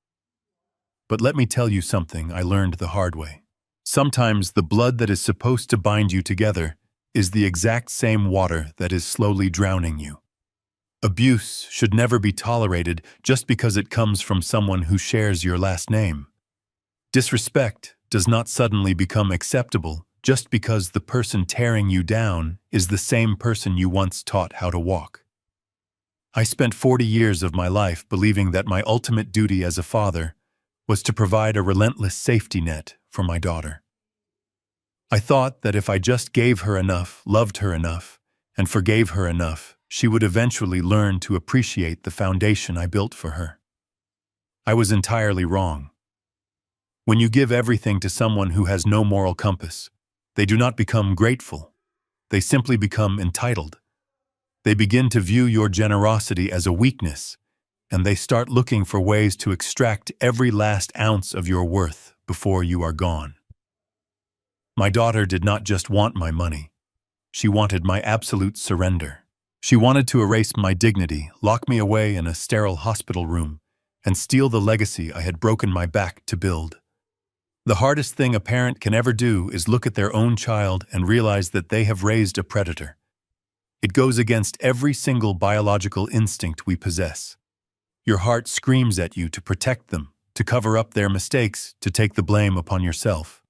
But let me tell you something I learned the hard way. Sometimes the blood that is supposed to bind you together is the exact same water that is slowly drowning you. Abuse should never be tolerated just because it comes from someone who shares your last name. Disrespect does not suddenly become acceptable just because the person tearing you down is the same person you once taught how to walk. I spent 40 years of my life believing that my ultimate duty as a father was to provide a relentless safety net for my daughter. I thought that if I just gave her enough, loved her enough, and forgave her enough, she would eventually learn to appreciate the foundation I built for her. I was entirely wrong. When you give everything to someone who has no moral compass, they do not become grateful. They simply become entitled. They begin to view your generosity as a weakness, and they start looking for ways to extract every last ounce of your worth before you are gone. My daughter did not just want my money. She wanted my absolute surrender. She wanted to erase my dignity, lock me away in a sterile hospital room, and steal the legacy I had broken my back to build. The hardest thing a parent can ever do is look at their own child and realize that they have raised a predator. It goes against every single biological instinct we possess. Your heart screams at you to protect them, to cover up their mistakes, to take the blame upon yourself.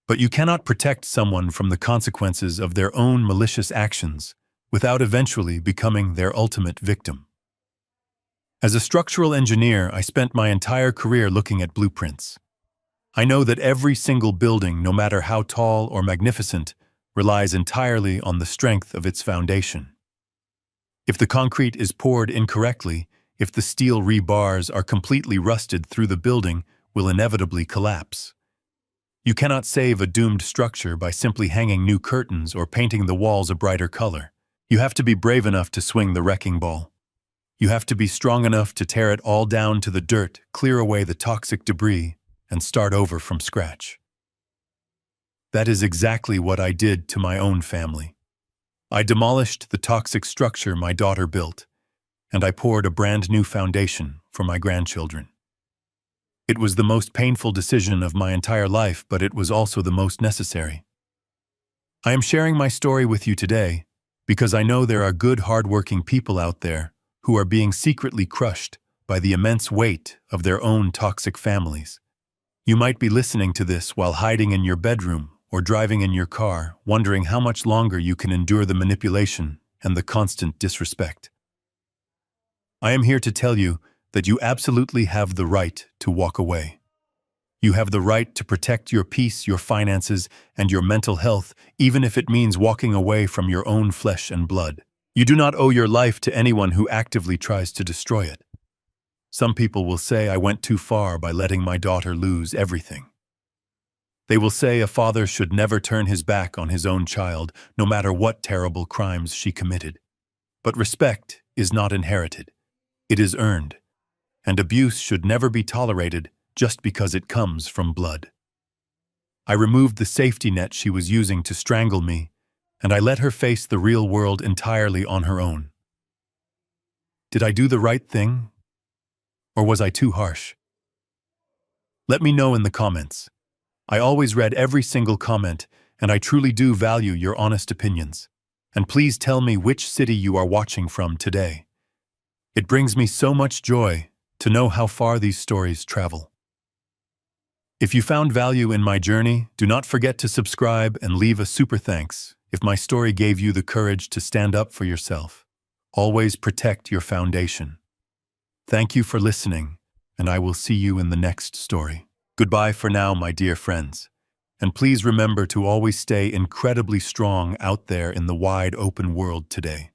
But you cannot protect someone from the consequences of their own malicious actions without eventually becoming their ultimate victim. As a structural engineer, I spent my entire career looking at blueprints. I know that every single building, no matter how tall or magnificent, relies entirely on the strength of its foundation. If the concrete is poured incorrectly, if the steel rebars are completely rusted through, the building will inevitably collapse. You cannot save a doomed structure by simply hanging new curtains or painting the walls a brighter color. You have to be brave enough to swing the wrecking ball. You have to be strong enough to tear it all down to the dirt, clear away the toxic debris, and start over from scratch. That is exactly what I did to my own family. I demolished the toxic structure my daughter built, and I poured a brand new foundation for my grandchildren. It was the most painful decision of my entire life, but it was also the most necessary. I am sharing my story with you today because I know there are good, hardworking people out there who are being secretly crushed by the immense weight of their own toxic families. You might be listening to this while hiding in your bedroom or driving in your car, wondering how much longer you can endure the manipulation and the constant disrespect. I am here to tell you that you absolutely have the right to walk away. You have the right to protect your peace, your finances, and your mental health, even if it means walking away from your own flesh and blood. You do not owe your life to anyone who actively tries to destroy it. Some people will say I went too far by letting my daughter lose everything. They will say a father should never turn his back on his own child, no matter what terrible crimes she committed. But respect is not inherited. It is earned. And abuse should never be tolerated just because it comes from blood. I removed the safety net she was using to strangle me, and I let her face the real world entirely on her own. Did I do the right thing? Or was I too harsh? Let me know in the comments. I always read every single comment, and I truly do value your honest opinions. And please tell me which city you are watching from today. It brings me so much joy to know how far these stories travel. If you found value in my journey, do not forget to subscribe and leave a super thanks if my story gave you the courage to stand up for yourself. Always protect your foundation. Thank you for listening, and I will see you in the next story. Goodbye for now, my dear friends. And please remember to always stay incredibly strong out there in the wide open world today.